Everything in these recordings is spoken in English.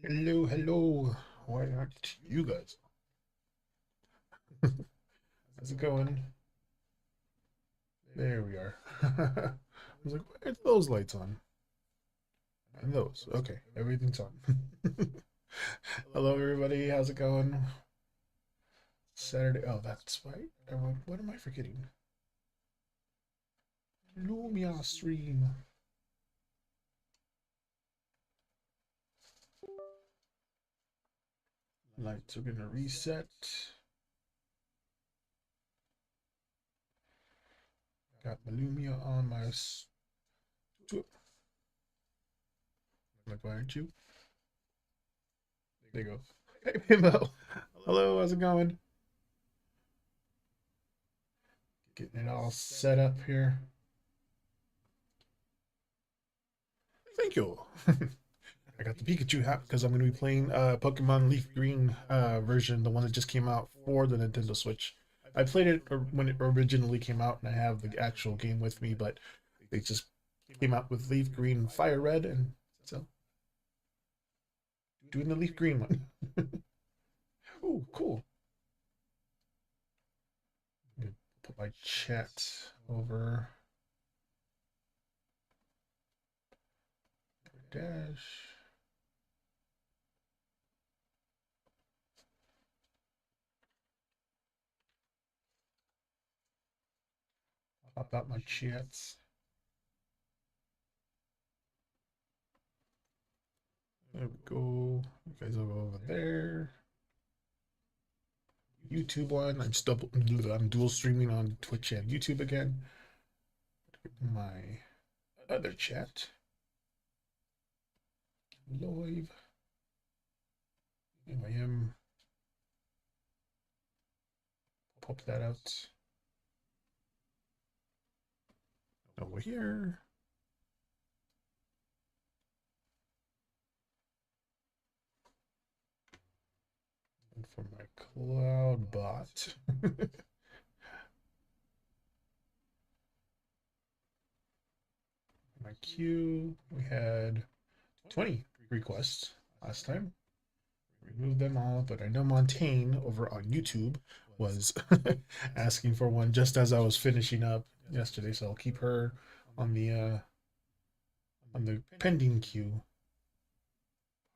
Hello, hello. Why aren't you guys? How's it going? There we are. I was like, why are those lights on? And those. Okay, everything's on. Hello, everybody. How's it going? Saturday. Oh, that's right. What am I forgetting? Lumia stream. Lights are gonna reset. Got my Lumia on my. Like, why aren't you? There you go. Hey, Bimbo. Hello, how's it going? Getting it all set up here. Thank you. I got the Pikachu hat because I'm going to be playing Pokemon Leaf Green version, the one that just came out for the Nintendo Switch. I played it when it originally came out, and I have the actual game with me, but they just came out with Leaf Green Fire Red, and so doing the Leaf Green one. Ooh, cool. Put my chat over dash. Pop out my chats. There we go. You guys will go over there. YouTube one. I'm dual streaming on Twitch and YouTube again. My other chat live. I am pop that out over here. And for my cloud bot. My queue, we had 20 requests last time. Removed them all, but I know Montaigne over on YouTube was asking for one just as I was finishing up yesterday, so I'll keep her on the pending queue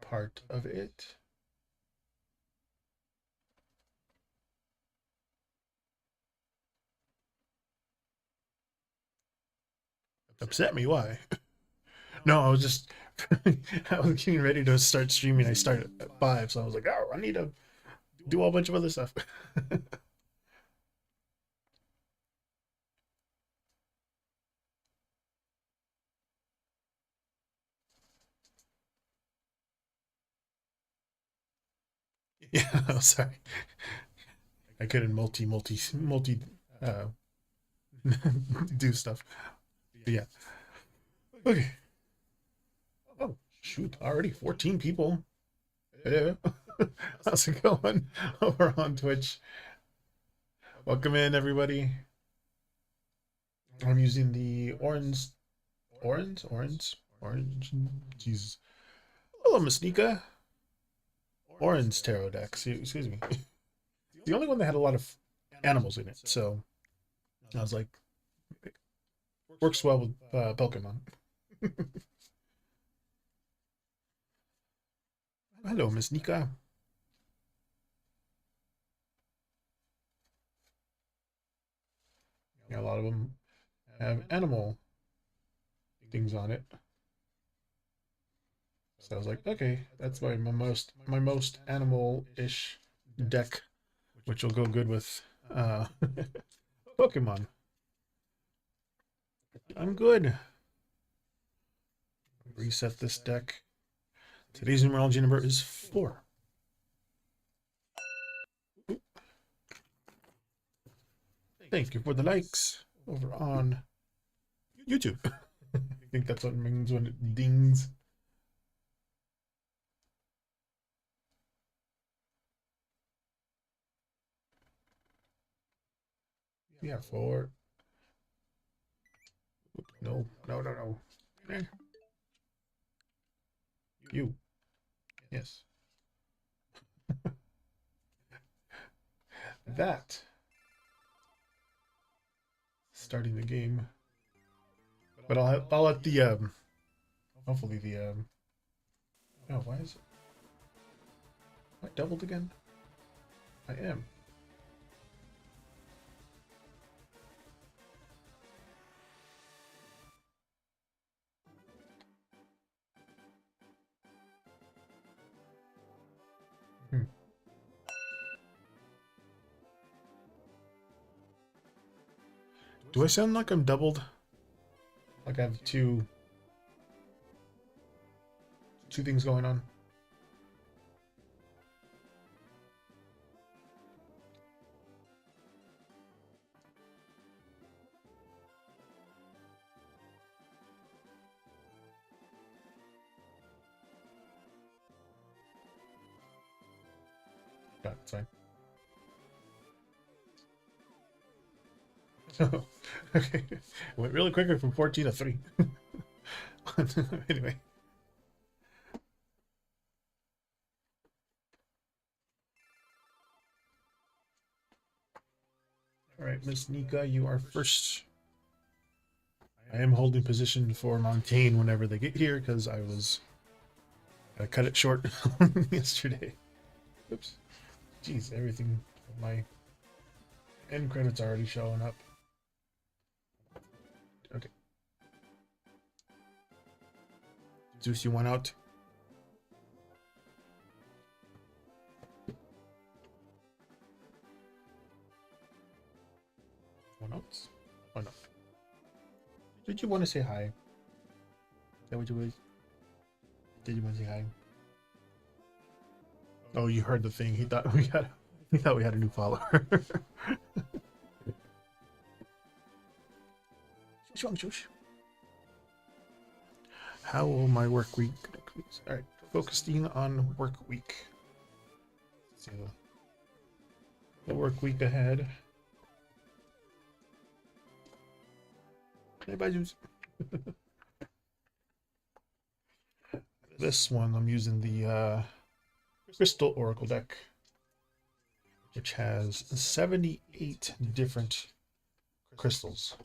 part of it. Upset me? Why? No, I was just I was getting ready to start streaming. I started at 5, so I was like, oh, I need to do a bunch of other stuff. Yeah, I'm sorry. I couldn't multi uh do stuff. But yeah. Okay. Oh shoot, already 14 people. Yeah. How's it going over on Twitch? Welcome in everybody. I'm using the orange. Jesus. Hello, Miss Nika. Orange tarot deck. Excuse me. The only one that had a lot of animals in it, so I was like, it works well with Pokemon. Hello, Miss Nika. Yeah, a lot of them have animal things on it. So I was like, okay, that's my most animal-ish deck, which will go good with uh Pokemon. I'm good. Reset this deck. Today's numerology number is 4. Thank you for the likes over on YouTube. I think that's what it means when it dings. Yeah, 4. No. Eh, you. Yes. That starting the game. But I'll let the hopefully the oh, why is it? Am I doubled again? I am. Hmm. Do I sound like I'm doubled? Like I have two things going on? That's fine. Okay. Went really quickly from 14 to 3. Anyway. Alright, Miss Nika, you are first. I am holding position for Montaigne whenever they get here because I cut it short yesterday. Oops. Jeez, everything. My end credits are already showing up. Okay. Zeus, you want out? One out? Oh no. Did you want to say hi? Is that what you was? Did you want to say hi? Oh, you heard the thing. He thought we had a new follower. How will my work week? All right, focusing on work week. Let's see the work week ahead. Hey, bye, Zeus. This one I'm using the Crystal Oracle deck, which has 78 different crystals.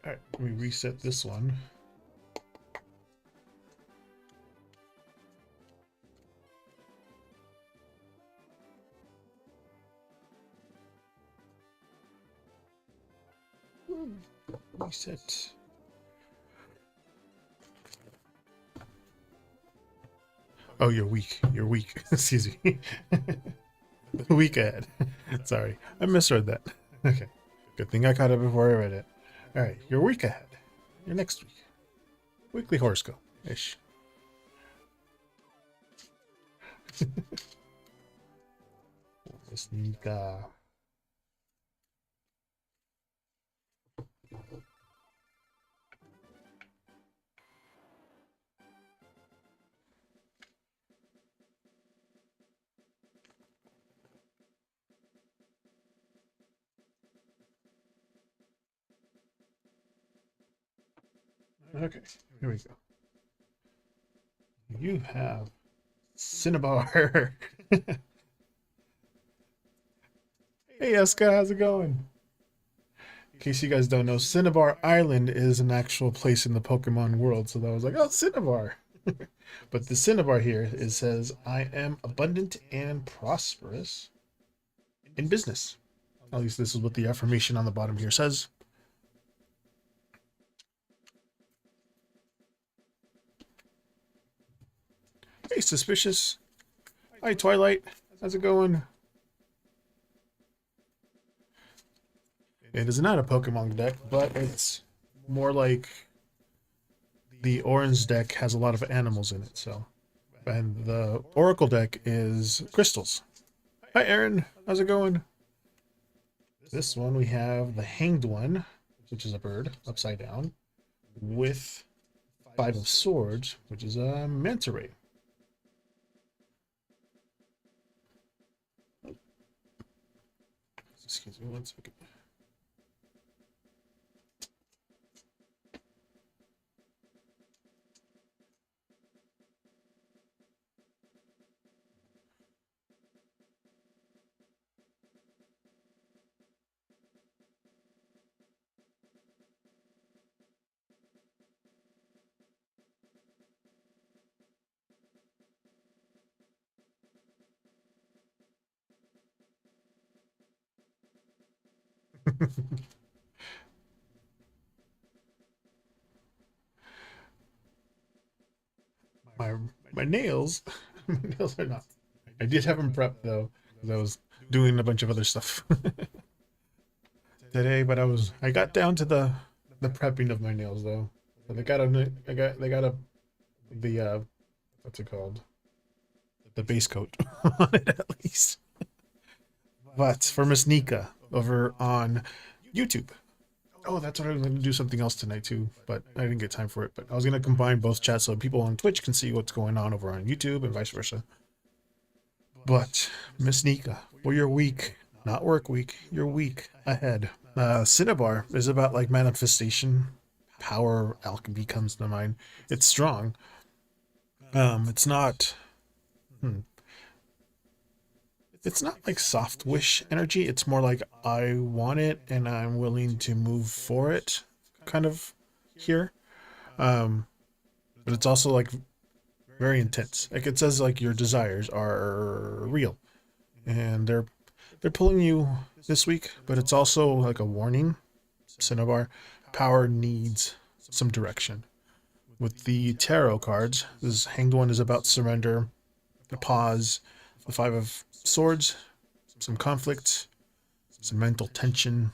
All right, let me reset this one. Reset. Oh, you're weak. You're weak. Excuse me. The week ahead. Sorry, I misread that. Okay. Good thing I caught it before I read it. All right, you're week ahead. You're next week. Weekly horoscope ish. Nika. Okay, here we go. You have Cinnabar. Hey, Eska, how's it going? In case you guys don't know, Cinnabar Island is an actual place in the Pokemon world. So I was like, oh, Cinnabar. But the Cinnabar here it says, I am abundant and prosperous in business. At least this is what the affirmation on the bottom here says. Hey, suspicious. Hi, Twilight. How's it going? It is not a Pokemon deck, but it's more like the orange deck has a lot of animals in it. So, and the Oracle deck is crystals. Hi, Aaron. How's it going? This one we have the Hanged One, which is a bird upside down, with Five of Swords, which is a manta ray. Excuse me 1 second. my my nails, my nails are not. I did have them prepped though, because I was doing a bunch of other stuff today. But I got down to the prepping of my nails though. So they got a the what's it called, the base coat on it at least. But for Miss Nika over on YouTube. Oh, that's what I was going to do something else tonight too, but I didn't get time for it. But I was going to combine both chats so people on Twitch can see what's going on over on YouTube and vice versa. But Miss Nika, for your week, not work week, your week ahead. Cinnabar is about like manifestation, power, alchemy comes to mind. It's strong. It's not. Hmm, it's not like soft wish energy. It's more like I want it and I'm willing to move for it, kind of here. Um, but it's also like very intense. Like it says like your desires are real and they're pulling you this week, but it's also like a warning. Cinnabar, power needs some direction. With the tarot cards, this Hanged One is about surrender, a pause, the Five of Swords, some conflict, some mental tension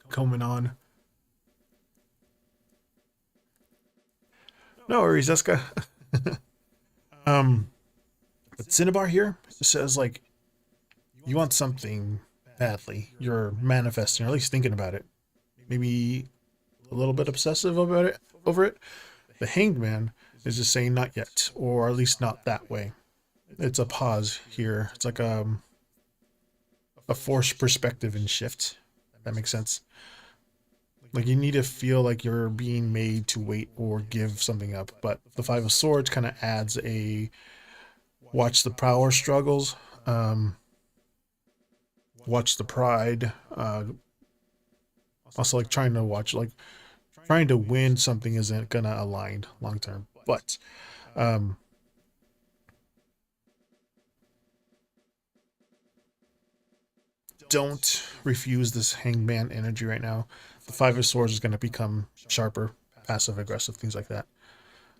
going on. No worries, Eska. um, but Cinnabar here says like you want something badly. You're manifesting, or at least thinking about it. Maybe a little bit obsessive about it over it. The Hanged Man is just saying not yet, or at least not that way. It's a pause here. It's like a forced perspective and shift. That makes sense. Like you need to feel like you're being made to wait or give something up. But the Five of Swords kind of adds a watch the power struggles, um, watch the pride. Also, like trying to watch, like trying to win something isn't gonna align long term. But um, don't refuse this hangman energy right now. The Five of Swords is gonna become sharper, passive aggressive, things like that.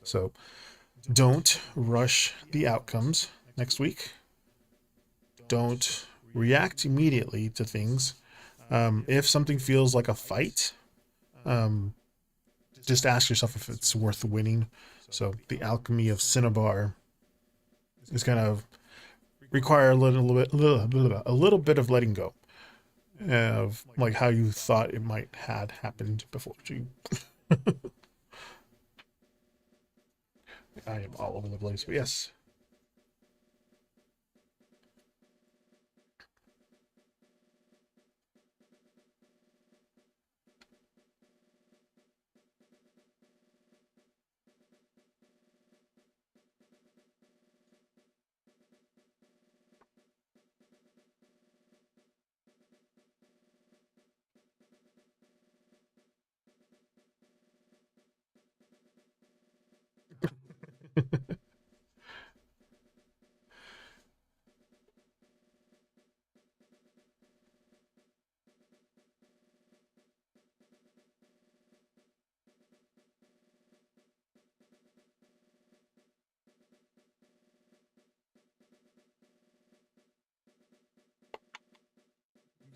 So don't rush the outcomes next week. Don't react immediately to things. If something feels like a fight, um, just ask yourself if it's worth winning. So the alchemy of Cinnabar is going to require a little bit of letting go of like how you thought it might had happened before you. I am all over the place, but yes.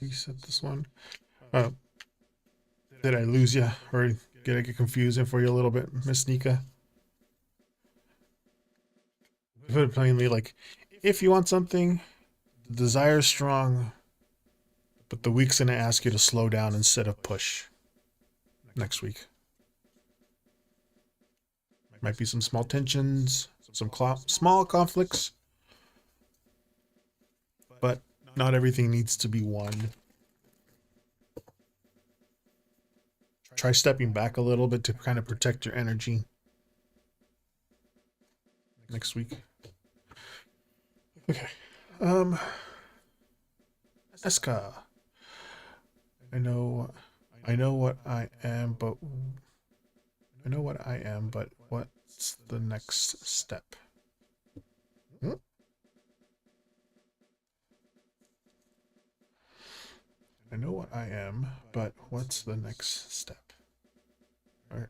Reset this one. Uh, did I lose you or did I get confusing for you a little bit, Miss Nika? Put it plainly, like if you want something, the desire is strong, but the week's gonna ask you to slow down instead of push next week. Might be some small tensions, some small conflicts, but Not everything needs to be one. Try stepping back a little bit to kind of protect your energy next week. Okay. Eska. I know I know what I am, but what's the next step? Hmm? I know what I am, but what's the next step? All right.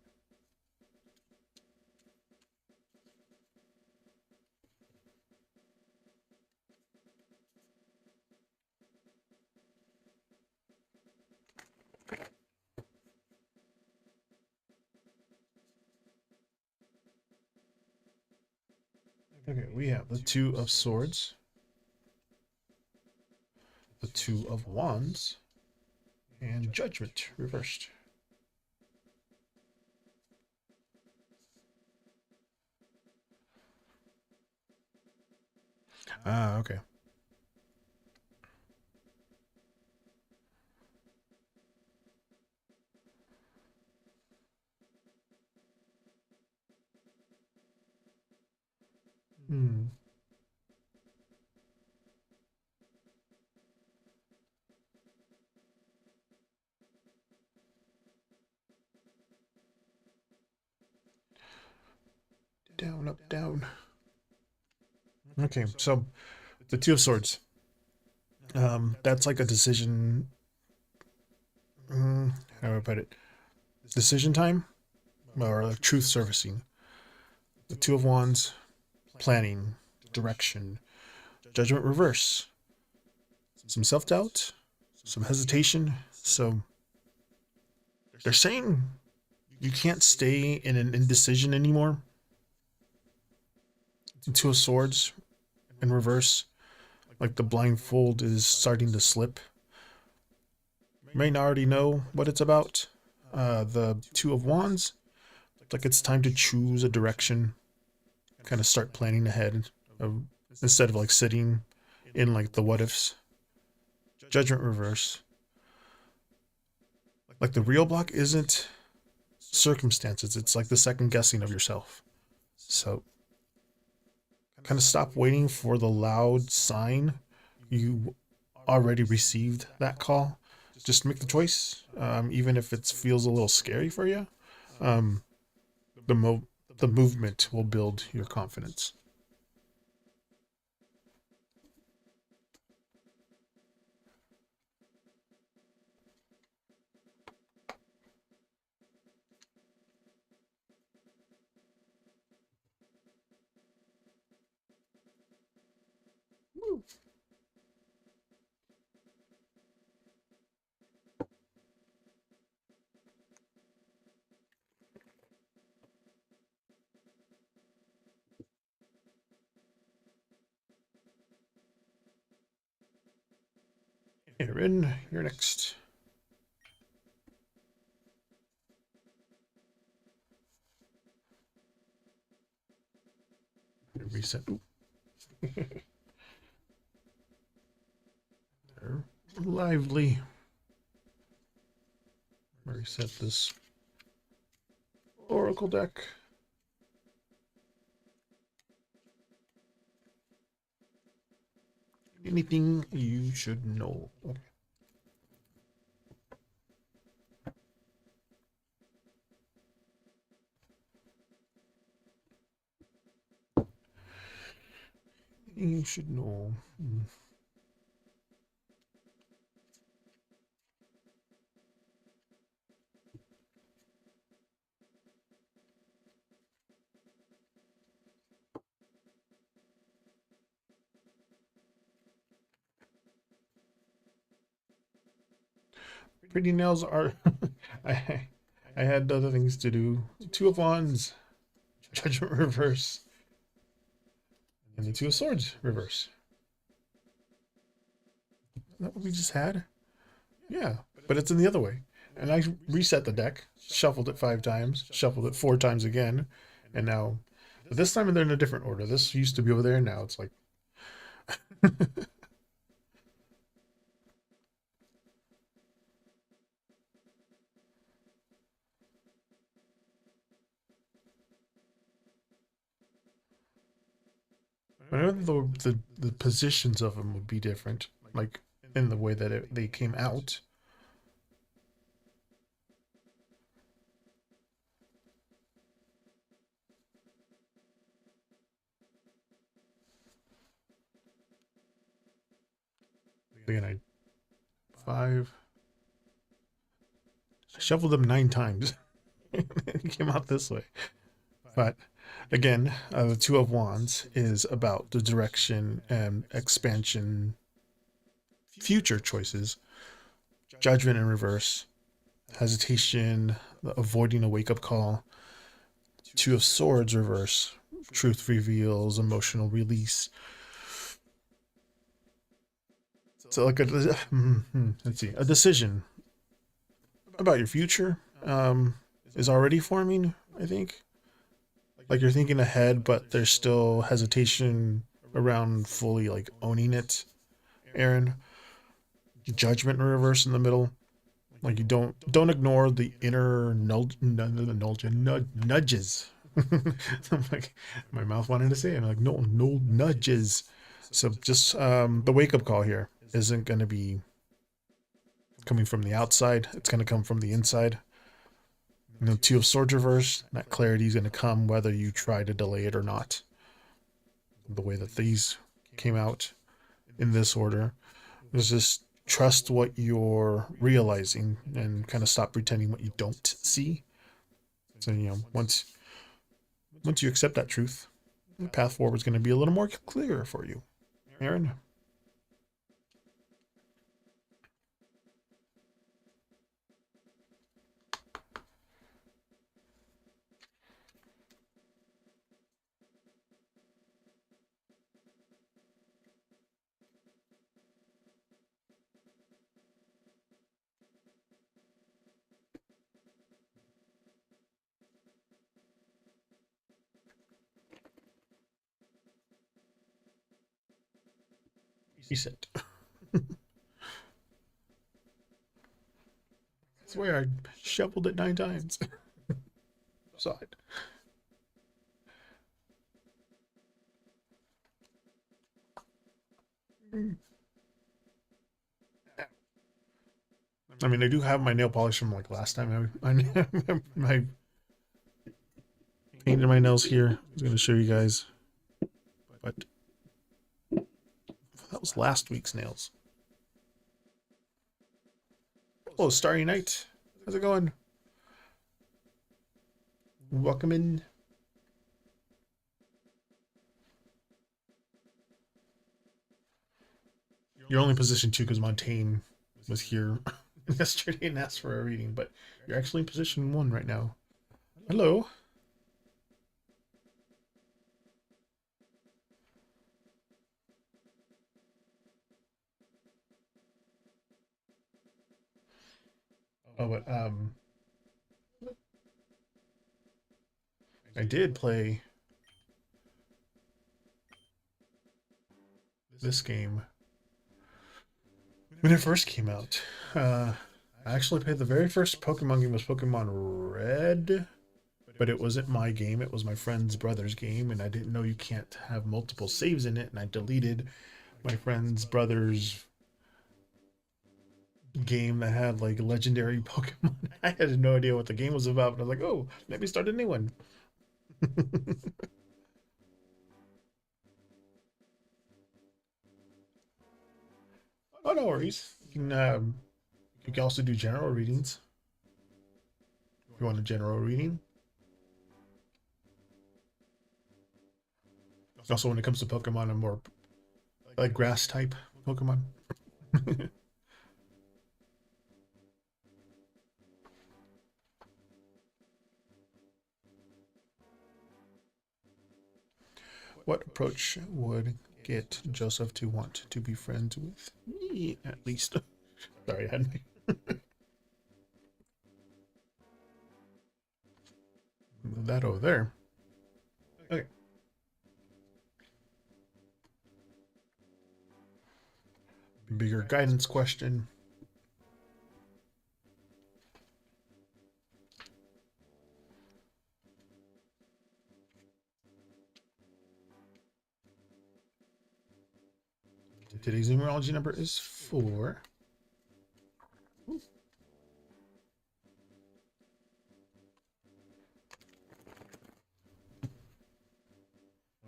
Okay, we have the Two of Swords, the Two of Wands, and Judgment reversed. Ah, okay. Hmm. Down, up, down. Okay, so the Two of Swords. That's like a decision. How do I put it? Decision time or like truth surfacing. The Two of Wands, planning, direction. Judgment reverse. Some self doubt, some hesitation. So they're saying you can't stay in an indecision anymore. Two of Swords in reverse. Like the blindfold is starting to slip. You may already know what it's about. The Two of Wands, like it's time to choose a direction, kind of start planning ahead, instead of like sitting in like the what ifs. Judgment reverse, like the real block isn't circumstances, it's like the second guessing of yourself. So kind of stop waiting for the loud sign. You already received that call. Just make the choice, even if it feels a little scary for you. Um, the mo the movement will build your confidence. Aaron, you're next. Reset. They're lively. Reset this Oracle deck. Anything you should know. Okay. You should know. Pretty nails are. I I had other things to do. Two of Wands, Judgment reverse, and the Two of Swords reverse. Is that what we just had? Yeah, but it's in the other way. And I reset the deck, shuffled it 5 times, shuffled it 4 times again, and now, but this time they're in a different order. This used to be over there, and now it's like But I know the positions of them would be different, like in the way that they came out. Again, five. I shuffled them 9 times. It came out this way. But again, the Two of Wands is about the direction and expansion, future choices, judgment in reverse, hesitation, avoiding a wake up call. Two of Swords reverse, truth reveals, emotional release. So like let's see, a decision about your future is already forming. I think like you're thinking ahead, but there's still hesitation around fully like owning it. Aaron, judgment in reverse in the middle. Like you don't ignore the inner nudges. I'm like my mouth wanted to say it. I'm like no nudges. So just the wake up call here isn't going to be coming from the outside. It's going to come from the inside. You know, Two of Swords reverse. That clarity is going to come whether you try to delay it or not. The way that these came out in this order is just trust what you're realizing and kind of stop pretending what you don't see. So you know, once you accept that truth, the path forward is going to be a little more clear for you, Aaron. He said. I swear I shuffled it 9 times. Saw it. I mean, I do have my nail polish from like last time. I painted my nails here. I was going to show you guys, but that was last week's nails. Oh, Starry Night. How's it going? Welcome in. You're only position 2 because Montaigne was here yesterday and asked for a reading, but you're actually in position 1 right now. Hello. Oh, but I did play this game when it first came out. I actually played the very first Pokemon game was Pokemon Red, but it wasn't my game. It was my friend's brother's game, and I didn't know you can't have multiple saves in it, and I deleted my friend's brother's game that had like legendary Pokemon. I had no idea what the game was about, but I was like, oh, let me start a new one. Oh, no worries. You can also do general readings if you want a general reading. Also, when it comes to Pokemon, I'm more like grass type Pokemon. What approach would get Joseph to want to be friends with me, at least? Sorry, I had that over there. Okay. Bigger guidance question. his numerology number is 4.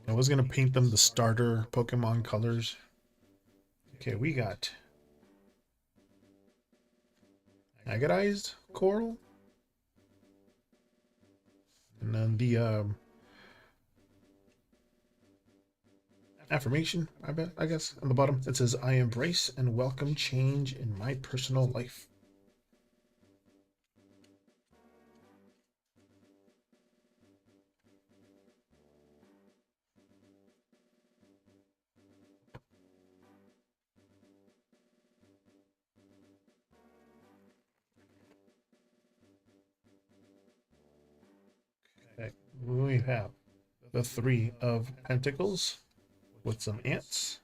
I was going to paint them the starter Pokemon colors. Okay, we got agonized coral. And then the affirmation, I guess, on the bottom, it says, I embrace and welcome change in my personal life. Okay, we have the 3 of Pentacles with some ants,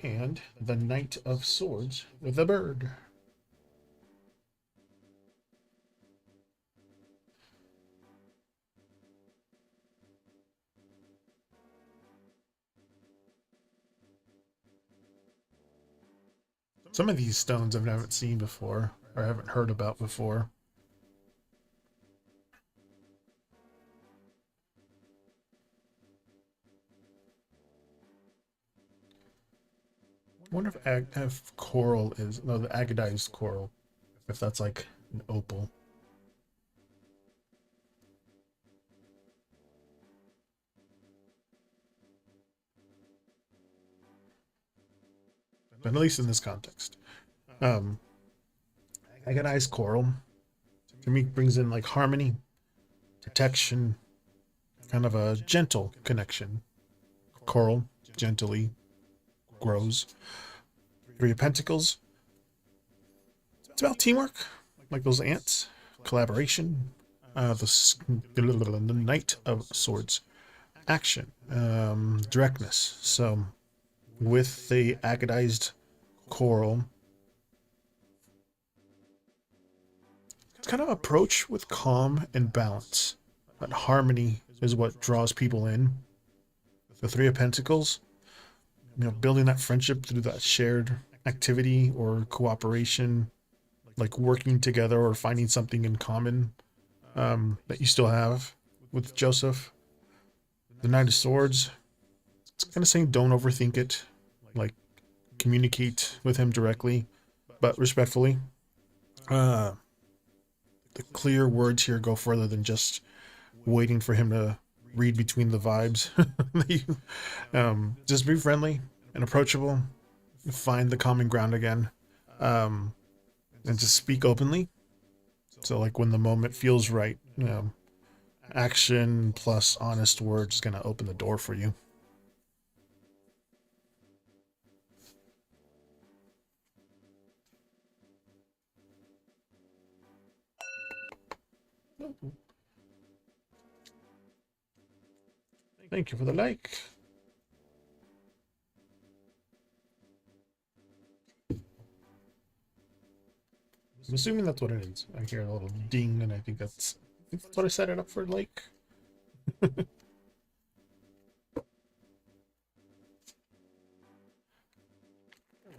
and the Knight of Swords with a bird. Some of these stones I haven't seen before, or haven't heard about before. I wonder if coral is, no, the agadized coral, if that's like an opal. But at least in this context. Agonized coral to me brings in like harmony, protection, kind of a gentle connection. Coral gently grows. 3 of Pentacles. It's about teamwork, like those ants, collaboration. The Knight of Swords, action, directness. So with the agonized coral, it's kind of approach with calm and balance. But harmony is what draws people in. The 3 of Pentacles, building that friendship through that shared activity or cooperation, like working together or finding something in common that you still have with Joseph. The Knight of Swords, it's kind of saying don't overthink it. Like, communicate with him directly, but respectfully. The clear words here go further than just waiting for him to read between the vibes. Just be friendly and approachable. Find the common ground again. And just speak openly. So, like, when the moment feels right, action plus honest words is going to open the door for you. Thank you for the like. I'm assuming that's what it is. I hear a little ding, and I think that's what I set it up for, like.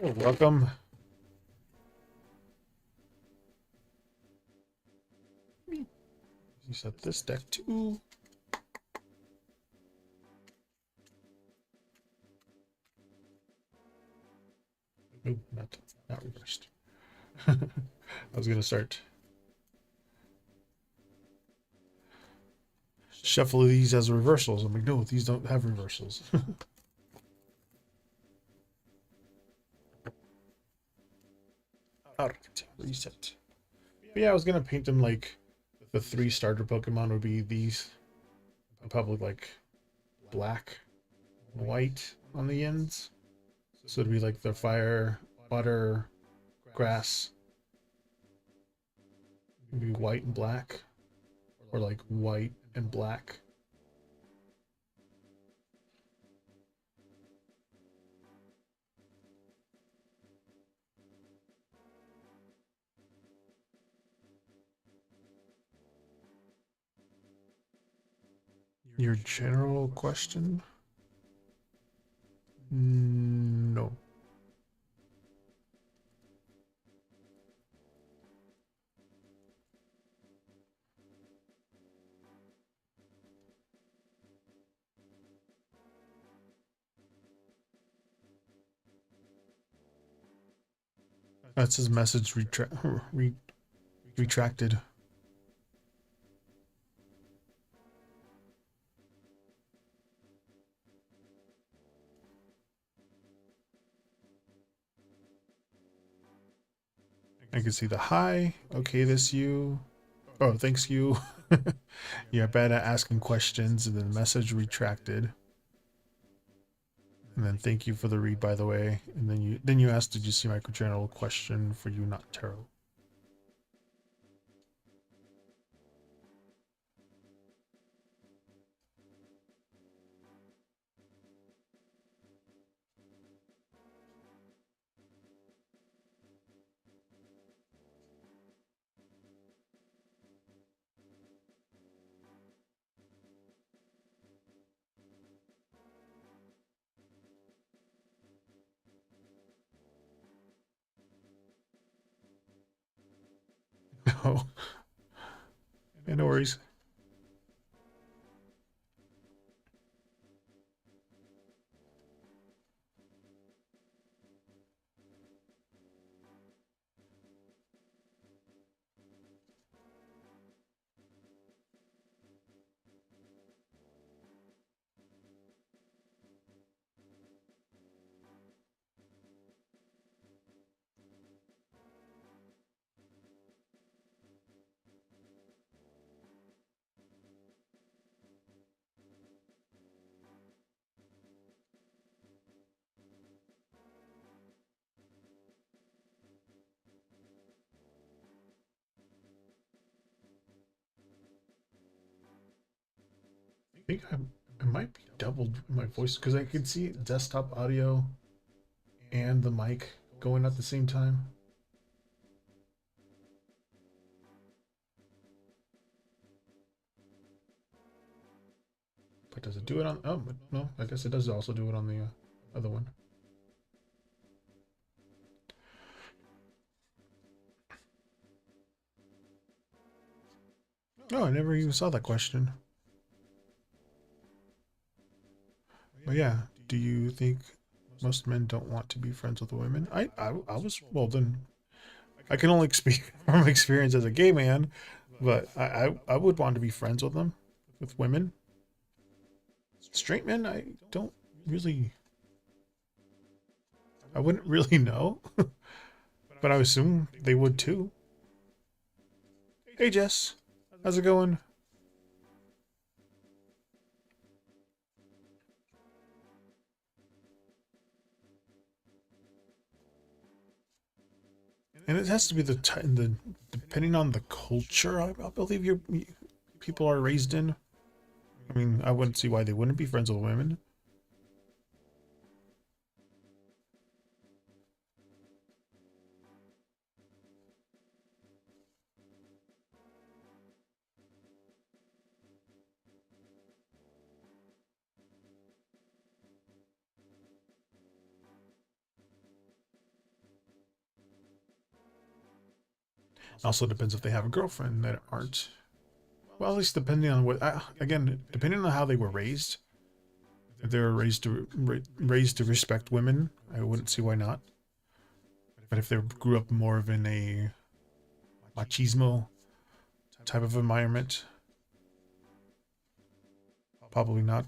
Oh, welcome. You set this deck too. Nope, not reversed. I was gonna start shuffle these as reversals. I'm like, no, these don't have reversals. Alright, reset. But yeah, I was gonna paint them like the 3 starter Pokemon would be these. Probably like black and white on the ends. So it'd be like the fire, water, grass. Maybe white and black. Or like white and black. Your general question? That's his message retracted. I can see the hi. Okay, this you. Oh, thanks you. Yeah, bad at asking questions, and then message retracted. And then thank you for the read, by the way. And then you asked, did you see my general question for you, not tarot? No, yeah, no worries. I think I might be doubled my voice because I can see desktop audio and the mic going at the same time. But does it do it on? Oh, no. I guess it does also do it on the other one. Oh, I never even saw that question. But yeah, do you think most men don't want to be friends with women? I was, well then I can only speak from experience as a gay man, but I would want to be friends with them, with women. Straight men, I don't really, I wouldn't really know, but I assume they would too. Hey Jess, how's it going? And it has to be the depending on the culture, I believe people are raised in. I mean, I wouldn't see why they wouldn't be friends with women. Also depends if they have a girlfriend that aren't. Well, at least depending on what. Again, depending on how they were raised. If they were raised to respect women, I wouldn't see why not. But if they grew up more of in a machismo type of environment, probably not.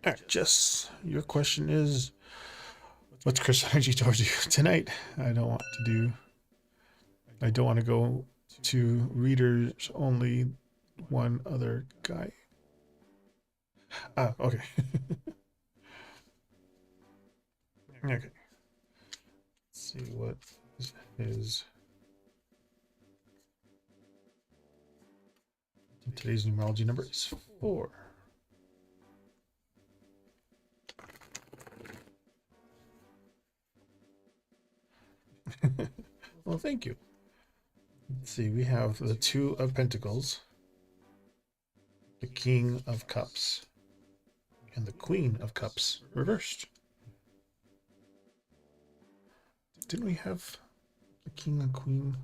All right, Jess, your question is, what's Chris energy towards you tonight? I don't want to do. I don't want to go to readers only. One other guy. Ah, okay. Okay. Let's see what is today's numerology number is 4. Well, thank you. Let's see, we have the 2 of Pentacles, the King of Cups, and the Queen of Cups reversed. Didn't we have the King and Queen?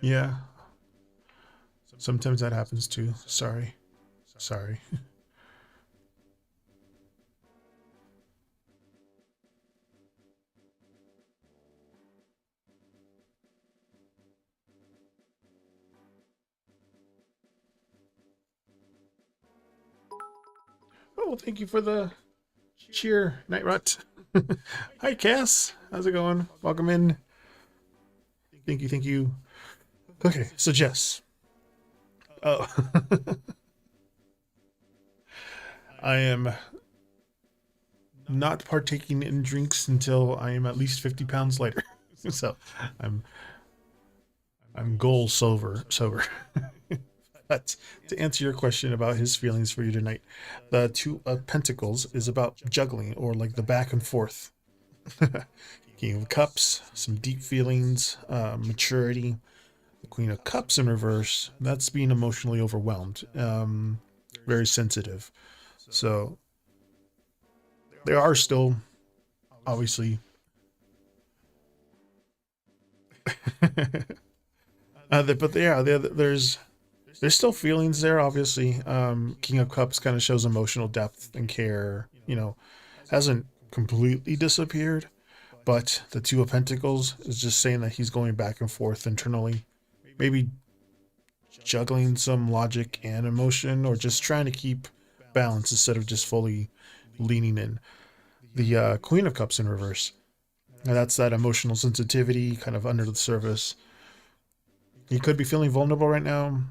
Yeah, sometimes that happens too. Sorry. Sorry. Oh, well, thank you for the cheer, Night Rut. Hi, Cass. How's it going? Welcome in. Thank you, thank you. Okay, so Jess. Oh, I am not partaking in drinks until I am at least 50 pounds lighter. So I'm I'm goal sober. But to answer your question about his feelings for you tonight, the Two of Pentacles is about juggling or like the back and forth. King of Cups, some deep feelings, maturity. The Queen of Cups in reverse, that's being emotionally overwhelmed, very sensitive. So there are still, obviously, but yeah, there's still feelings there. Obviously, King of Cups kind of shows emotional depth and care. Hasn't completely disappeared, but the Two of Pentacles is just saying that he's going back and forth internally, maybe juggling some logic and emotion, or just trying to keep balance instead of just fully leaning in. The Queen of Cups in reverse. Now that's that emotional sensitivity kind of under the surface. He could be feeling vulnerable right now,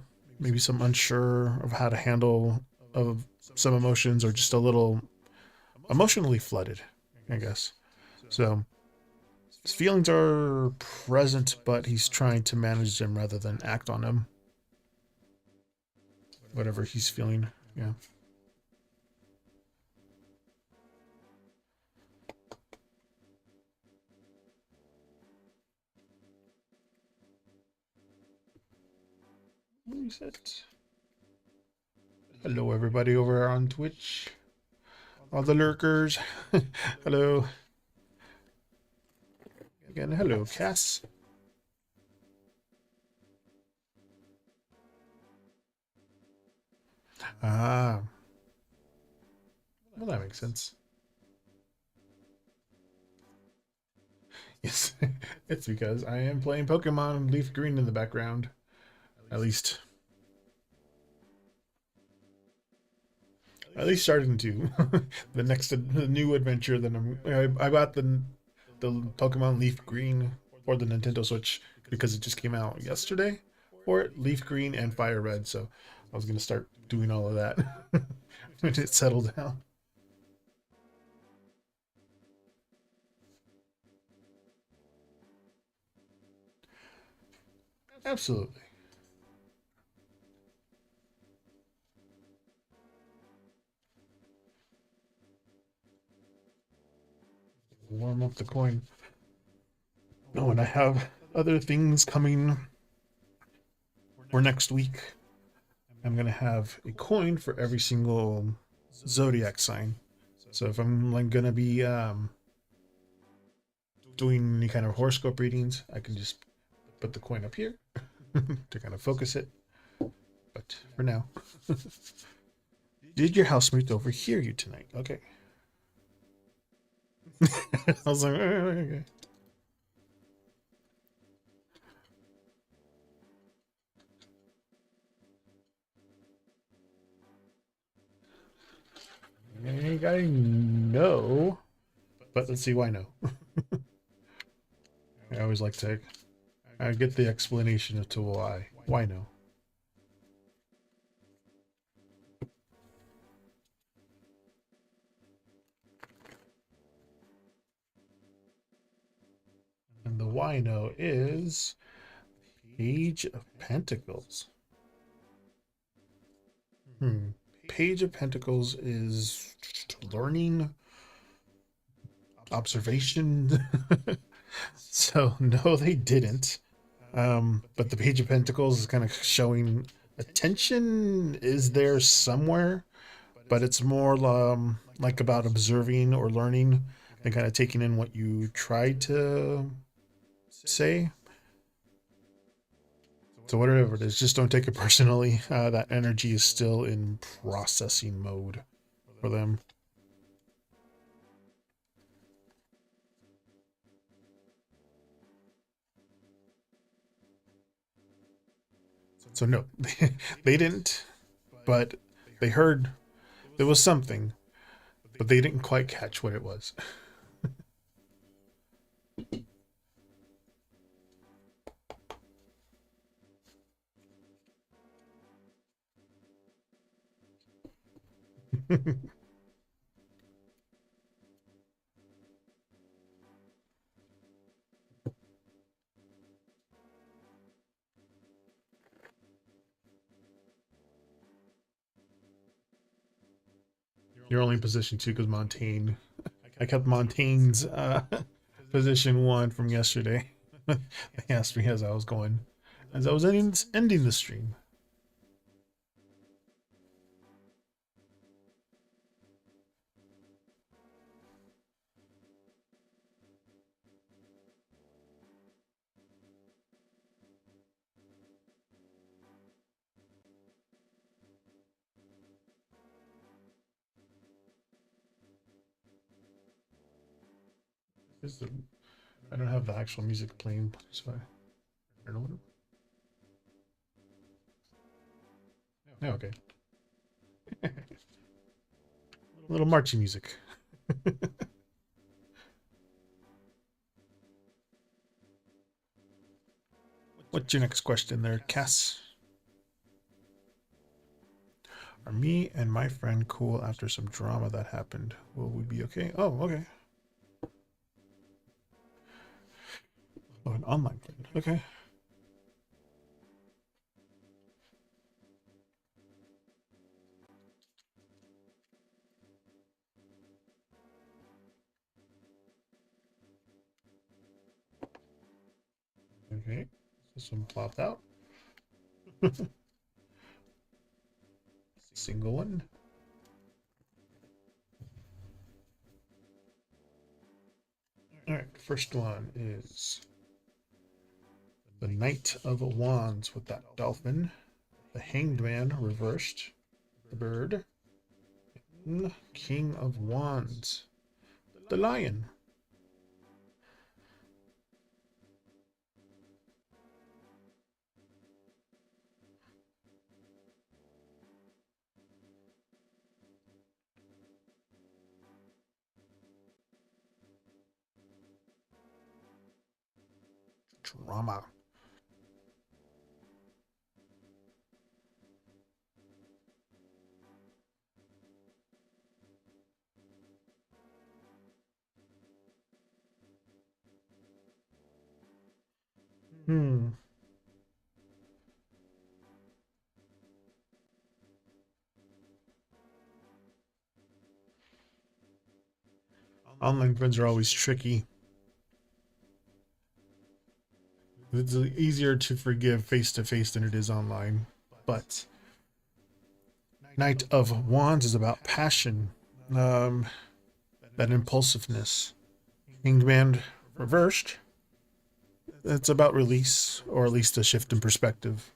maybe some unsure of how to handle of some emotions, or just a little emotionally flooded, I guess. So his feelings are present, but he's trying to manage them rather than act on them. Whatever he's feeling, yeah. Reset. Hello, everybody over on Twitch. All the lurkers. Hello. Again, hello, Cass. Ah, well, that makes sense. Yes, it's because I am playing Pokemon Leaf Green in the background. At least starting to. The new adventure that I bought the Pokemon Leaf Green for the Nintendo Switch because it just came out yesterday for it, Leaf Green and Fire Red. So I was gonna start doing all of that when it settled down. Absolutely. Warm up the coin. Oh, and I have other things coming for next week. I'm gonna have a coin for every single zodiac sign. So if I'm like gonna be doing any kind of horoscope readings, I can just put the coin up here to kind of focus it. But for now, did your housemate overhear you tonight? Okay. I was like, okay. I know, but let's see why no. I always like to get the explanation as to why. Why no? And the why no is Page of Pentacles. Hmm. Page of Pentacles is learning, observation. So no, they didn't. But the Page of Pentacles is kind of showing attention is there somewhere, but it's more like about observing or learning and kind of taking in what you tried to say. So whatever it is, just don't take it personally. That energy is still in processing mode for them. So no, they didn't, but they heard there was something, but they didn't quite catch what it was. You're only in position two because Montaigne. I kept Montaigne's position one from yesterday. They asked me as I was going, as I was ending the stream. I don't have the actual music playing, so I don't know. Yeah, okay. A little marching music. What's your next question there, Cass? Are me and my friend cool after some drama that happened? Will we be okay? Oh, okay. Oh, an online friend. Okay. Okay. This one plopped out. Single one. All right. First one is the Knight of Wands with that dolphin, the Hanged Man reversed, the bird, King of Wands, the lion. Drama. Hmm. Online friends are always tricky. It's easier to forgive face to face than it is online. But Knight of Wands is about passion, um, that impulsiveness. Hanged Man reversed, it's about release, or at least a shift in perspective.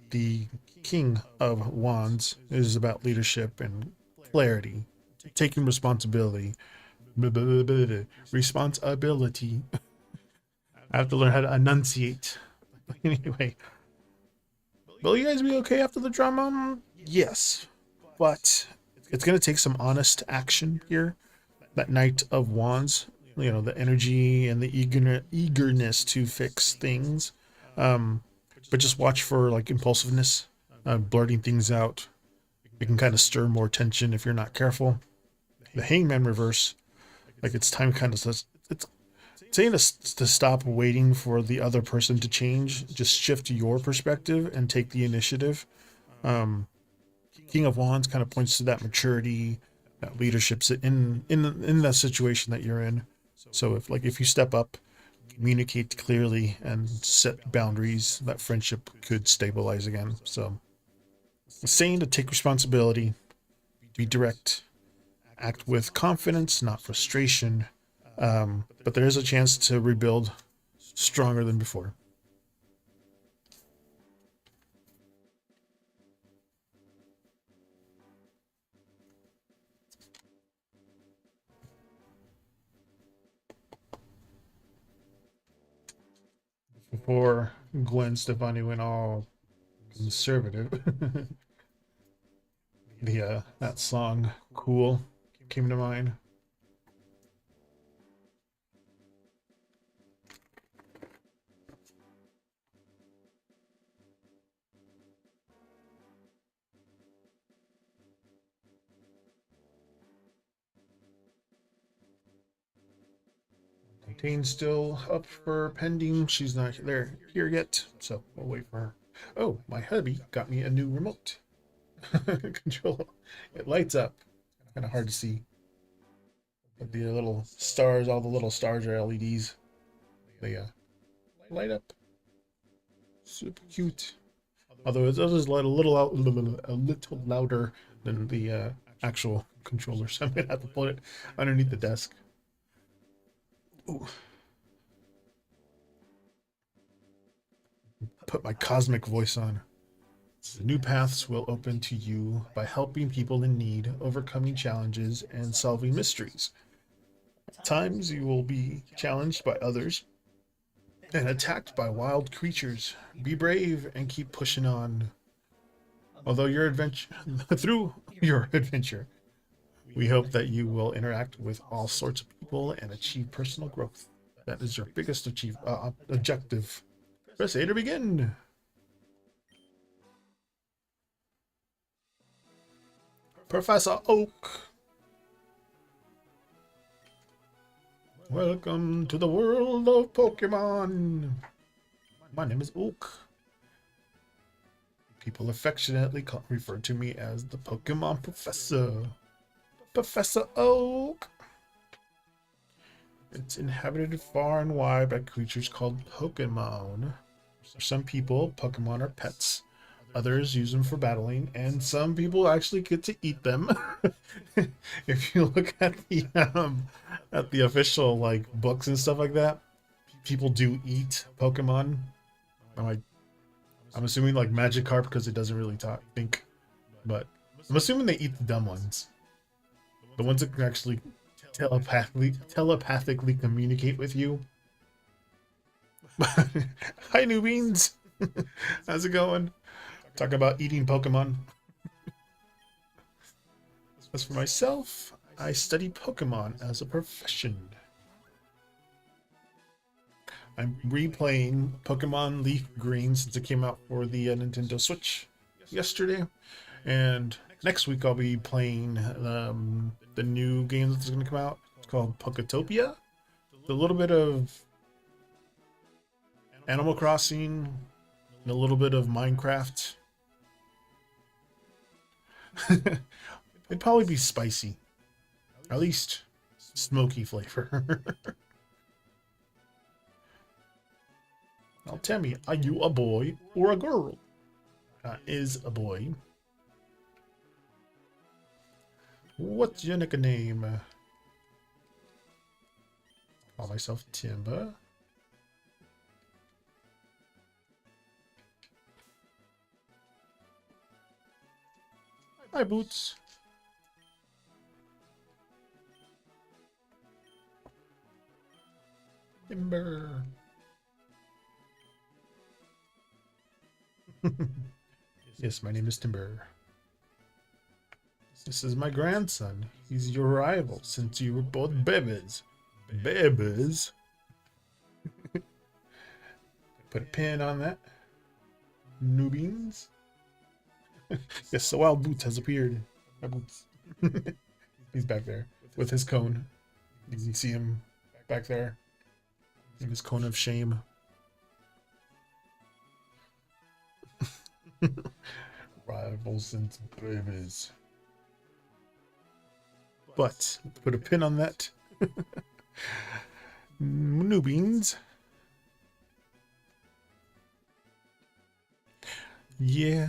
The King of Wands is about leadership and clarity, taking responsibility. Responsibility. I have to learn how to enunciate. Anyway, will you guys be okay after the drama? Yes, but it's gonna take some honest action here. That Knight of Wands, the energy and the eagerness to fix things. Um, but just watch for like impulsiveness, blurting things out. It can kind of stir more tension if you're not careful. The Hangman reverse, like it's time kind of it's saying to stop waiting for the other person to change. Just shift your perspective and take the initiative. Um, King of Wands kind of points to that maturity, that leadership in that situation that you're in. So if you step up, communicate clearly, and set boundaries, that friendship could stabilize again. So, saying to take responsibility, be direct, act with confidence, not frustration. But there is a chance to rebuild stronger than before. before Gwen Stefani went all conservative. The that song "Cool" came to mind. Tane's still up for pending. She's not there here yet, so we'll wait for her. Oh, my hubby got me a new remote control. It lights up. Kind of hard to see, but the little stars, all the little stars are LEDs. They light up. Super cute. Although it does light a little louder than the actual controller, so I'm gonna have to put it underneath the desk. Ooh. Put my cosmic voice on. New paths will open to you by helping people in need, overcoming challenges, and solving mysteries. At times you will be challenged by others and attacked by wild creatures. Be brave and keep pushing on. Although your adventure through your adventure, we hope that you will interact with all sorts of people and achieve personal growth. That is your biggest objective. Press A to begin. Professor Oak. Welcome to the world of Pokemon. My name is Oak. People affectionately refer to me as the Pokemon Professor. Professor Oak. It's inhabited far and wide by creatures called Pokemon. For some people, Pokemon are pets. Others use them for battling, and some people actually get to eat them. If you look at the official like books and stuff like that, people do eat Pokemon. I'm assuming like Magikarp because it doesn't really think, but I'm assuming they eat the dumb ones, the ones that can actually telepathically communicate with you. Hi, new beans. How's it going? Talk about eating Pokemon. As for myself, I study Pokemon as a profession. I'm replaying Pokemon Leaf Green since it came out for the Nintendo Switch yesterday. And next week I'll be playing the new game that's going to come out. It's called Poketopia. A little bit of Animal Crossing, and a little bit of Minecraft. It'd probably be spicy. At least smoky flavor. Now tell me, are you a boy or a girl? Is a boy. What's your nickname? Call myself Timber. Hi, Boots. Timber. Yes, my name is Timber. This is my grandson. He's your rival since you were both babies. Babies? Put a pin on that. Newbies. Yes, the wild Boots has appeared. My Boots. He's back there with his cone. You can see him back there in his cone of shame. Rivals since babies. But put a pin on that. Newbeans. Yeah.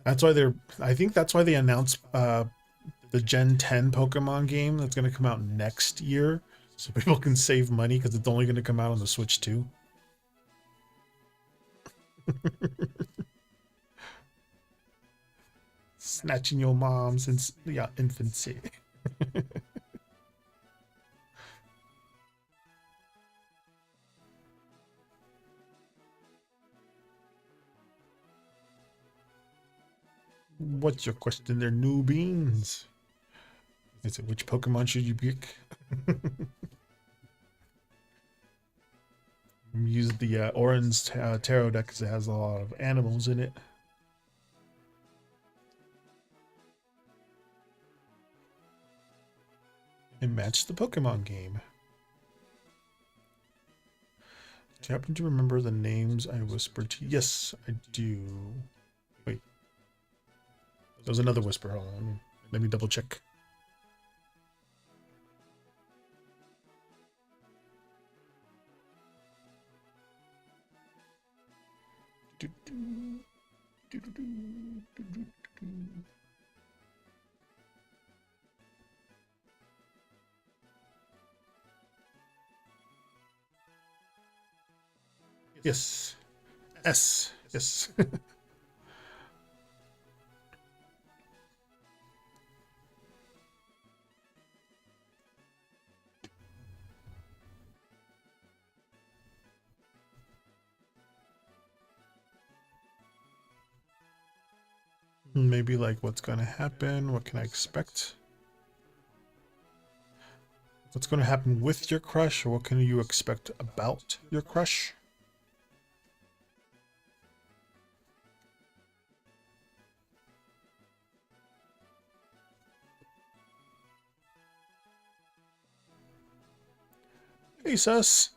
That's why I think that's why they announced the Gen 10 Pokemon game that's going to come out next year. So people can save money because it's only going to come out on the Switch too. Snatching your mom since infancy. What's your question there, new beans? Is it which Pokemon should you pick? Use the orange tarot deck because it has a lot of animals in it. And match the Pokemon game. Do you happen to remember the names I whispered to you? Yes, I do. Wait. There was another whisper. Hold on. Let me double check. Yes. S. Yes. Maybe like what's going to happen? What can I expect? What's going to happen with your crush, or what can you expect about your crush? Hey, sus.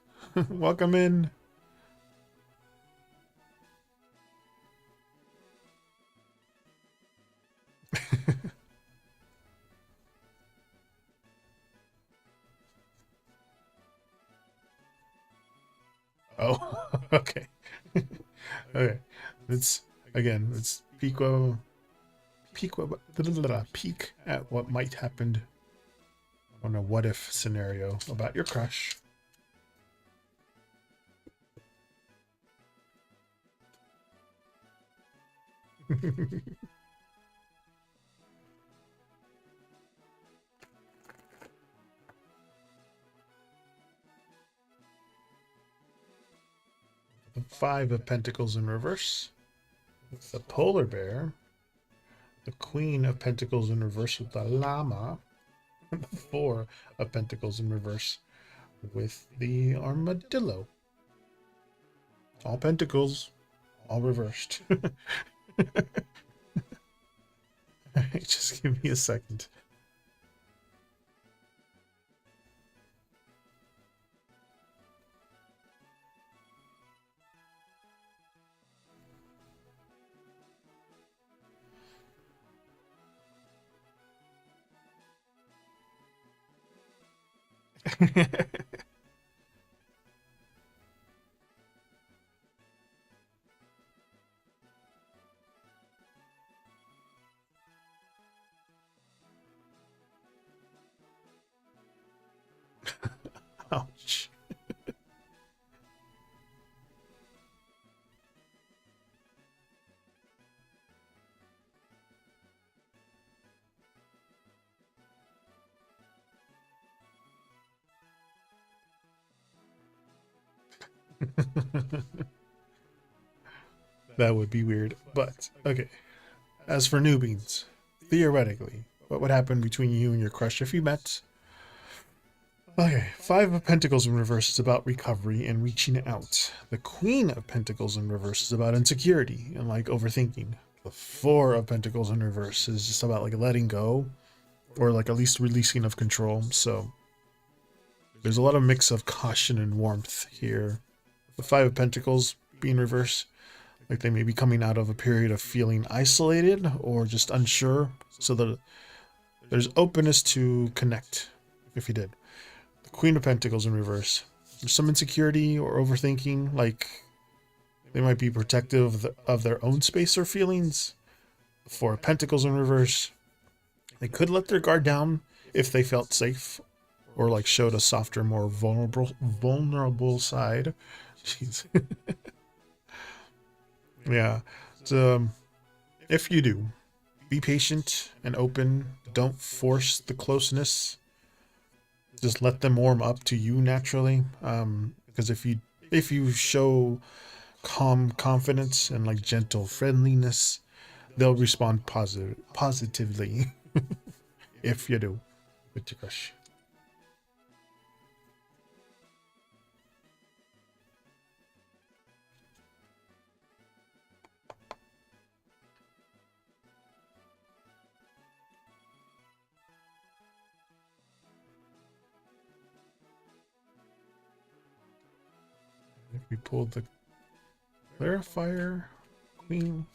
Welcome in. Oh, okay. Okay. It's again, it's peek at what might happen on a what if scenario about your crush. The Five of Pentacles in reverse with the polar bear, the Queen of Pentacles in reverse with the llama, and the Four of Pentacles in reverse with the armadillo. All pentacles, all reversed. Alright, just give me a second. Ouch. That would be weird, but okay. As for newbies, theoretically, what would happen between you and your crush if you met? Okay, Five of Pentacles in reverse is about recovery and reaching out. The Queen of Pentacles in reverse is about insecurity and like overthinking. The Four of Pentacles in reverse is just about like letting go or like at least releasing of control. So there's a lot of mix of caution and warmth here. The Five of Pentacles being reverse, like they may be coming out of a period of feeling isolated or just unsure. So that there's openness to connect if you did. The Queen of Pentacles in reverse. There's some insecurity or overthinking, like they might be protective of their own space or feelings. The Four of Pentacles in reverse. They could let their guard down if they felt safe or like showed a softer, more vulnerable side. Jeez. Yeah. So if you do, be patient and open. Don't force the closeness. Just let them warm up to you naturally. Because if you show calm confidence and like gentle friendliness, they'll respond positively if you do with your crush. If we pulled the clarifier, queen.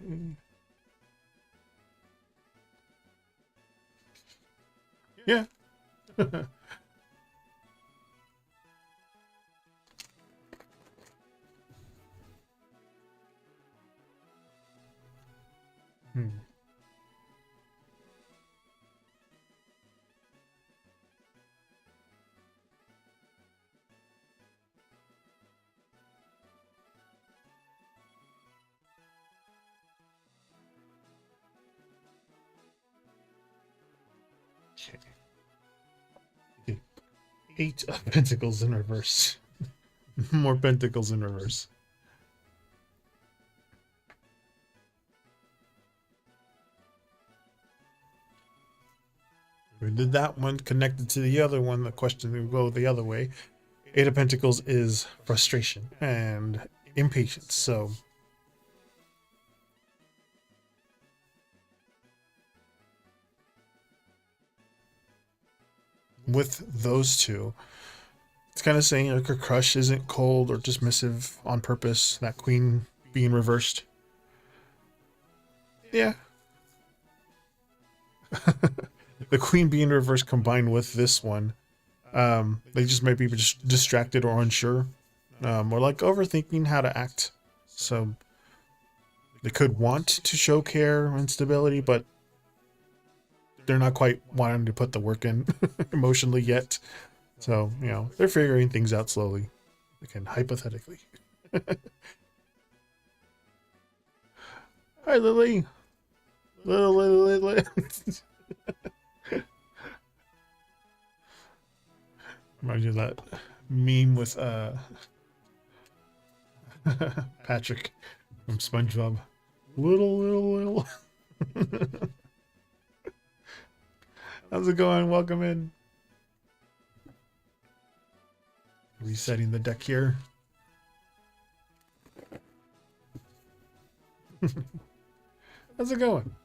Okay. Yeah. Hmm. Okay. 8 of pentacles in reverse. More pentacles in reverse. We did that one connected to the other one. The question will go the other way. 8 of pentacles is frustration and impatience. So with those two, it's kind of saying like her crush isn't cold or dismissive on purpose. That queen being reversed. Yeah. The queen being reversed combined with this one. They just might be just distracted or unsure. Or like overthinking how to act. So they could want to show care and stability, but they're not quite wanting to put the work in emotionally yet. So, you know, they're figuring things out slowly. Again, hypothetically. Hi, Lily. Lily. Reminds you of that meme with Patrick from SpongeBob. Little. How's it going? Welcome in. Resetting the deck here. How's it going?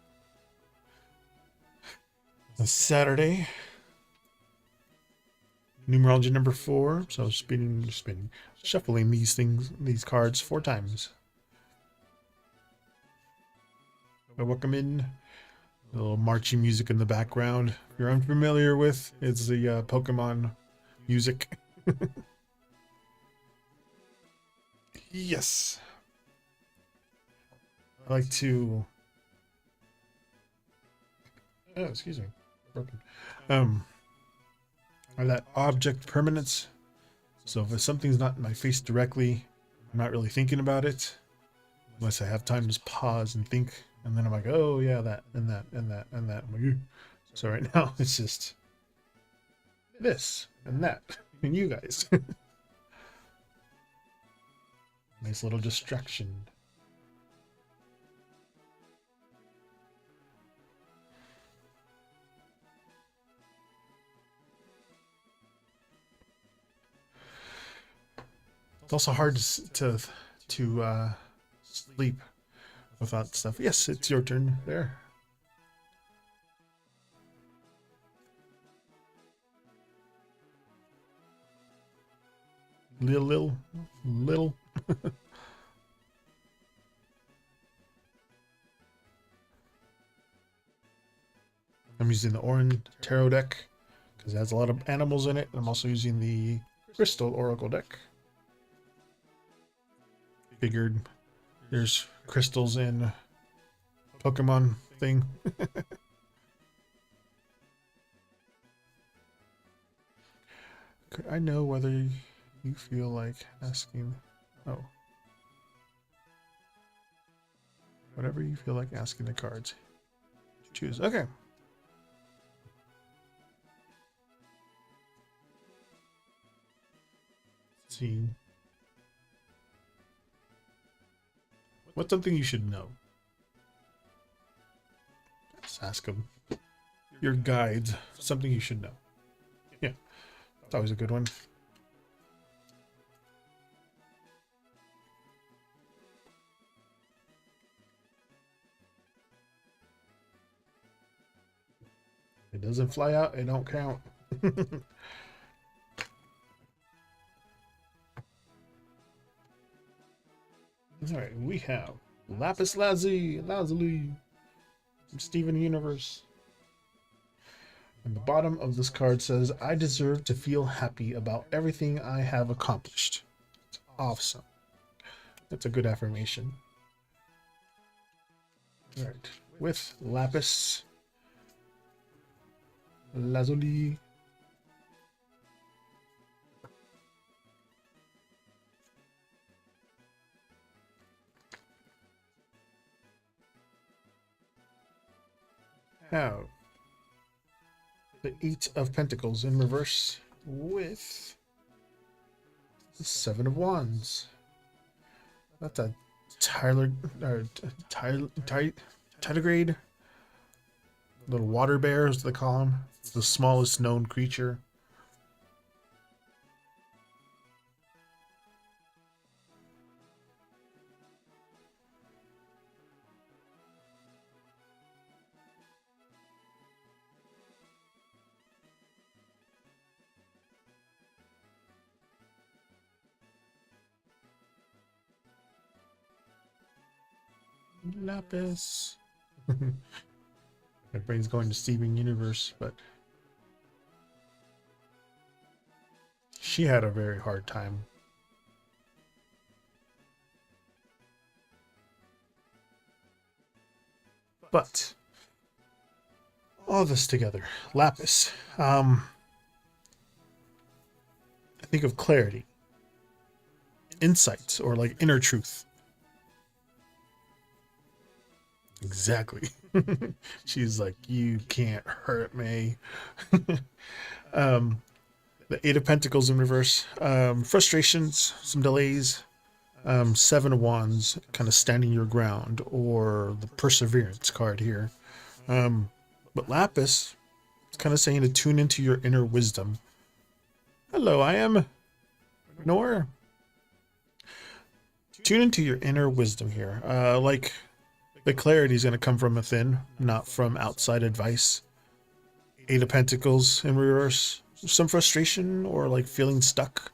It's Saturday. Numerology number 4. So spinning, shuffling these cards 4 times. Welcome in. A little marching music in the background. If you're unfamiliar with, it's the Pokemon music. Yes. I like to. Oh, excuse me. Broken. That object permanence. So if something's not in my face directly, I'm not really thinking about it. Unless I have time to just pause and think. And then I'm like, oh yeah, that, and that, and that, and that. I'm like, "Ew." So right now it's just this and that. And you guys. Nice little distraction. It's also hard to sleep without stuff. Yes, it's your turn there. Little. I'm using the orange tarot deck because it has a lot of animals in it. I'm also using the crystal oracle deck. Figured there's crystals in Pokemon thing. Could I know whether you feel like asking? Oh. Whatever you feel like asking the cards. Choose. Okay. Let's see. What's something you should know? Just ask them. Your guides, something you should know. Yeah, it's always a good one. It doesn't fly out, it don't count. Alright, we have Lapis Lazuli, Steven Universe. And the bottom of this card says, I deserve to feel happy about everything I have accomplished. It's awesome. That's a good affirmation. Alright, with Lapis Lazuli. Have the Eight of Pentacles in reverse with the Seven of Wands. That's a tardigrade. Little water bear, as they call them. It's the smallest known creature. Lapis. My brain's going to Steven Universe, but she had a very hard time. But all this together, Lapis. I think of clarity, insights, or like inner truth. Exactly. She's like, you can't hurt me. The Eight of Pentacles in reverse. Frustrations, some delays. Seven of Wands, kind of standing your ground, or the Perseverance card here. But Lapis, it's kind of saying to tune into your inner wisdom. Hello, I am Nor. Tune into your inner wisdom here. Like, the clarity is going to come from within, not from outside advice. Eight of Pentacles in reverse. Some frustration or like feeling stuck.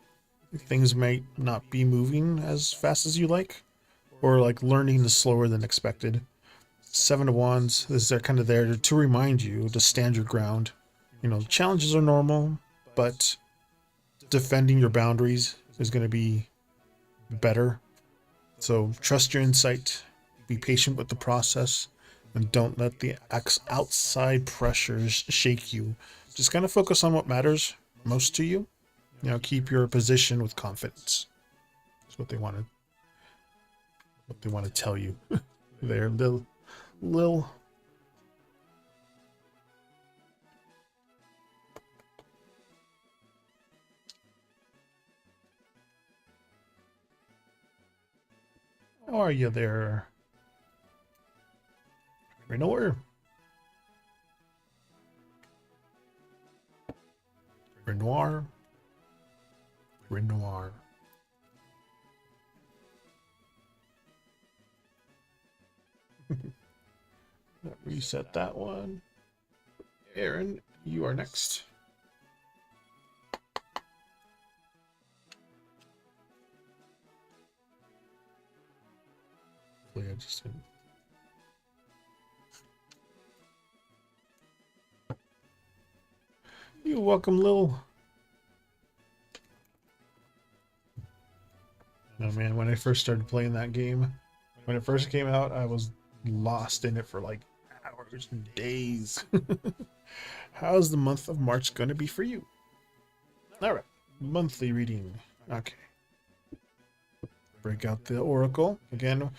Things might not be moving as fast as you like, or like learning is slower than expected. Seven of Wands is there kind of there to remind you to stand your ground. You know, challenges are normal, but defending your boundaries is going to be better. So trust your insight, be patient with the process, and don't let the outside pressures shake you. Just kind of focus on what matters most to you. You know, keep your position with confidence. That's what they want to tell you. There, Lil. How are you there, Renoir? Renoir. Reset that one. Aaron, you are next. I just didn't. You're welcome, Lil. Oh man, when I first started playing that game, when it first came out, I was lost in it for like hours and days. How's the month of March going to be for you? All right, monthly reading. Okay. Break out the Oracle. Again,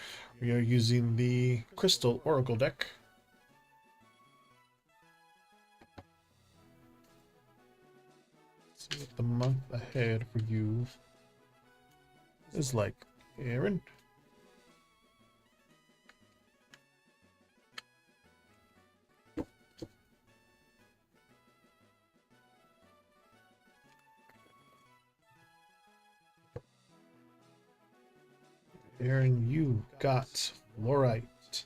we are using the Crystal Oracle deck. Let's see what the month ahead for you is like. Aaron? Aaron, you got fluorite.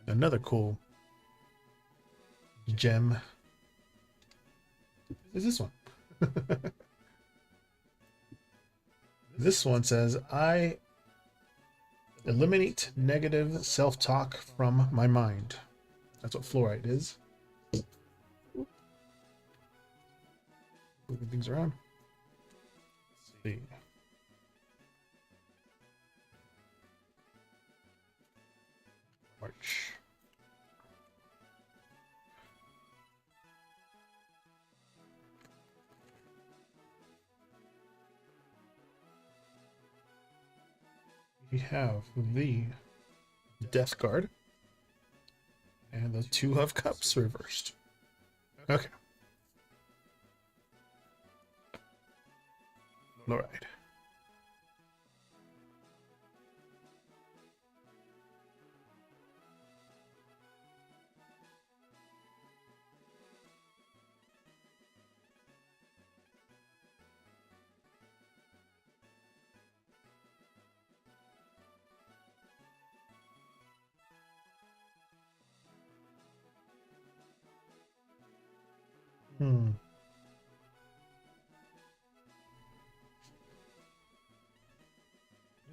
Another cool gem is this one. This one says, I eliminate negative self-talk from my mind. That's what fluorite is. Moving things around. Let's see. March. We have the Death Guard and the Two of Cups reversed. Okay. All right.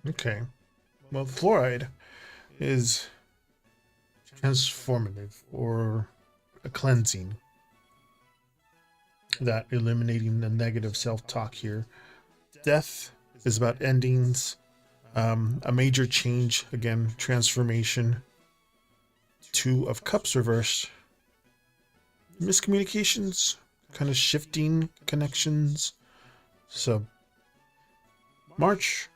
Okay. Well, fluoride is transformative or a cleansing. That eliminating the negative self-talk here. Death is about endings, a major change, again, transformation. Two of Cups reversed. Miscommunications, kind of shifting connections. So, March,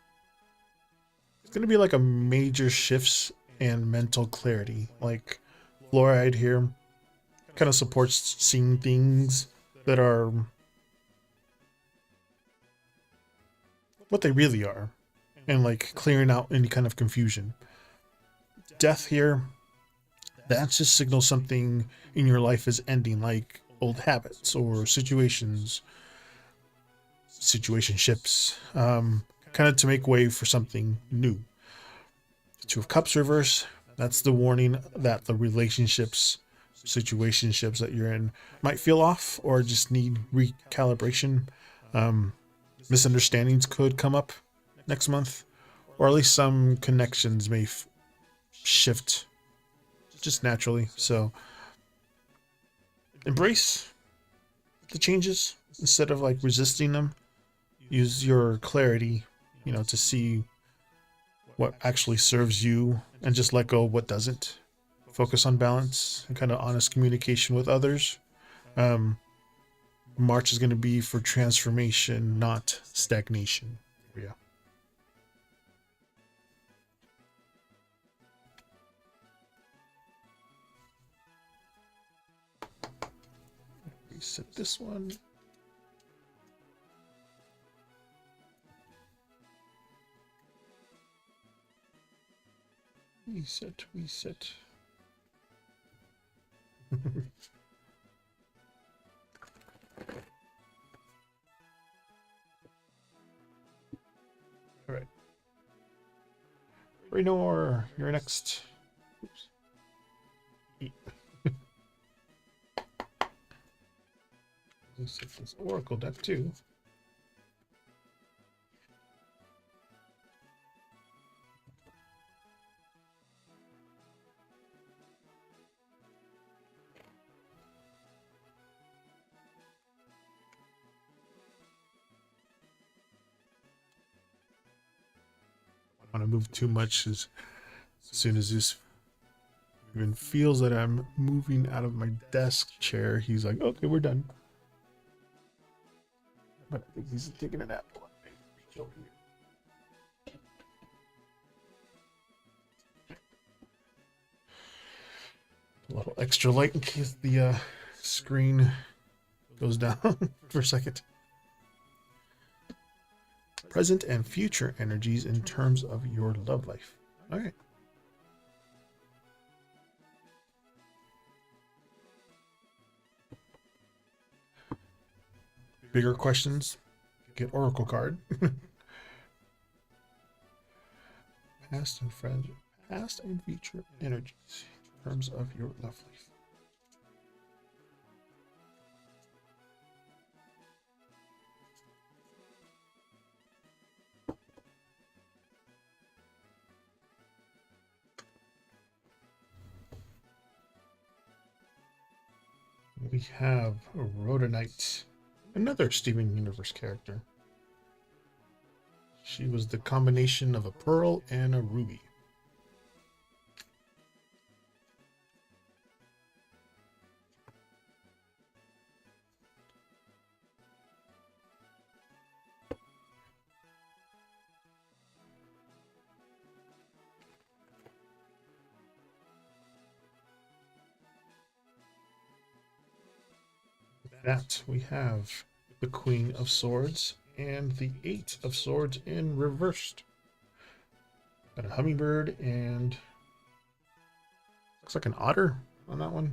it's going to be like a major shifts and mental clarity. Like, fluoride here kind of supports seeing things that are what they really are and like clearing out any kind of confusion. Death here, that just signals something in your life is ending, like old habits or situationships, kind of to make way for something new. Two of Cups reverse, that's the warning that the situationships that you're in might feel off or just need recalibration. Misunderstandings could come up next month, or at least some connections may shift just naturally. So embrace the changes instead of like resisting them. Use your clarity, to see what actually serves you and just let go of what doesn't. Focus on balance and kind of honest communication with others. March is going to be for transformation, not stagnation. Yeah. Reset this one. Reset. All right. Raynor, you're next. Oops. Reset this Oracle deck too. I don't want to move too much as soon as this even feels that I'm moving out of my desk chair, he's like, okay, we're done. But I think he's taking a nap. A little extra light in case the screen goes down for a second. Present and future energies in terms of your love life. All right. Bigger questions, get Oracle card. Past and friend, past and future energies in terms of your love life. We have Rhodonite, another Steven Universe character. She was the combination of a pearl and a ruby. With that, we have the Queen of Swords and the Eight of Swords in reversed. Got a hummingbird and looks like an otter on that one.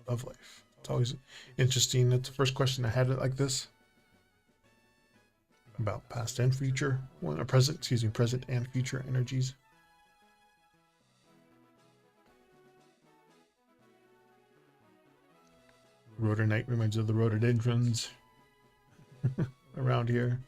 Love life. It's always interesting. That's the first question I had it like this. About past and future. Well, present, excuse me, present and future energies. Rhodonite reminds you of the rhododendrons around here.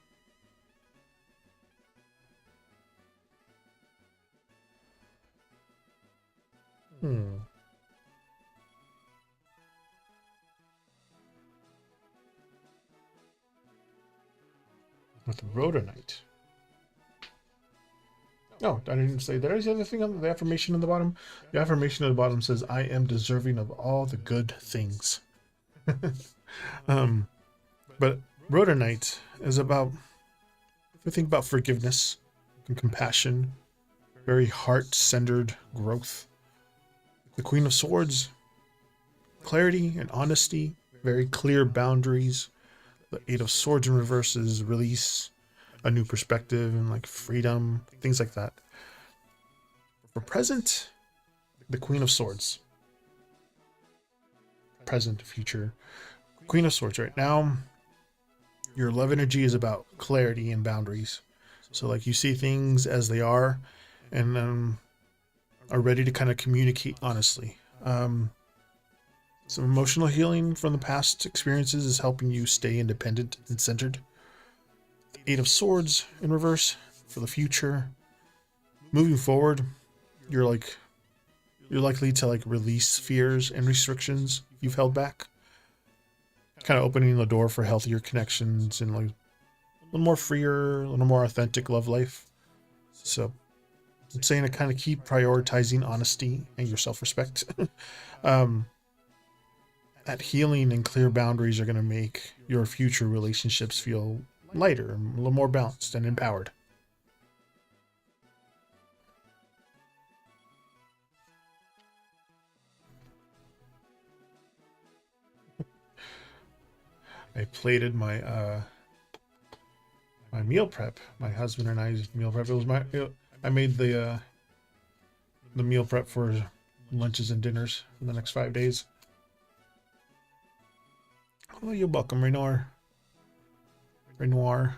With Rhodonite. Oh, I didn't say there is the other thing on the affirmation on the bottom. The affirmation at the bottom says, "I am deserving of all the good things." But Rhodonite is about, we think about forgiveness and compassion, very heart-centered growth. The Queen of Swords, clarity and honesty, very clear boundaries. The Eight of Swords in reverse is release, a new perspective, and like freedom, things like that. For present, the Queen of Swords. Present, future. Queen of Swords right now, your love energy is about clarity and boundaries. So like you see things as they are and are ready to kind of communicate honestly. Some emotional healing from the past experiences is helping you stay independent and centered. The Eight of Swords in reverse for the future. Moving forward, you're likely to like release fears and restrictions you've held back. Kind of opening the door for healthier connections and like a little more freer, a little more authentic love life. So I'm saying to kind of keep prioritizing honesty and your self-respect. That healing and clear boundaries are going to make your future relationships feel lighter, a little more balanced and empowered. I plated my meal prep. My husband and I's meal prep. I made the meal prep for lunches and dinners for the next 5 days. Oh, you're welcome, Renoir. Renoir.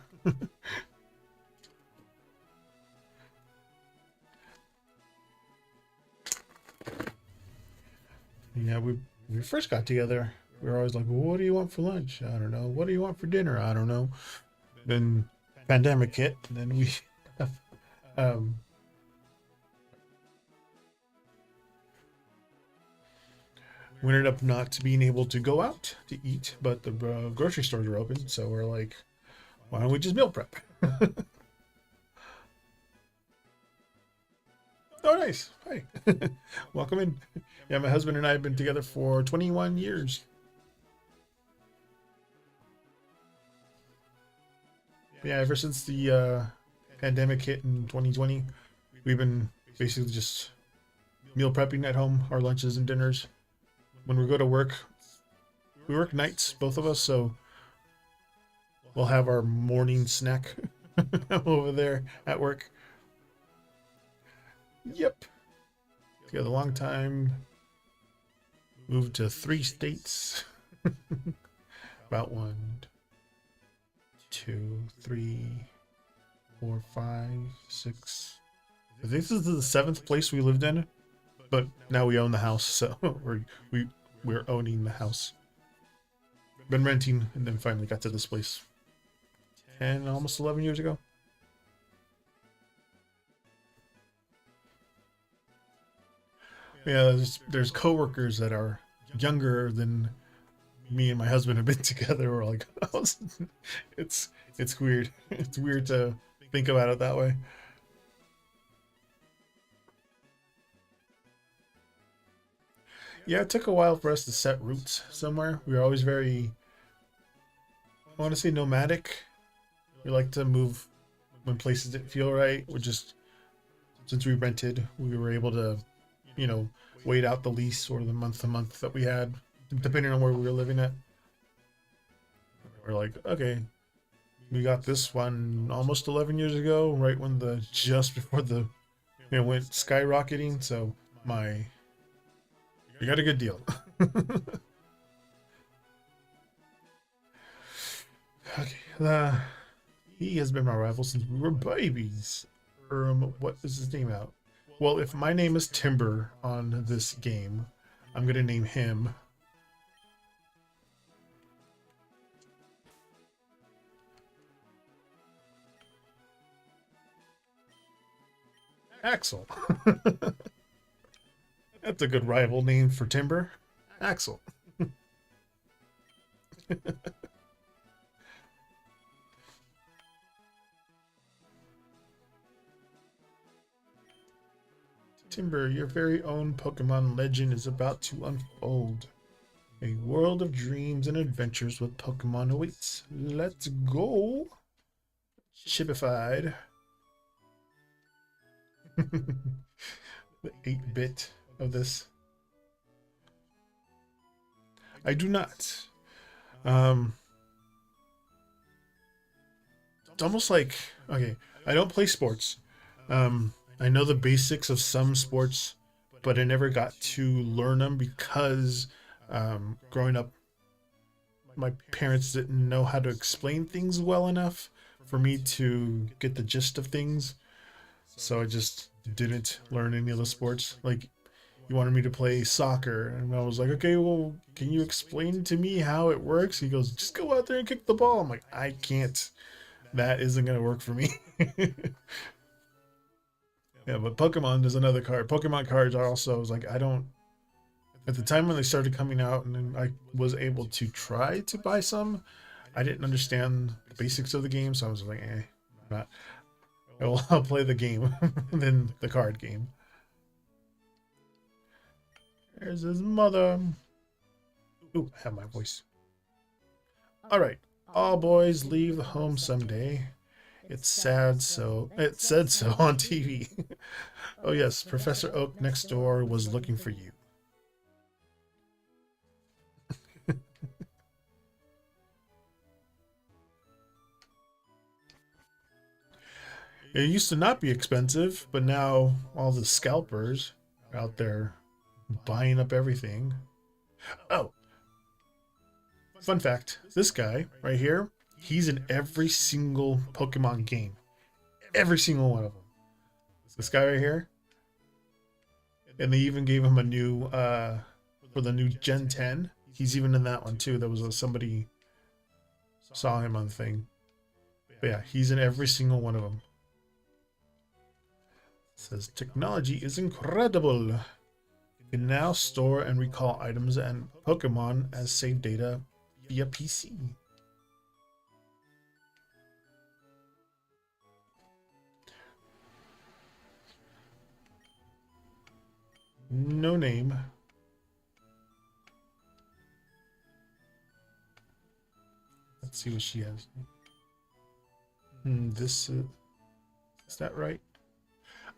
Yeah, we first got together. We were always like, well, "What do you want for lunch?" I don't know. "What do you want for dinner?" I don't know. Then pandemic hit, and then we um, we ended up not being able to go out to eat, but the grocery stores are open, so we're like, why don't we just meal prep? Oh, nice. Hi. Welcome in. Yeah, my husband and I have been together for 21 years. Yeah, ever since the pandemic hit in 2020, we've been basically just meal prepping at home, our lunches and dinners. When we go to work, we work nights, both of us, so we'll have our morning snack over there at work. Yep. Together a long time. Moved to 3 states. About 1, 2, 3, 4, 5, 6. I think this is the 7th place we lived in, but now we own the house, so we're owning the house. Been renting, and then finally got to this place 10, almost 11 years ago. Yeah, there's coworkers that are younger than me and my husband have been together. We're like, it's weird. It's weird to think about it that way. Yeah, it took a while for us to set roots somewhere. We were always very, I want to say, nomadic. We like to move when places didn't feel right. We just, since we rented, we were able to, you know, wait out the lease or the month to month that we had, depending on where we were living at. We're like, okay, we got this one almost 11 years ago, right when just before went skyrocketing. So we got a good deal. Okay, he has been my rival since we were babies. What is his name out? Well, if my name is Timber on this game, I'm gonna name him Axel. That's a good rival name for Timber. Axel. Timber, your very own Pokemon legend is about to unfold. A world of dreams and adventures with Pokemon awaits. Let's go! Chipified. The 8-bit of this. I do not. It's almost like, okay, I don't play sports. I know the basics of some sports, but I never got to learn them because growing up, my parents didn't know how to explain things well enough for me to get the gist of things. So I just didn't learn any of the sports. Like, you wanted me to play soccer, and I was like, okay, well, can you explain to me how it works? He goes, just go out there and kick the ball. I'm like, I can't. That isn't going to work for me. Yeah, but Pokemon is another card. Pokemon cards are also, I was like, I don't. At the time when they started coming out, and then I was able to try to buy some, I didn't understand the basics of the game, so I was like, not. I'll play the game than the card game. There's his mother. Ooh, I have my voice. Alright. All boys leave the home someday. It's sad, so it said so on TV. Oh yes, Professor Oak next door was looking for you. It used to not be expensive, but now all the scalpers are out there buying up everything. Oh, fun fact. This guy right here, he's in every single Pokemon game. Every single one of them. This guy right here. And they even gave him a new, for the new Gen 10. He's even in that one too. There was somebody saw him on the thing. But yeah, he's in every single one of them. It says, technology is incredible. You can now store and recall items and Pokemon as save data via PC. No name. Let's see what she has. This is that right?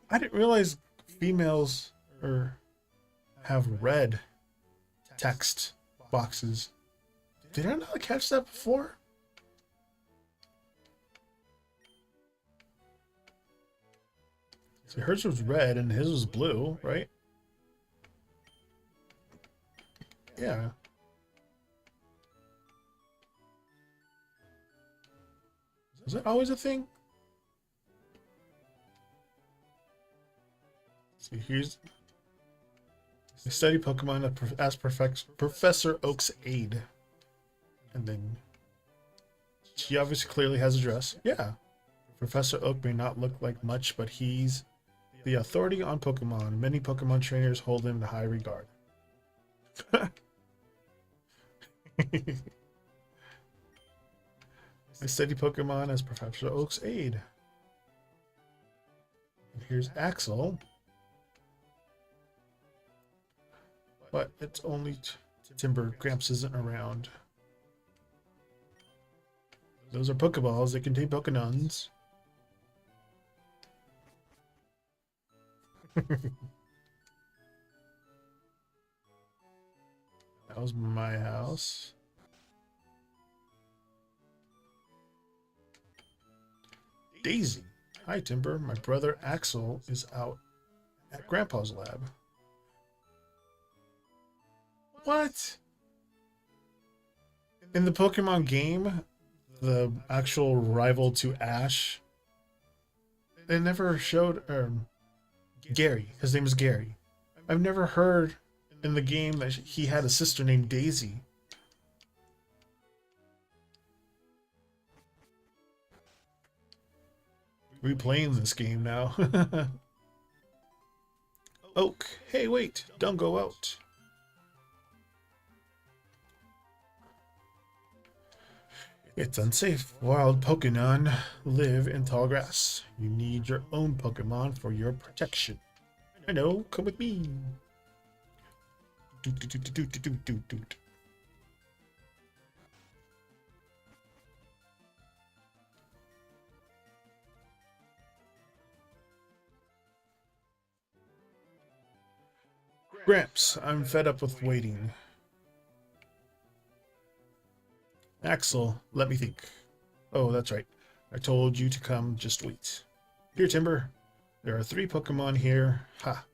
I didn't realize females or have red text boxes. Did I not catch that before? So hers was red and his was blue, right? Yeah. Is that always a thing? So here's study Pokemon as Professor Oak's aide. And then she obviously clearly has a dress. Yeah. Professor Oak may not look like much, but he's the authority on Pokemon. Many Pokemon trainers hold him in high regard. I study Pokemon as Professor Oak's aide. And here's Axel. But it's only Timber. Gramps isn't around. Those are Pokeballs. They contain Pokenuns. That was my house. Daisy. Hi, Timber. My brother Axel is out at Grandpa's lab. What? In the Pokemon game, the actual rival to Ash, they never showed Gary. His name is Gary. I've never heard in the game that he had a sister named Daisy. Replaying this game now. Oak. Hey, wait. Don't go out. It's unsafe. Wild Pokemon live in tall grass. You need your own Pokemon for your protection. I know. Come with me. Doot, doot, doot, doot, doot, doot, doot. Gramps, I'm fed up with waiting. Axel, let me think. Oh, that's right. I told you to come, just wait. Here, Timber. There are 3 Pokemon here. Ha.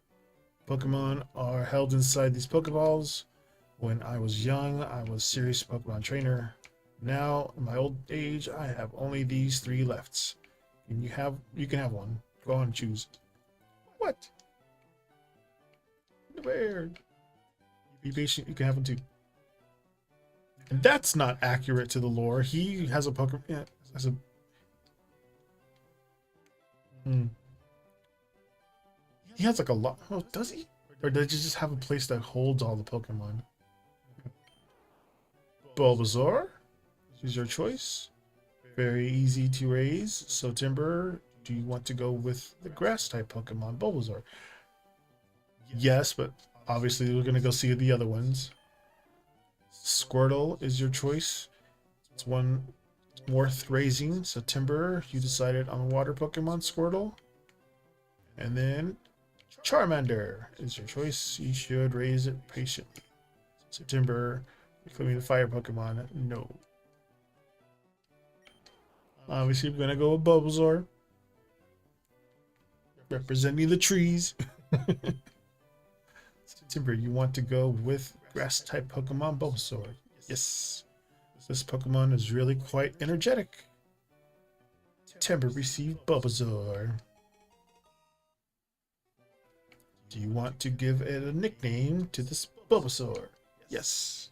Pokemon are held inside these Pokeballs. When I was young, I was a serious Pokemon trainer. Now, in my old age, I have only these 3 left. And you can have one. Go on and choose. What? Where? Be patient, you can have one too. And that's not accurate to the lore. He has a Pokemon. Yeah, has a. He has like a lot. Oh, does he? Or does he just have a place that holds all the Pokemon? Bulbasaur is your choice. Very easy to raise. So, Timber, do you want to go with the grass type Pokemon, Bulbasaur? Yes, but obviously we're going to go see the other ones. Squirtle is your choice. It's one worth raising. So, Timber, you decided on a water Pokemon, Squirtle. And then Charmander is your choice. You should raise it patiently. So, Timber, becoming a fire Pokemon, no. Obviously, we're going to go with Bulbasaur. Representing the trees. Timber, you want to go with grass type Pokemon Bulbasaur? Yes. This Pokemon is really quite energetic. Timber received Bulbasaur. Do you want to give it a nickname to this Bulbasaur? Yes.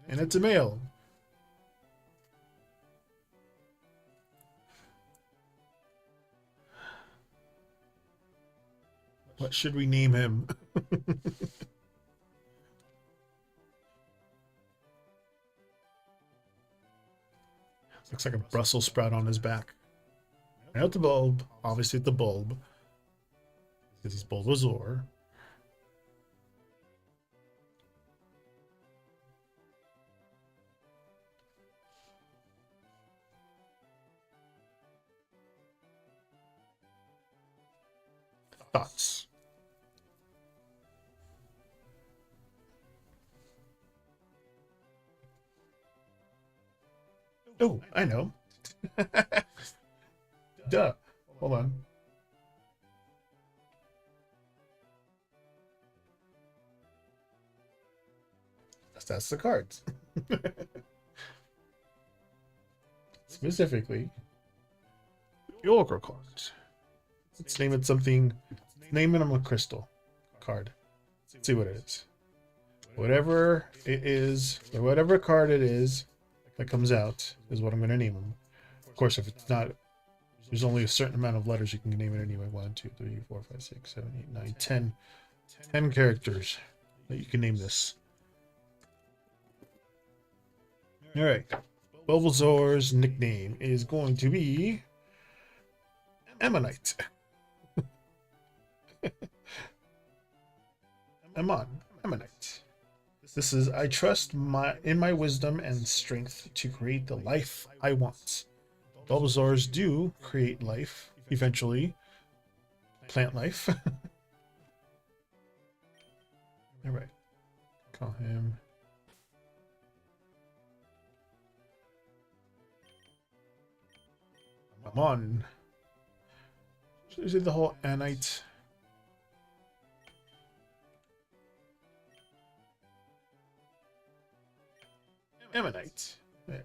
And it's a male. What should we name him? Looks like a Brussels sprout on his back. Not the bulb. Obviously the bulb. This is Bulbasaur. Thoughts? Oh, I know. Duh. Hold on. That's the cards. Specifically, the Oracle cards. Let's name it something. Name it a crystal card. Let's see what it is. Whatever it is, or whatever card it is that comes out is what I'm going to name them. Of course, if it's not, there's only a certain amount of letters you can name it anyway. 1, 2, 3, 4, 5, 6, 7, 8, 9, 10. 10 characters that you can name this. All right. Bulbasaur's nickname is going to be Ammonite. Ammonite. This is, I trust in my wisdom and strength to create the life I want. Bulbasaurs do create life, eventually. Plant life. Alright. Call him. Come on. Is it the whole Anite? Ammonite. There.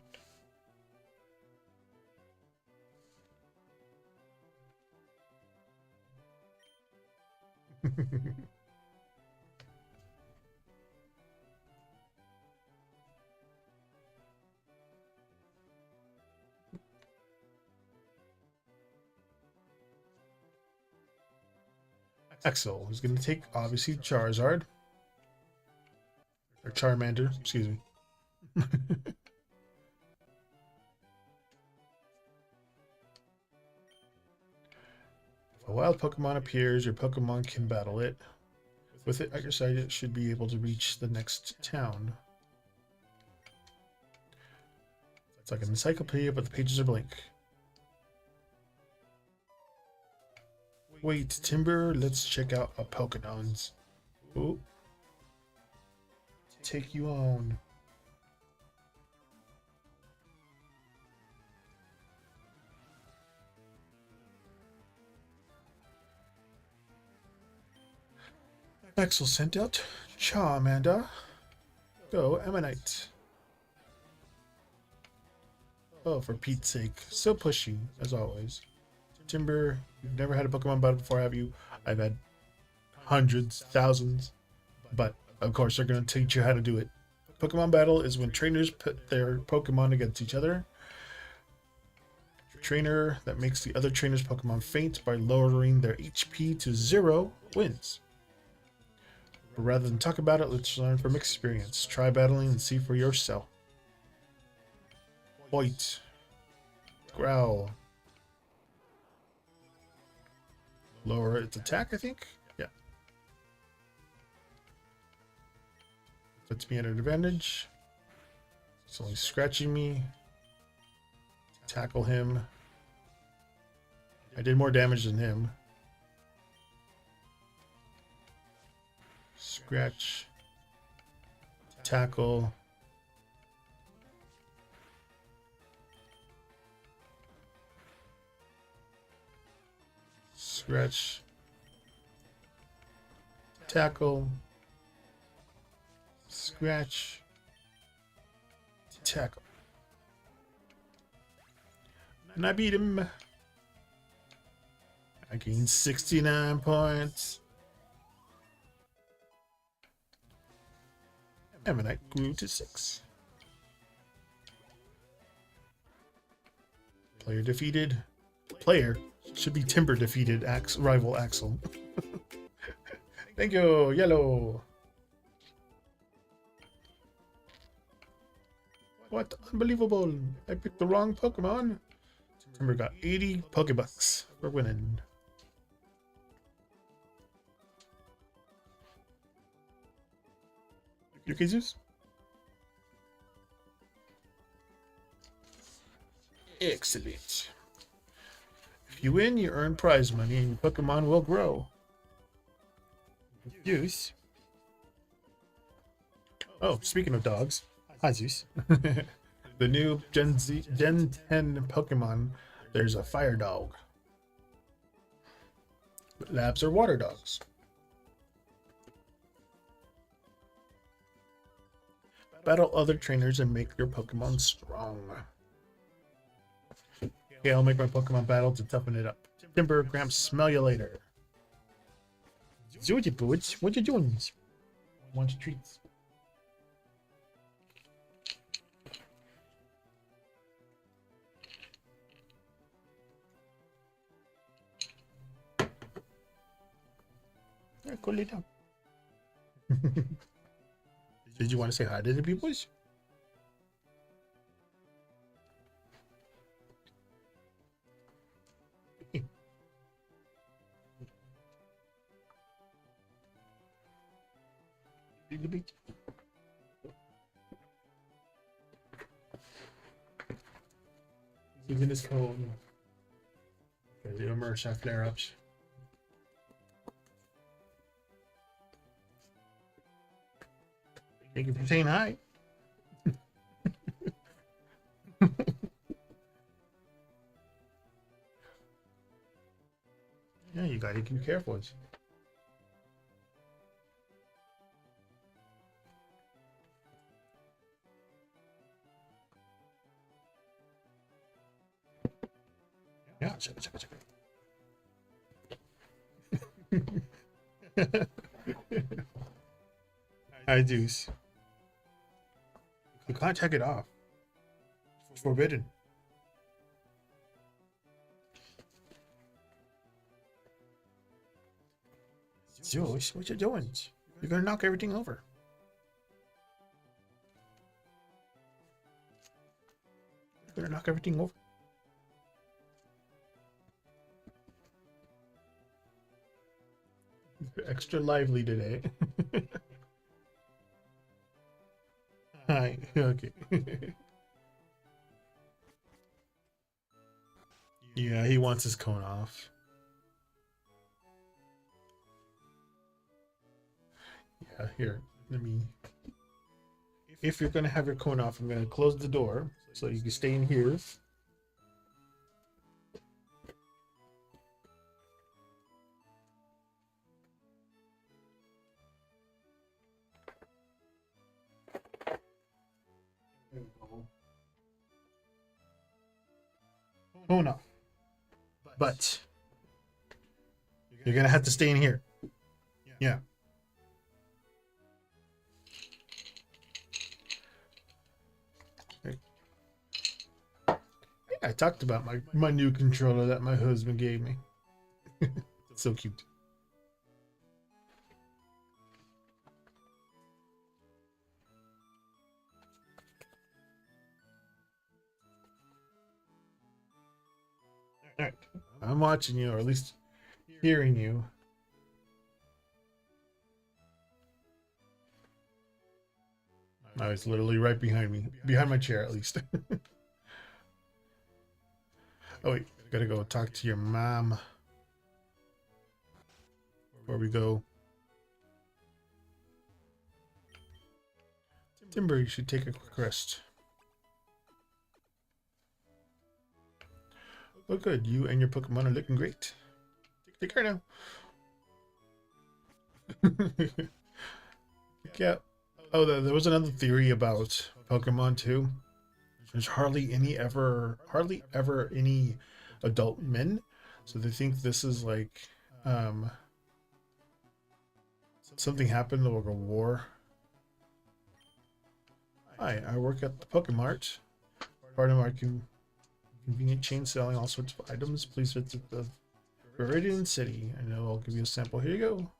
Axel is going to take, obviously, Charizard. Or Charmander, excuse me. If a wild Pokemon appears, your Pokemon can battle it. With it at your side, it should be able to reach the next town. It's like an encyclopedia, but the pages are blank. Wait, Timber, let's check out our Pokédons. Ooh. Take you on. Axel sent out Charmander. Go, Ammonite. Oh, for Pete's sake. So pushy, as always. Timber, you've never had a Pokemon battle before, have you? I've had hundreds, thousands. But, of course, they're going to teach you how to do it. Pokemon battle is when trainers put their Pokemon against each other. Trainer that makes the other trainer's Pokemon faint by lowering their HP to 0 wins. But rather than talk about it, let's learn from experience. Try battling and see for yourself. Bite. Growl. Lower its attack, I think? Yeah. Puts me at an advantage. It's only scratching me. Tackle him. I did more damage than him. Scratch. Tackle. Scratch. Tackle. Scratch. Tackle. And I beat him. I gained 69 points. Ammonite grew to 6. Player defeated. Player should be Timber defeated rival Axel. Thank you, Yellow. What? Unbelievable. I picked the wrong Pokemon. Timber got 80 Pokebucks for winning. You Jesus? Excellent. If you win, you earn prize money and your Pokemon will grow. Zeus. Oh, speaking of dogs. Hi, Zeus. The new Gen 10 Pokemon, there's a fire dog. Labs are water dogs. Battle other trainers and make your Pokemon strong. Okay, I'll make my Pokemon battle to toughen it up. Timber, Gramps, smell you later. Zooty Boots, what you doing? Want your treats? Yeah, go lay down. Did you want to say hi to the peoples? He's in his phone. The immersion flare ups. Thank you for saying hi. Yeah, you gotta be careful. Yeah, check it. Hi, Deuce. You can't check it off. It's forbidden. Zeus, what you doing? You're gonna knock everything over. You're gonna knock everything over. You're extra lively today. Hi. Okay. Yeah, he wants his cone off. Yeah, here. Let me. If you're gonna have your cone off, I'm gonna close the door so you can stay in here. Cone off. But you're gonna have to stay in here. Yeah. I talked about my new controller that my husband gave me. It's so cute. All right, I'm watching you, or at least hearing you. I was literally right behind me, behind my chair at least. Oh wait, gotta go talk to your mom before we go. Timber, you should take a quick rest. Oh good, you and your Pokemon are looking great. Take care now. Yeah. Oh, there was another theory about Pokemon too. There's hardly ever any adult men, so they think this is like um, something happened, like a war. Hi, I work at the Pokemart. Part of my convenient chain selling all sorts of items. Please visit the Viridian City. I know I'll give you a sample. Here you go.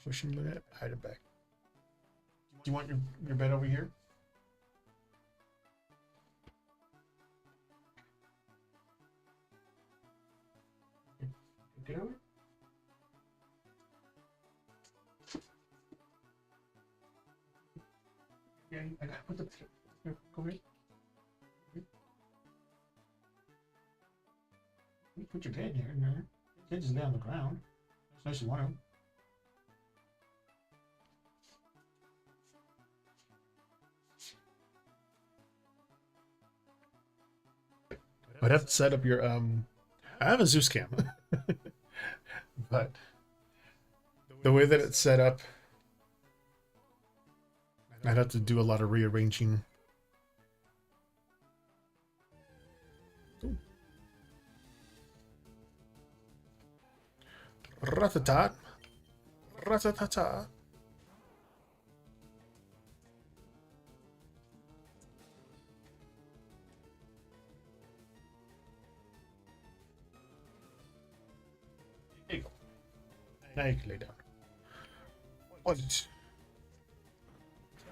Push him in it. Hide it back. Do you want your bed over here? Get over. Yeah, I gotta put the here, go here. You put your bed here. You can't just lay on the ground. Unless you want to. I'd have to set up your I have a Zeus cam, but the way that it's set up, I'd have to do a lot of rearranging. Ratatat. Ratatata. There you go. Now you can lay down. What?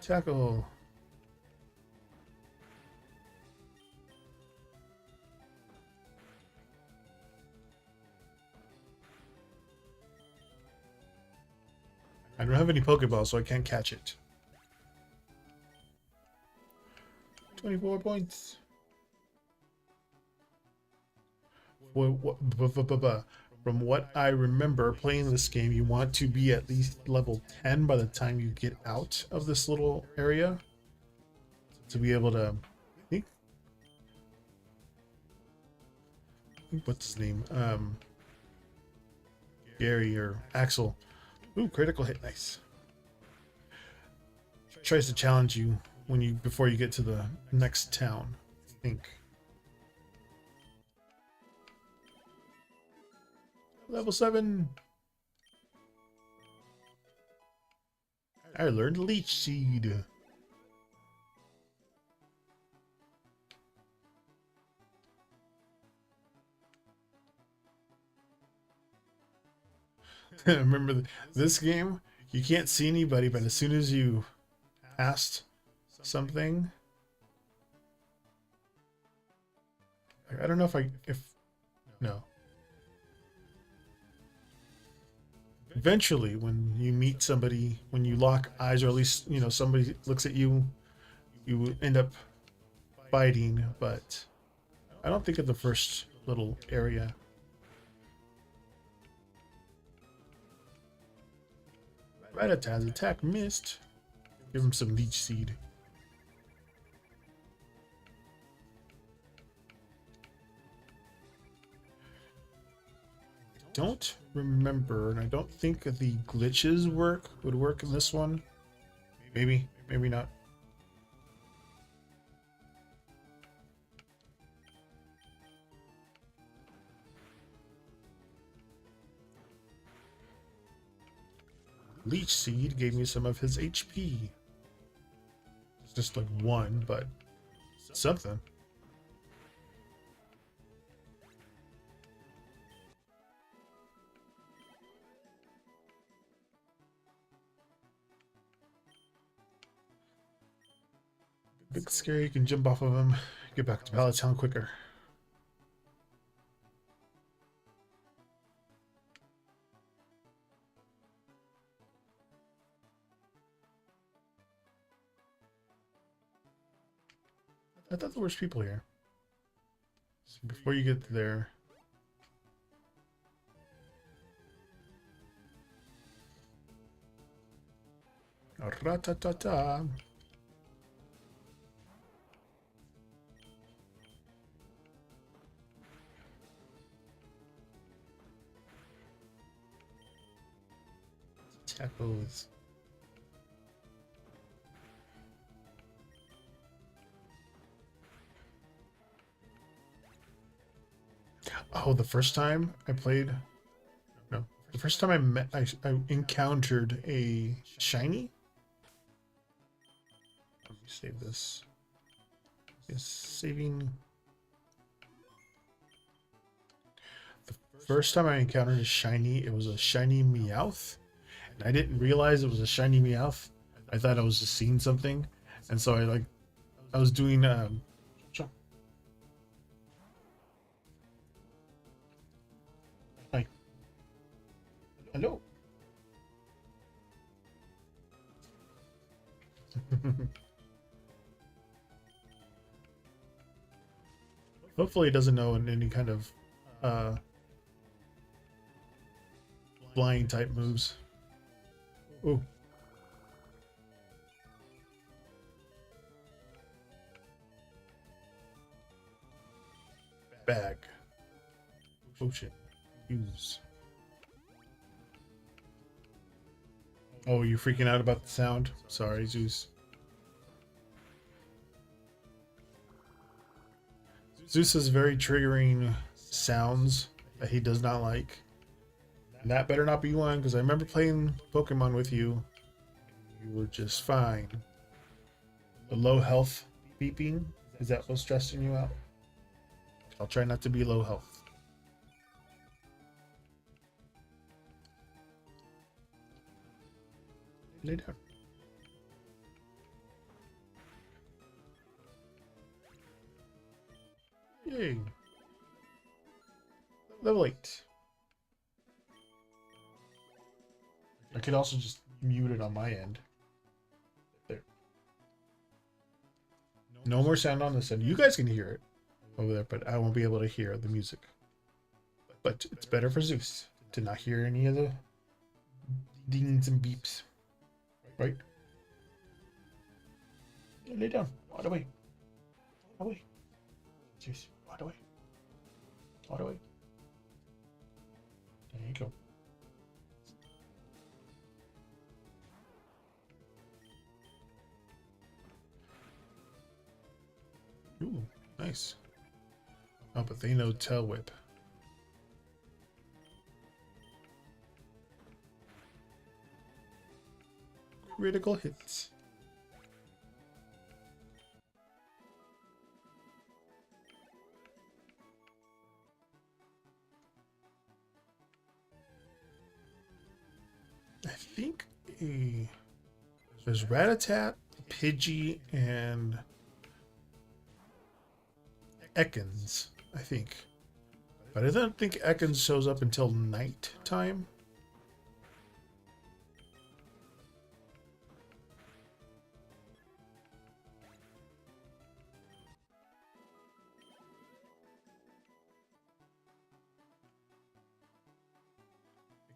Tackle. I don't have any Pokeballs, so I can't catch it. 24 points. From what I remember playing this game, you want to be at least level 10 by the time you get out of this little area to be able to. I think what's his name? Gary or Axel. Ooh, critical hit, nice. Tries to challenge you before you get to the next town, I think. Level 7. I learned Leech Seed. Remember this game? You can't see anybody, but as soon as you asked something, I don't know if no. Eventually, when you meet somebody, when you lock eyes, or at least somebody looks at you, you end up fighting. But I don't think of the first little area. Rattatas attack missed. Give him some Leech Seed. Don't remember, and I don't think the glitches would work in this one. Maybe not. Leech Seed gave me some of his HP. It's just like 1, but something. Big Scary, you can jump off of him, get back to Pallet Town quicker. I thought there was people here. So before you get there. Ratatata. Tackles. Oh, the first time I played, no, the first time I encountered a shiny. Let me save this. Yes, saving. The first time I encountered a shiny, it was a shiny Meowth, and I didn't realize it was a shiny Meowth. I thought I was just seeing something, and so I was doing hello. Hopefully it doesn't know in any kind of flying type moves. Ooh. Bag. Potion. Use. Oh, you freaking out about the sound? Sorry, Zeus. Zeus has very triggering sounds that he does not like. And that better not be one, because I remember playing Pokemon with you. You were just fine. The low health beeping, is that what's stressing you out? I'll try not to be low health. Lay down. Yay. Level 8. I could also just mute it on my end. There. No more sound on this end. You guys can hear it over there, but I won't be able to hear the music. But it's better for Zeus to not hear any of the dings and beeps. Right? Yeah, lay down. Wide away. Wide away. Zeus, wide away. Wide away. There you go. Ooh, nice. Oh, but they know Tail Whip. Critical hits. I think there's Ratatat, Pidgey, and Ekans, I think. But I don't think Ekans shows up until night time.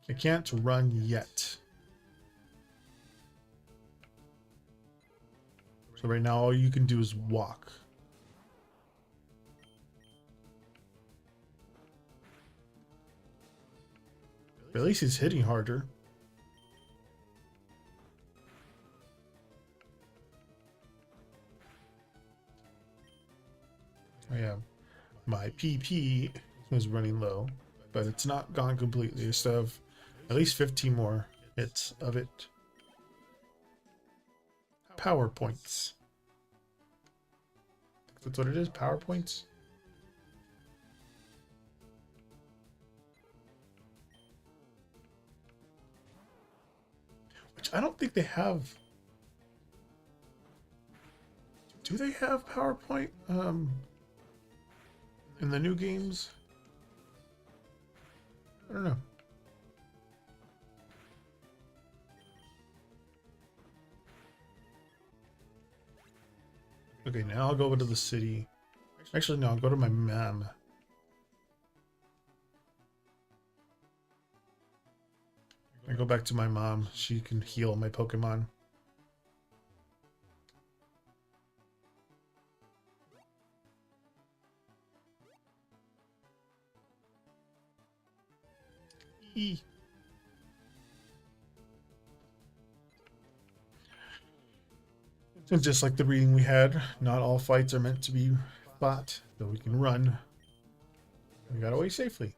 I can't run yet. So right now all you can do is walk. But at least he's hitting harder. Oh yeah, my PP is running low, but it's not gone completely. I still have at least 15 more hits of it. Power points. That's what it is, power points. Which I don't think they have. Do they have PowerPoint in the new games? I don't know. Okay, now I'll go over to the city. Actually, no, I'll go to my mom. I go back to my mom. She can heal my Pokemon. E. And just like the reading we had, not all fights are meant to be fought, though we can run. We got away safely.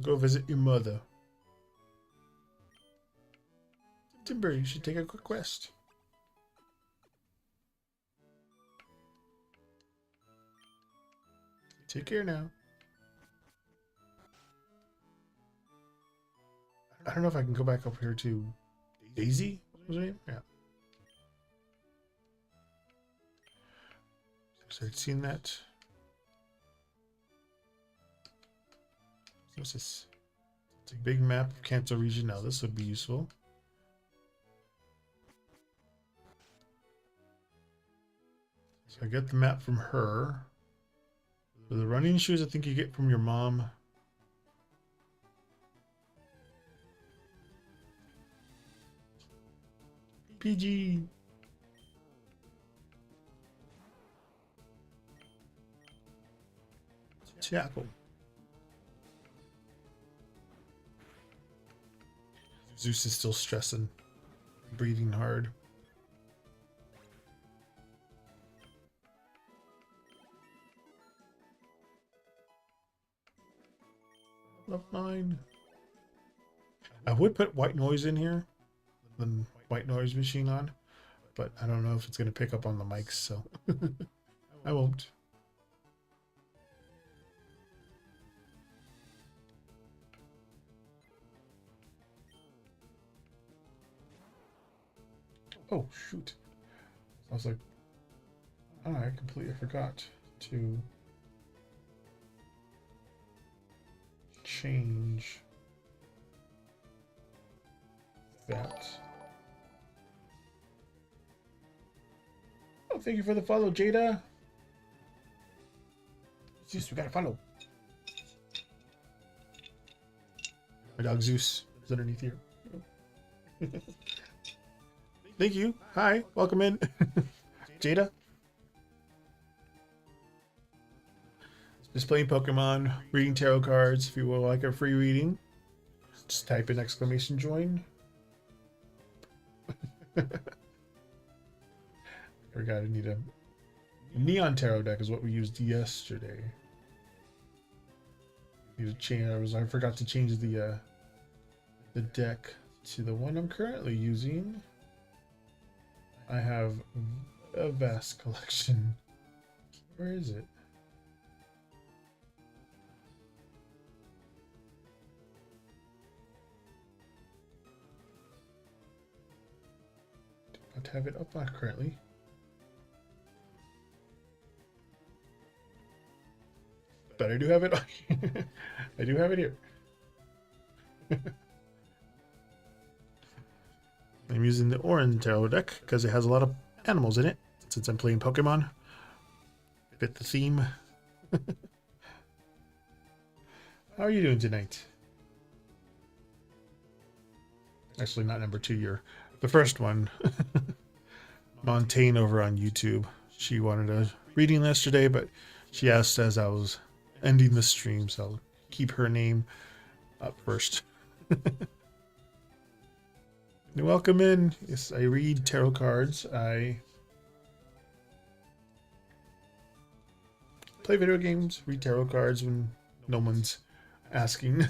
Go visit your mother. Timber, you should take a quick rest. Take care now. I don't know if I can go back up here to Daisy. Was her name? Yeah. So I'd seen that. What's this? It's a big map of Kanto region. Now this would be useful. So I get the map from her. So the running shoes I think you get from your mom. PG. Tackle. Zeus is still stressing, breathing hard. Love mine. I would put white noise in here, the white noise machine on, but I don't know if it's going to pick up on the mics, so I won't. Oh, shoot. I was like, oh, I completely forgot to change that. Oh, thank you for the follow, Jada. Zeus, we gotta follow. My dog Zeus is underneath here. Thank you. Hi, welcome in. Jada. Just playing Pokemon, reading tarot cards. If you would like a free reading, just type in exclamation join. Forgot I need a neon tarot deck is what we used yesterday. Need to change. I forgot to change the deck to the one I'm currently using. I have a vast collection. Where is it? Don't have it up currently. But I do have it. I do have it here. I'm using the orange tarot deck because it has a lot of animals in it. Since I'm playing Pokemon, fit the theme. How are you doing tonight? Actually, not number 2. You're the first one. Montaigne over on YouTube. She wanted a reading yesterday, but she asked as I was ending the stream, so I'll keep her name up first. Welcome in. Yes, I read tarot cards. I play video games, read tarot cards when no one's asking,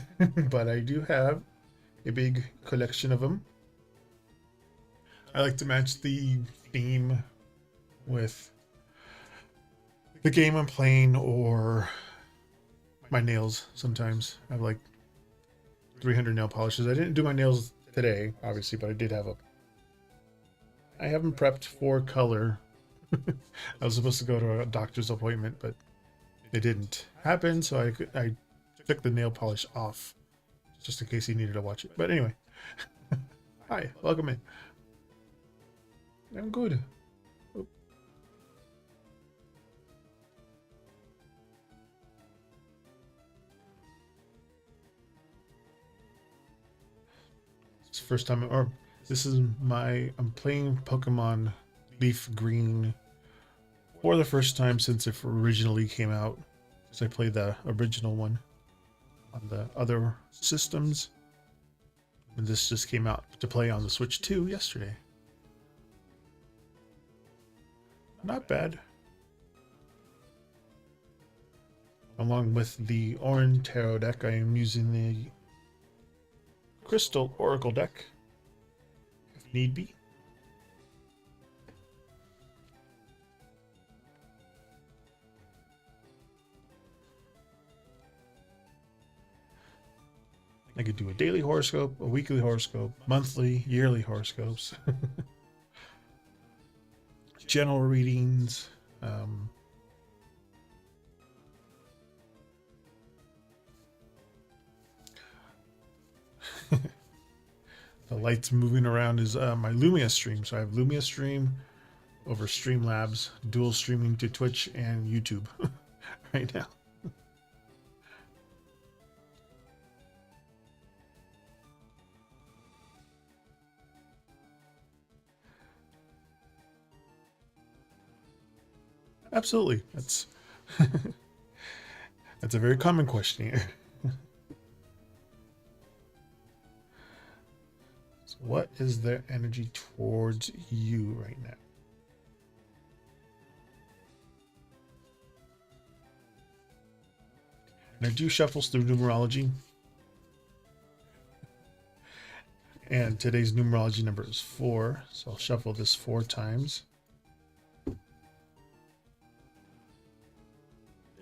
but I do have a big collection of them. I like to match the theme with the game I'm playing or my nails. Sometimes I have like 300 nail polishes. I didn't do my nails today, obviously, but I did have I have them prepped for color. I was supposed to go to a doctor's appointment, but it didn't happen, so I took the nail polish off just in case he needed to watch it. But anyway, hi, welcome in. I'm good. Oh. It's the first time, or this is I'm playing Pokemon LeafGreen for the first time since it originally came out. So I played the original one on the other systems, and this just came out to play on the Switch 2 yesterday. Not bad. Along with the Orange Tarot deck, I am using the Crystal Oracle deck, if need be. I could do a daily horoscope, a weekly horoscope, monthly, yearly horoscopes, general readings. The lights moving around is my Lumia stream. So I have Lumia stream over Streamlabs, dual streaming to Twitch and YouTube right now. Absolutely. That's That's a very common question here. So what is their energy towards you right now? And I do shuffles through numerology. And today's numerology number is 4. So I'll shuffle this 4 times.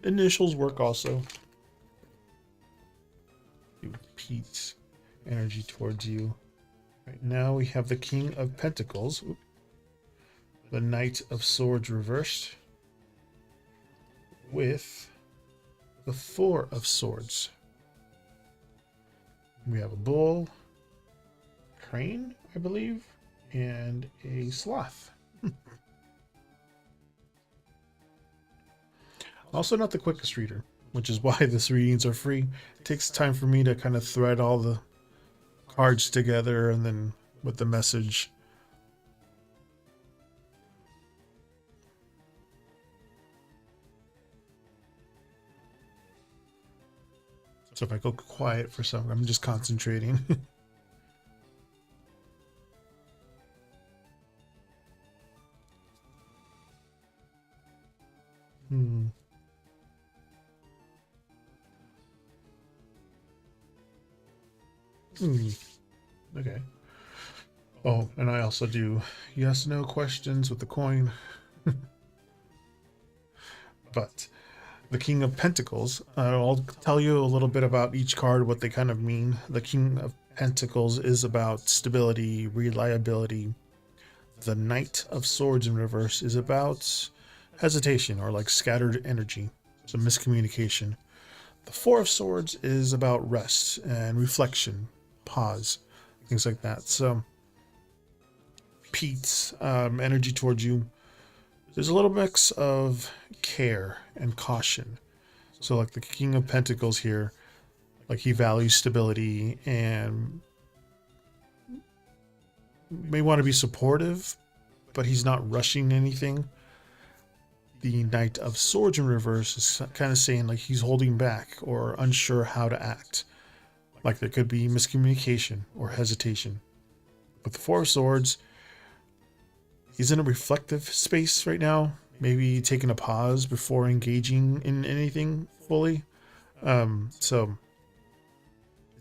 Initials work also. Pete's energy towards you. Right now we have the King of Pentacles. Oop. The Knight of Swords reversed. With the 4 of Swords. We have a bull, crane, I believe, and a sloth. Also not the quickest reader, which is why this readings are free. It takes time for me to kind of thread all the cards together and then with the message. So if I go quiet for some, I'm just concentrating. Okay. Oh, and I also do yes, no questions with the coin. But the King of Pentacles, I'll tell you a little bit about each card, what they kind of mean. The King of Pentacles is about stability, reliability. The Knight of Swords in reverse is about hesitation or like scattered energy, so miscommunication. The Four of Swords is about rest and reflection, pause, things like that. So Pete's energy towards you, there's a little mix of care and caution. So like the King of Pentacles here, like he values stability and may want to be supportive, but he's not rushing anything. The Knight of Swords in reverse is kind of saying like he's holding back or unsure how to act. Like there could be miscommunication or hesitation. With the Four of Swords, he's in a reflective space right now. Maybe taking a pause before engaging in anything fully. So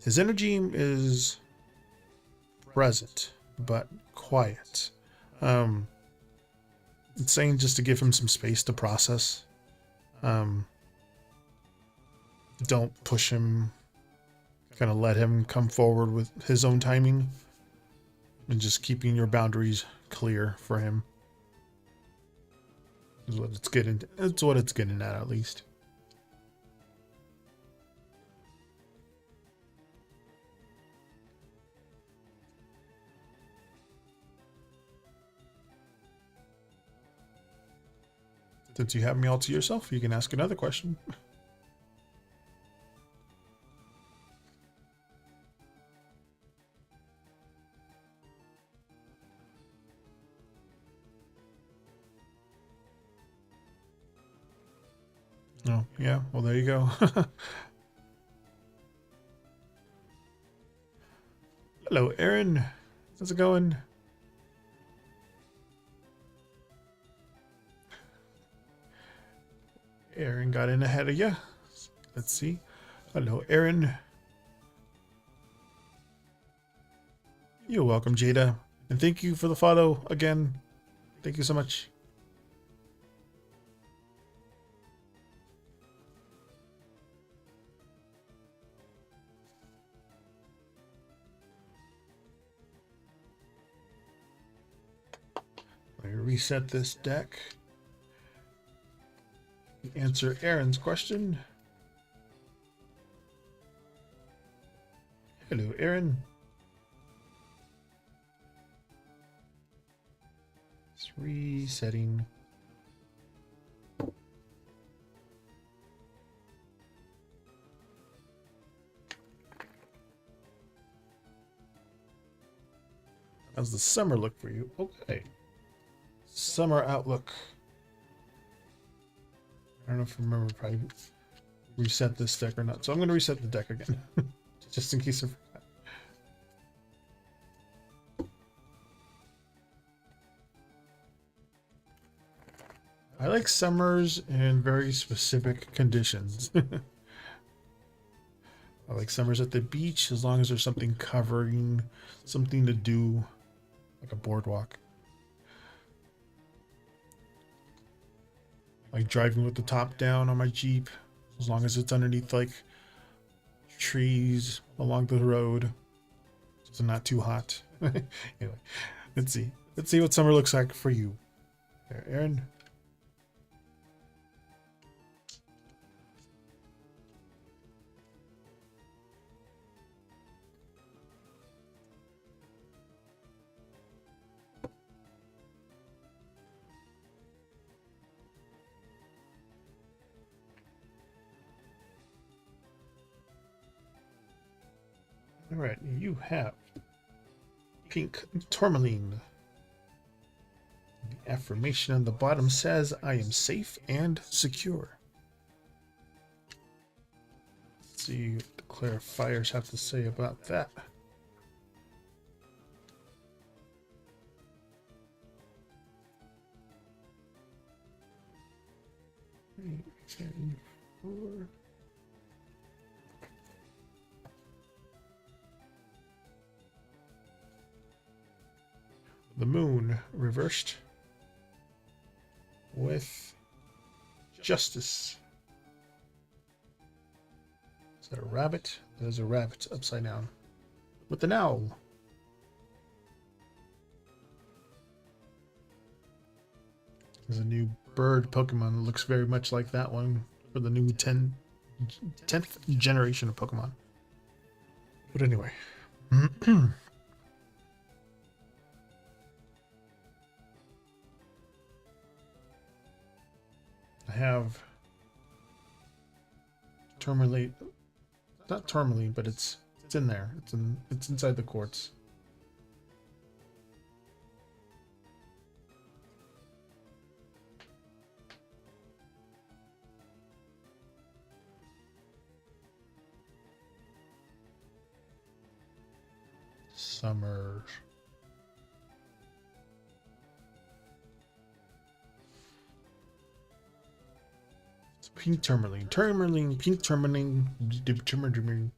his energy is present, but quiet. It's saying just to give him some space to process. Don't push him. Kind of let him come forward with his own timing. And just keeping your boundaries clear for him. Is what it's getting. That's what it's getting at least. Since you have me all to yourself, you can ask another question. Oh, yeah. Well, there you go. Hello, Aaron. How's it going? Aaron got in ahead of you. Let's see. Hello, Aaron. You're welcome, Jada. And thank you for the follow again. Thank you so much. Let me reset this deck. Answer Aaron's question. Hello, Aaron. It's resetting. How's the summer look for you? Okay. Summer outlook. I don't know if you remember, probably reset this deck or not. So I'm going to reset the deck again, just in case I forgot. I like summers in very specific conditions. I like summers at the beach as long as there's something covering, something to do, like a boardwalk. Like driving with the top down on my Jeep, as long as it's underneath like trees along the road, so it's not too hot. Anyway, let's see. Let's see what summer looks like for you. There, Aaron. All right, you have pink tourmaline. The affirmation on the bottom says, I am safe and secure. Let's see what the clarifiers have to say about that. The moon reversed with justice. Is that a rabbit? There's a rabbit upside down with an owl. There's a new bird Pokemon that looks very much like that one for the new 10th generation of Pokemon. But anyway. I have tourmaline, not tourmaline, but it's in there. It's inside the quartz. Summer. Pink tourmaline, pink tourmaline,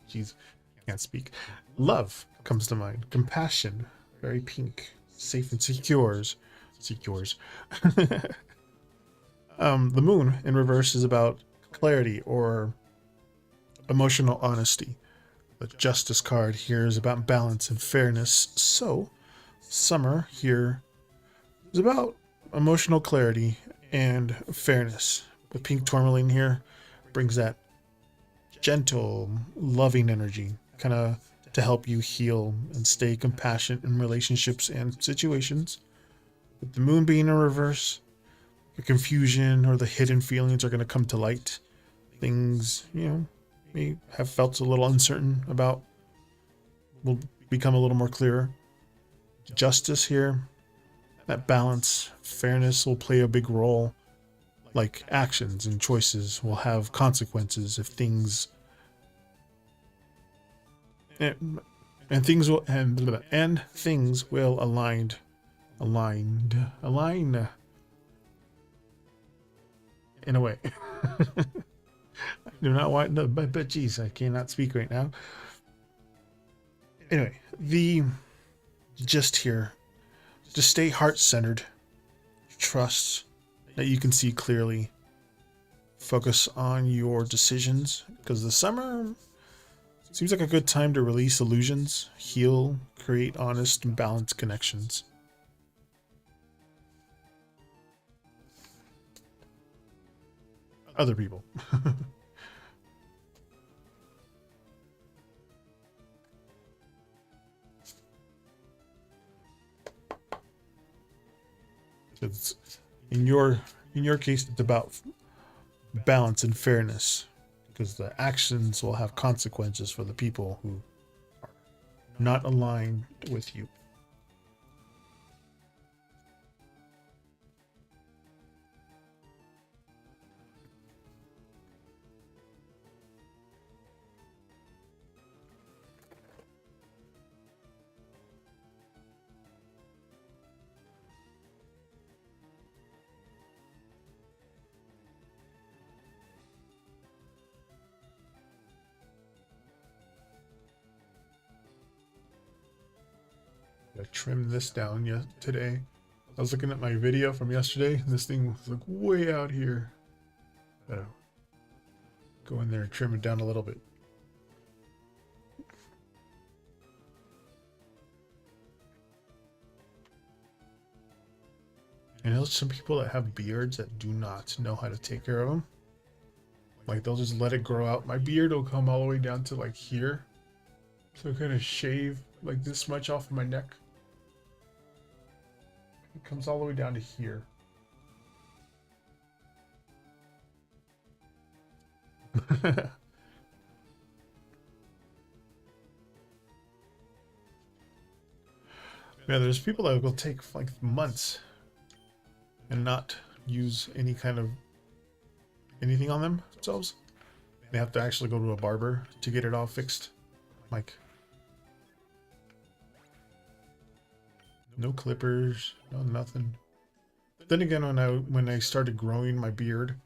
jeez, can't speak. Love comes to mind. Compassion, very pink, safe and secures. The moon in reverse is about clarity or emotional honesty. The justice card here is about balance and fairness. So, summer here is about emotional clarity and fairness. The pink tourmaline here brings that gentle, loving energy, kind of to help you heal and stay compassionate in relationships and situations. With the moon being in reverse, the confusion or the hidden feelings are going to come to light. Things, may have felt a little uncertain about will become a little more clearer. Justice here, that balance, fairness will play a big role. Like actions and choices will have consequences if things and things will align in a way. I do not want no, but geez, I cannot speak right now. Anyway, just here, just stay heart-centered, trust that you can see clearly, focus on your decisions, because the summer seems like a good time to release illusions, heal, create honest and balanced connections. Other people. It's, in your case, it's about balance and fairness, because the actions will have consequences for the people who are not aligned with you. I trimmed this down today. I was looking at my video from yesterday. This thing was like way out here. Gotta go in there and trim it down a little bit. I know some people that have beards that do not know how to take care of them. Like they'll just let it grow out. My beard will come all the way down to like here. So I kind of shave like this much off of my neck. It comes all the way down to here. Yeah, there's people that will take like months and not use any kind of anything on themselves. They have to actually go to a barber to get it all fixed. Like no clippers, no nothing. Then again, when I started growing my beard,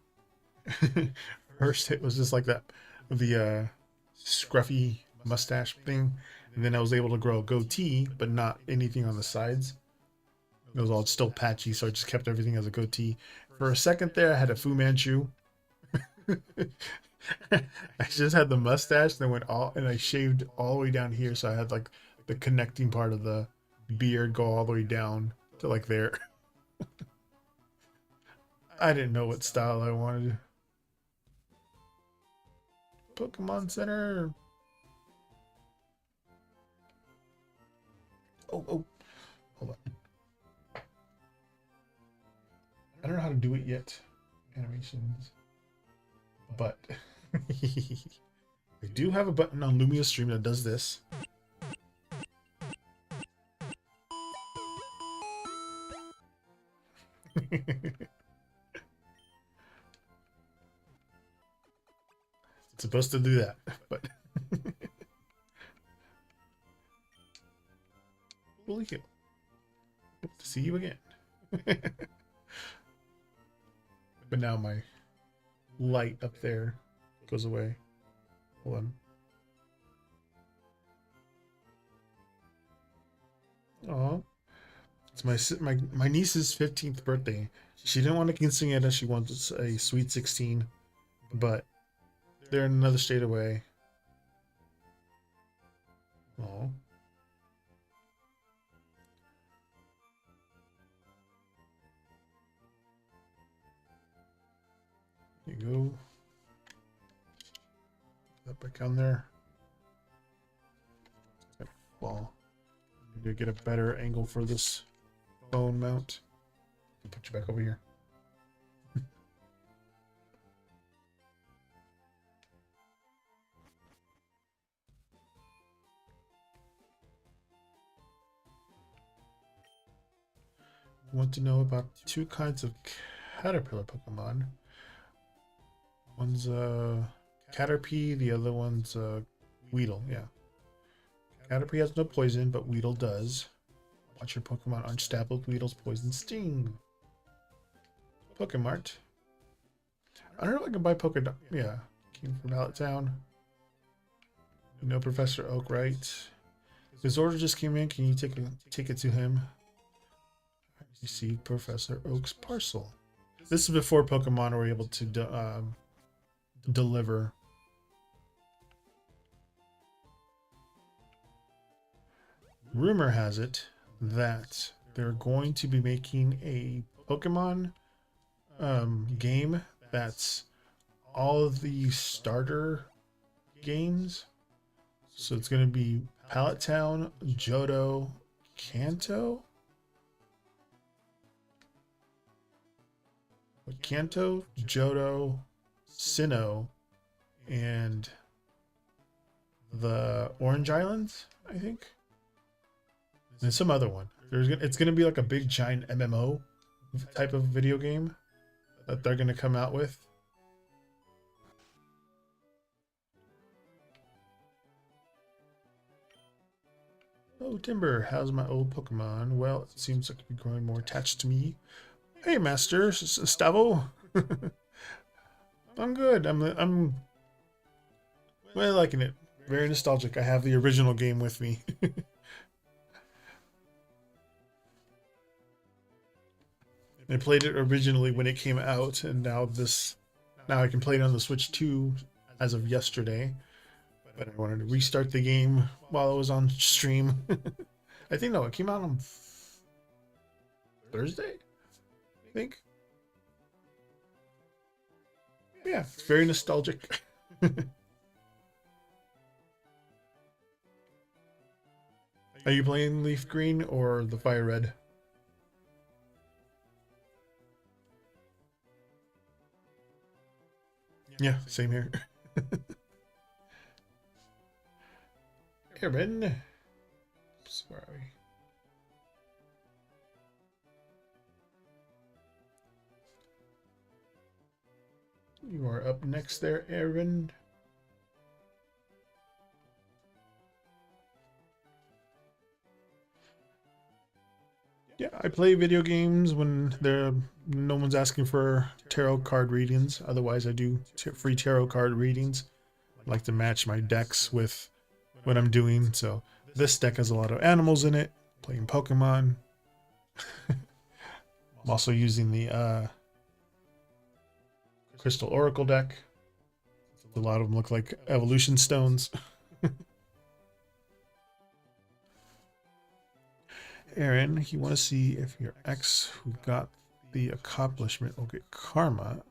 first it was just like that, the scruffy mustache thing, and then I was able to grow a goatee, but not anything on the sides. It was all still patchy, so I just kept everything as a goatee. For a second there, I had a Fu Manchu. I just had the mustache, then went all, and I shaved all the way down here, so I had like the connecting part of the beard go all the way down to like there. I didn't know what style I wanted. Pokemon Center. Oh, hold on. I don't know how to do it yet. Animations. But I do have a button on Lumia Stream that does this. It's supposed to do that, but holy cow. Hope to see you again. But now my light up there goes away. Hold on. Oh, it's my niece's 15th birthday. She didn't want a quinceañera. She wants a sweet 16, but they're in another state away. Oh. There you go. Put that back on there. Well, need to get a better angle for this phone mount. I'll put you back over here. I want to know about two kinds of caterpillar Pokemon. One's Caterpie, the other one's Weedle, yeah. Caterpie has no poison, but Weedle does. Watch your Pokemon unstab with Weedle's poison sting. Pokemart. I don't know if I can buy Pokédot. Yeah, came from Pallet Town. You know Professor Oak, right? His order just came in. Can you take it to him? I received Professor Oak's parcel. This is before Pokemon were able to deliver. Rumor has it that they're going to be making a Pokemon game that's all of the starter games. So it's going to be Pallet Town, Johto, Kanto. Kanto, Johto, Sinnoh, and the Orange Islands, I think. And some other one. It's going to be like a big giant MMO type of video game that they're going to come out with. Oh, Timber, how's my old Pokemon? Well, it seems like you're growing more attached to me. Hey, Master Stavo. I'm good. I'm really liking it. Very nostalgic. I have the original game with me. I played it originally when it came out, and now I can play it on the Switch 2 as of yesterday. But I wanted to restart the game while it was on stream. I think no, it came out on Thursday. I think. Yeah, it's very nostalgic. Are you playing Leaf Green or the Fire Red? Yeah, same here. Aaron. Oops, where are we? You are up next there, Aaron. Yeah, I play video games when no one's asking for tarot card readings. Otherwise, I do free tarot card readings. I like to match my decks with what I'm doing. So this deck has a lot of animals in it. Playing Pokemon. I'm also using the Crystal Oracle deck. A lot of them look like evolution stones. Aaron, you want to see if your ex who got the accomplishment will get karma.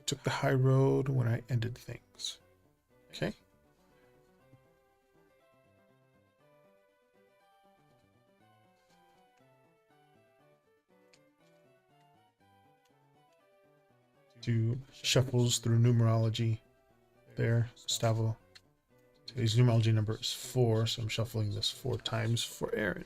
Took the high road when I ended things. Okay. Do shuffles through numerology there, Stavo. Today's numerology number is 4, so I'm shuffling this 4 times for Aaron.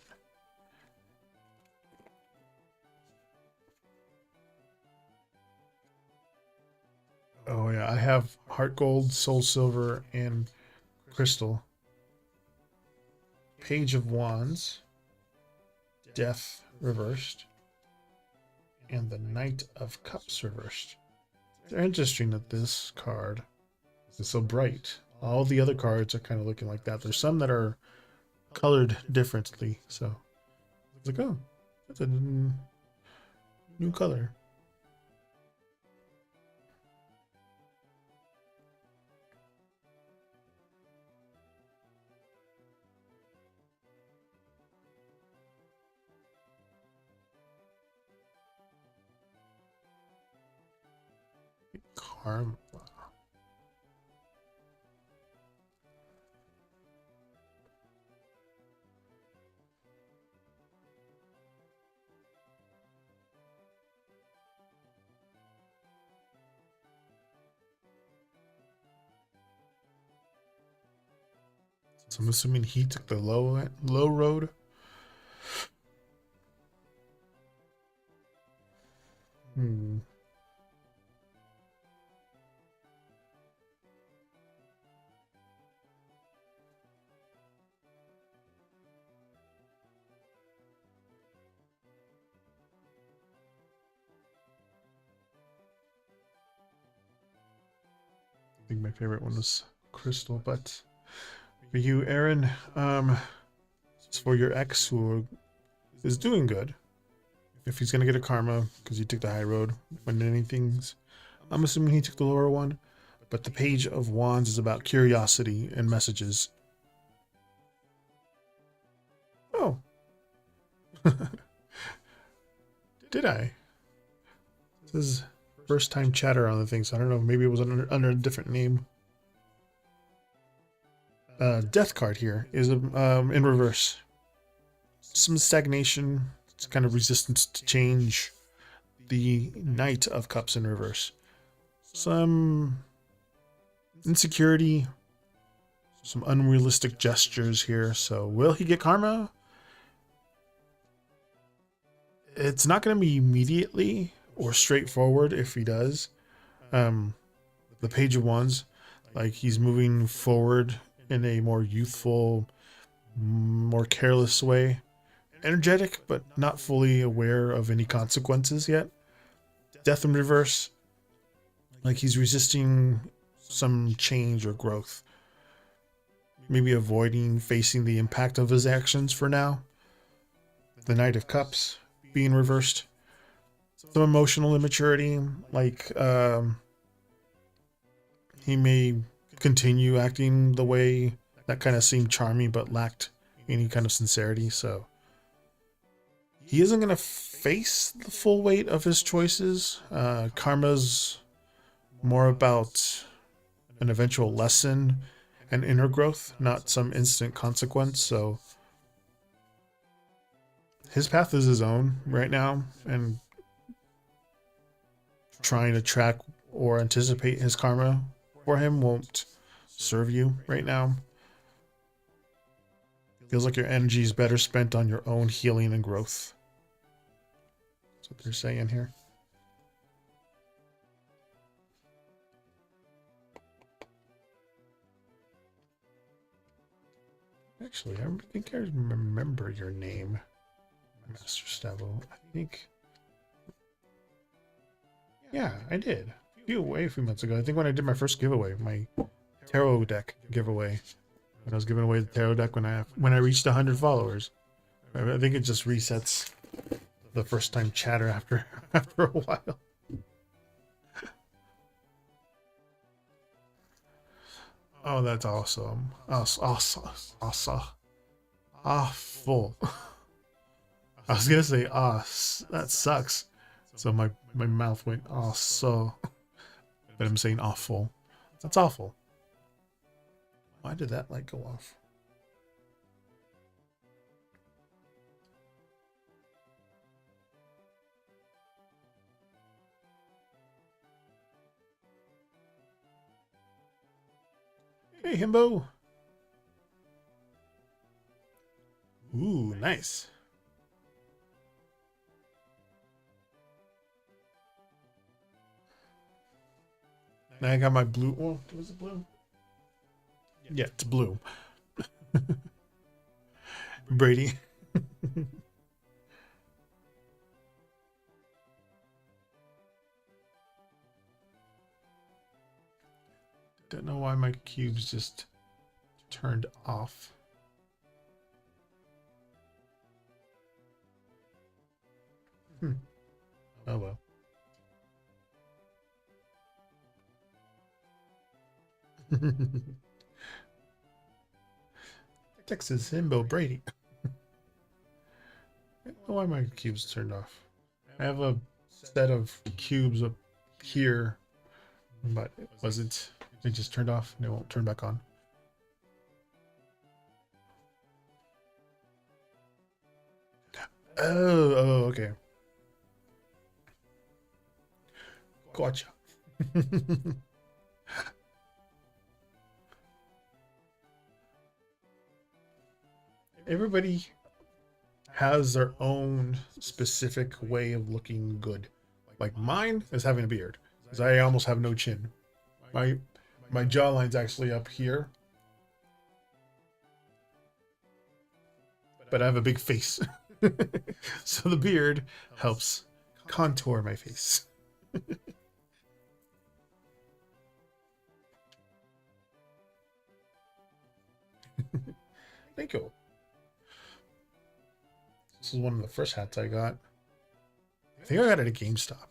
Oh yeah, I have Heart Gold, Soul Silver, and Crystal. Page of Wands, Death reversed, and the Knight of Cups reversed. It's interesting that this card is so bright. All the other cards are kind of looking like that. There's some that are colored differently, so it's like, oh, that's a new color. Karma. So I'm assuming he took the low road. Hmm. I think my favorite one was Crystal, but for you, Aaron, it's for your ex who is doing good. If he's gonna get a karma because he took the high road when anything's, I'm assuming he took the lower one. But the Page of Wands is about curiosity and messages. Oh, did I? This is first time chatter on the thing, so I don't know. Maybe it was under a different name. Death card here is in reverse. Some stagnation. It's kind of resistance to change. The Knight of Cups in reverse. Some insecurity. Some unrealistic gestures here. So will he get karma? It's not going to be immediately or straightforward if he does. The Page of Wands, like he's moving forward in a more youthful, more careless way. Energetic, but not fully aware of any consequences yet. Death in reverse, like he's resisting some change or growth. Maybe avoiding facing the impact of his actions for now. The Knight of Cups being reversed. some emotional immaturity. Like he may continue acting the way that kind of seemed charming but lacked any kind of sincerity. So he isn't going to face the full weight of his choices. Karma's more about an eventual lesson and inner growth, not some instant consequence. So his path is his own right now, and trying to track or anticipate his karma for him won't serve you right now. Feels like your energy is better spent on your own healing and growth. That's what they're saying here. Actually, I think I remember your name, Master Stavo. I think... Yeah, I did. A few months ago. I think when I did my first giveaway, my tarot deck giveaway. When I was giving away the tarot deck when I reached 100 followers. I think it just resets the first time chatter after a while. Oh, that's awesome. Awesome. Awful. I was gonna say that sucks. So my mouth went so, but I'm saying awful. That's awful. Why did that light go off? Hey, Himbo. Ooh, nice. Now I got my blue. Oh, was it blue? Yeah, it's blue. Brady. Don't know why my cubes just turned off. Oh well. Texas Himbo Brady. I don't know why my cubes turned off. I have a set of cubes up here, but it wasn't. It just turned off and it won't turn back on. Oh, okay. Gotcha. Everybody has their own specific way of looking good. Like mine is having a beard, because I almost have no chin. My my jawline's actually up here, but I have a big face. So the beard helps contour my face. Thank you. This is one of the first hats I got. I think I got it at GameStop.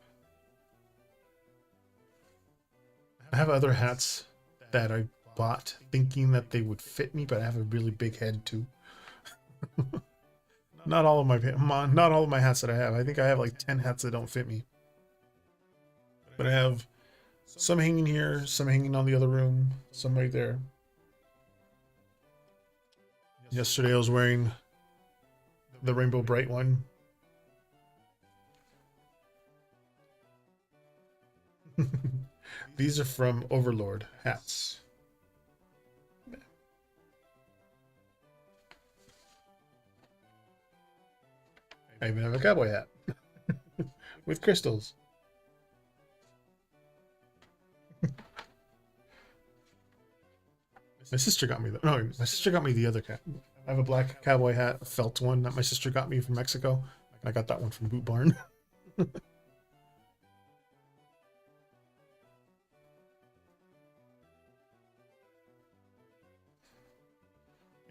I have other hats that I bought thinking that they would fit me, but I have a really big head too. Not all of my hats that I have. I think I have like 10 hats that don't fit me. But I have some hanging here, some hanging on the other room, some right there. Yesterday I was wearing the Rainbow Bright one. These are from Overlord hats. I even have a cowboy hat with crystals. My sister got me my sister got me the other cat. I have a black cowboy hat, a felt one that my sister got me from Mexico. I got that one from Boot Barn.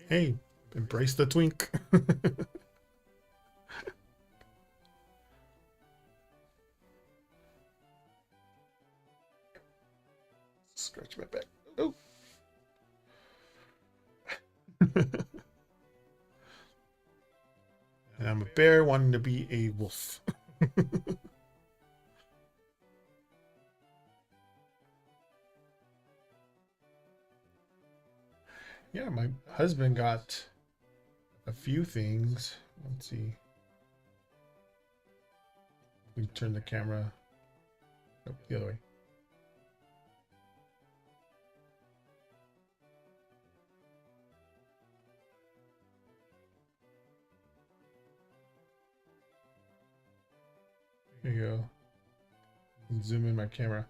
Hey, embrace the twink. Watch my back. Oh. And I'm a bear wanting to be a wolf. Yeah, my husband got a few things. Let's see. We turn the camera the other way. There you go. Zoom in my camera.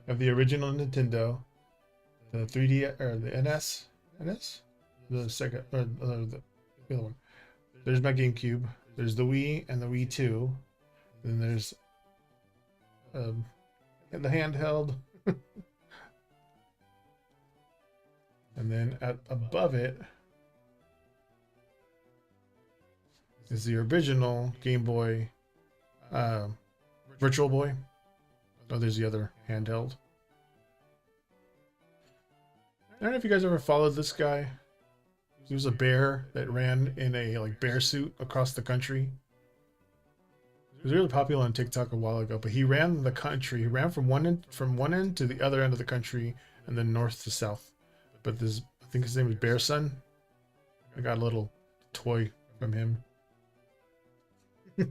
Of the original Nintendo, the 3D or the NS, the second or the other one. There's my GameCube. There's the Wii and the Wii 2. Then there's the handheld, and then above it is the original Game Boy, Virtual Boy. Oh, there's the other handheld. I don't know if you guys ever followed this guy. He was a bear that ran in a like bear suit across the country. He was really popular on TikTok a while ago, but he ran the country. He ran from one end to the other end of the country, and then north to south. But this, I think his name was Bear Son. I got a little toy from him. A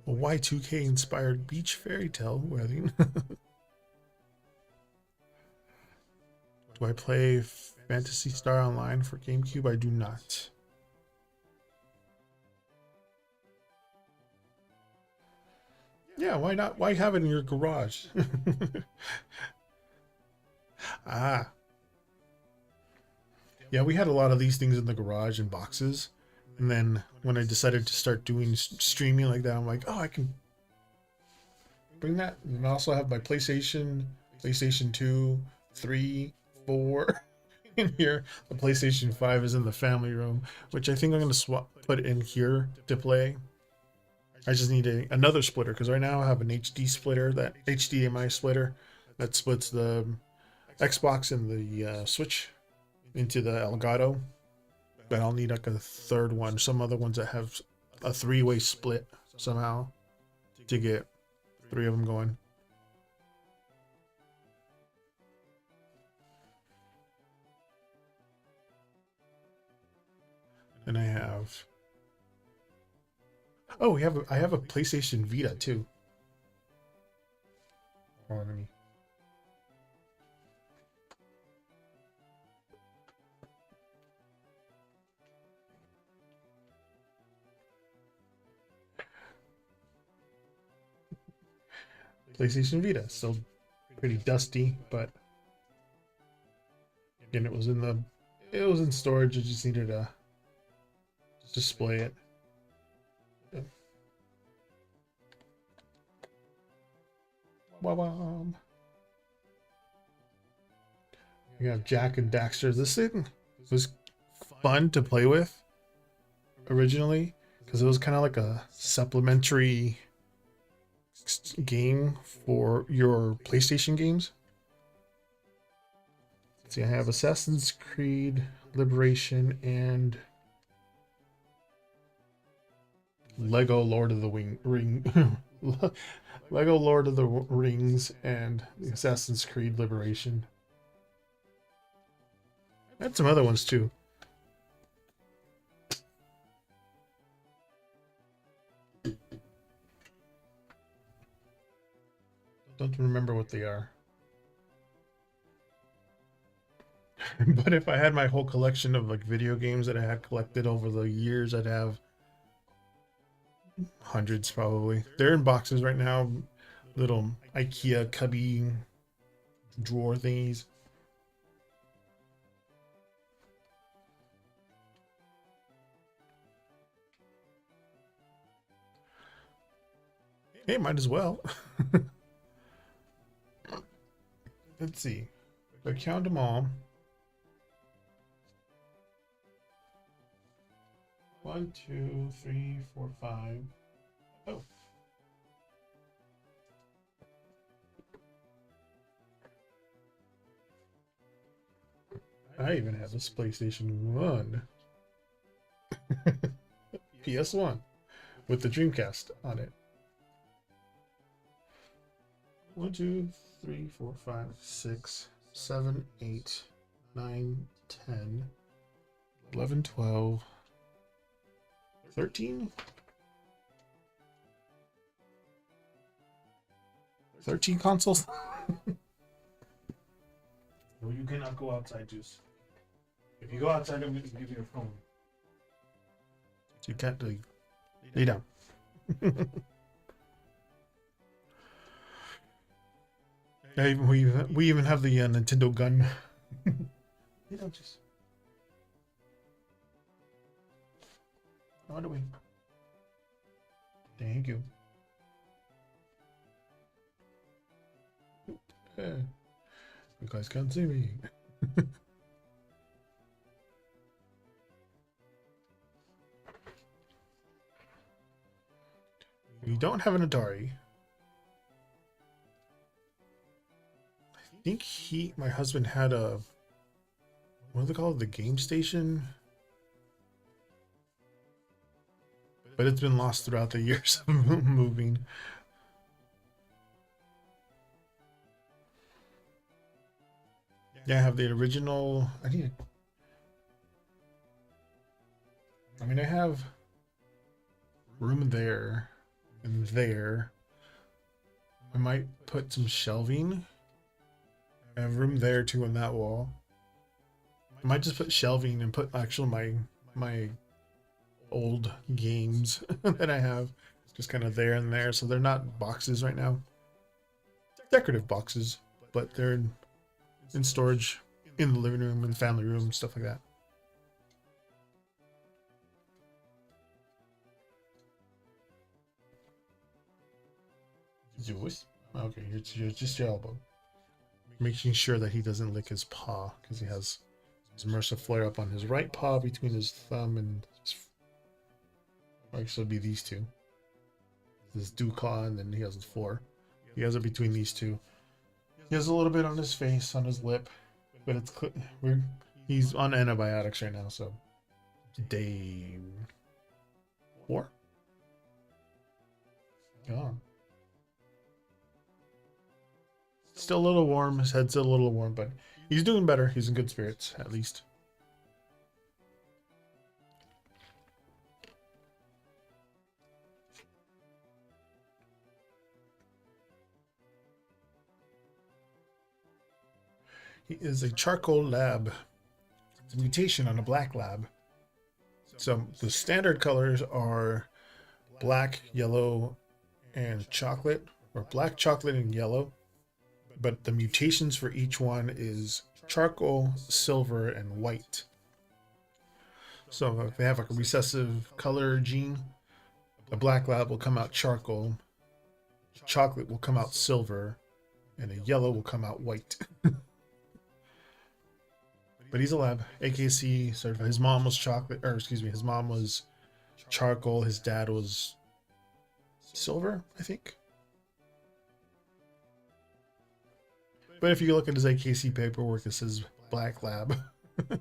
Y2K inspired beach fairy tale wedding. Do I play Phantasy Star Online for GameCube? I do not. Yeah, why not? Why have it in your garage? Ah. Yeah, we had a lot of these things in the garage in boxes. And then when I decided to start doing streaming like that, I'm like, oh, I can bring that. And I also have my PlayStation 2, 3, 4 in here. The PlayStation 5 is in the family room, which I think I'm going to put in here to play. I just need another splitter because right now I have an HD splitter, that HDMI splitter that splits the Xbox and the Switch into the Elgato. But I'll need like a third one. Some other ones that have a three-way split somehow to get 3 of them going. And I have. Oh, I have a PlayStation Vita too. Hold on, let me. PlayStation Vita, still pretty dusty, but again, it was in storage. I just needed to display it. Wow. We have Jack and Daxter. This thing was fun to play with originally because it was kind of like a supplementary game for your PlayStation games. See, I have Assassin's Creed Liberation and Lego Lord of the Ring. Lego Lord of the Rings and Assassin's Creed Liberation. I had some other ones too. Don't remember what they are. But if I had my whole collection of like video games that I had collected over the years, I'd have hundreds probably. They're in boxes right now, little IKEA cubby drawer thingies. Hey, might as well. Let's see. If I count them all. 1, 2, 3, 4, 5. Oh. I even have this PlayStation 1. PS1 with the Dreamcast on it. 1, 2, 3, 4, 5, 6, 7, 8, 9, 10, 11, 12, 13? 13 consoles? No, you cannot go outside, Juice. If you go outside, I'm going to give you a phone. You can't lay down. We even have the Nintendo gun. You know, just run away. Thank you. You guys can't see me. We don't have an Atari. I think my husband had a, what do they call it? The game station? But it's been lost throughout the years of moving. Yeah, I have the original. I have room there and there. I might put some shelving. I have room there too on that wall. I might just put shelving and put actually my old games that I have just kind of there and there. So they're not boxes right now. Decorative boxes, but they're in storage in the living room and family room, stuff like that. Yours? Okay, you're just your elbow. Making sure that he doesn't lick his paw because he has his MRSA flare up on his right paw between his thumb and his, or actually it'd be these two. This dew claw, and then he has his four. He has it between these two. He has a little bit on his face, on his lip, but it's he's on antibiotics right now, so day 4. Oh. Still a little warm. His head's still a little warm, but he's doing better. He's in good spirits, at least. He is a charcoal lab. It's a mutation on a black lab. So the standard colors are black, yellow, and chocolate, or black, chocolate, and yellow. But the mutations for each one is charcoal, silver, and white. So if they have like a recessive color gene, the black lab will come out charcoal, chocolate will come out silver, and a yellow will come out white. But he's a lab, AKC certified. His mom was chocolate, or excuse me, his mom was charcoal. His dad was silver, I think. But if you look at his AKC paperwork, it says black lab. But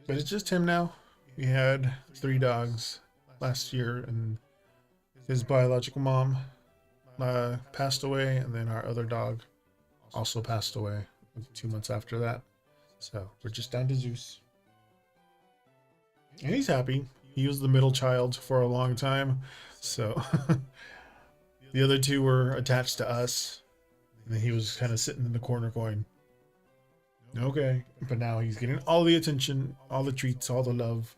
it's just him now. We had 3 dogs last year, and his biological mom passed away, and then our other dog also passed away 2 months after that. So we're just down to Zeus. And he's happy. He was the middle child for a long time. So the other 2 were attached to us. And he was kind of sitting in the corner going, okay. But now he's getting all the attention, all the treats, all the love.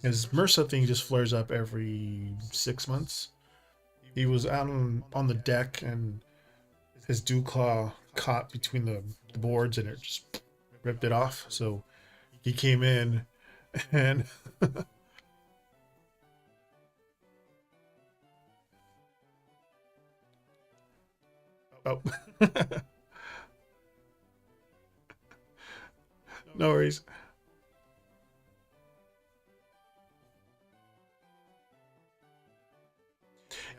His MRSA thing just flares up every 6 months. He was out on the deck, and his dew claw caught between the boards, and it just ripped it off. So he came in and oh. No worries.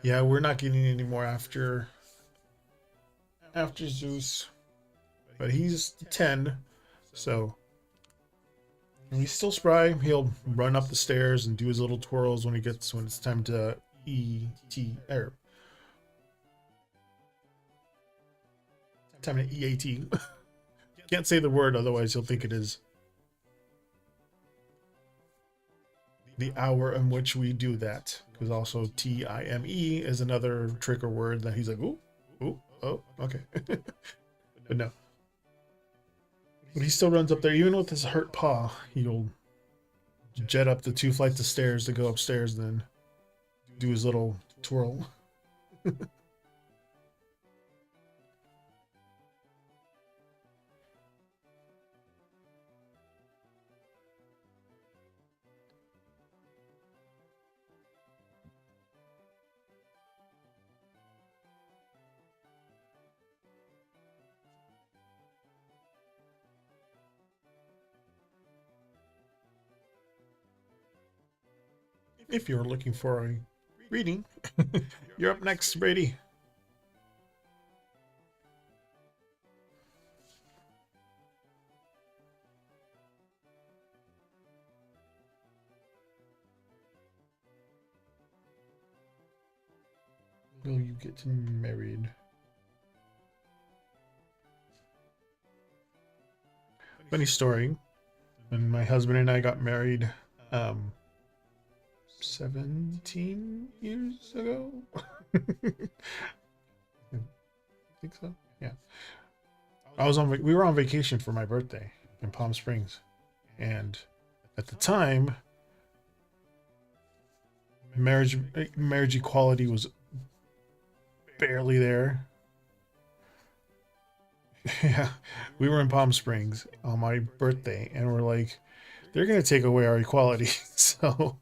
Yeah, we're not getting any more after Zeus, but he's 10, so he's still spry. He'll run up the stairs and do his little twirls when it's time to or time to EAT. Can't say the word, otherwise he'll think it is the hour in which we do that. Because also TIME is another trigger word that he's like, ooh, ooh, oh, okay. But no. But he still runs up there, even with his hurt paw. He'll jet up the 2 flights of stairs to go upstairs, then do his little twirl. If you're looking for a reading, you're up next, Brady. Will you get married? Funny story. When my husband and I got married, um, 17 years ago. I think so. Yeah. We were on vacation for my birthday in Palm Springs. And at the time, marriage equality was barely there. Yeah. We were in Palm Springs on my birthday and we're like, they're gonna take away our equality. So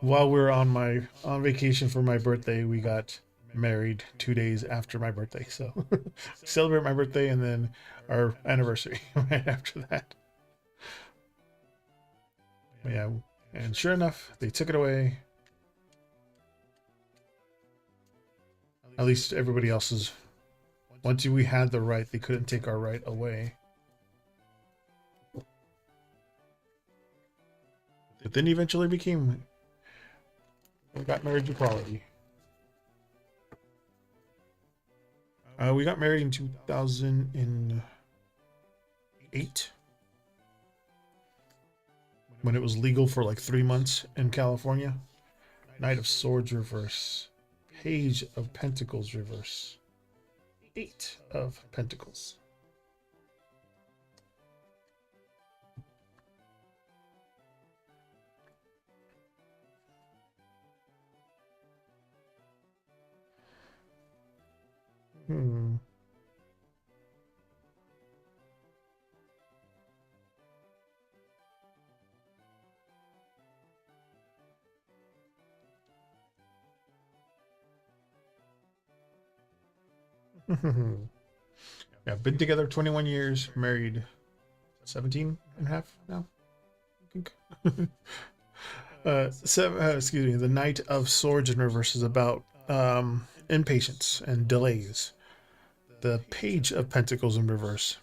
while we were on vacation for my birthday, we got married 2 days after my birthday. So celebrate my birthday and then our anniversary right after that. But yeah, and sure enough, they took it away. At least everybody else's. Once we had the right, they couldn't take our right away. But then eventually we got marriage equality. We got married in 2008 when it was legal for like 3 months in California. Knight of Swords reverse. Page of Pentacles reverse. 8 of Pentacles. Hmm. Yeah, been together 21 years, married 17 and a half now, I think. Excuse me. The Knight of Swords in reverse is about impatience and delays. The Page of Pentacles in reverse.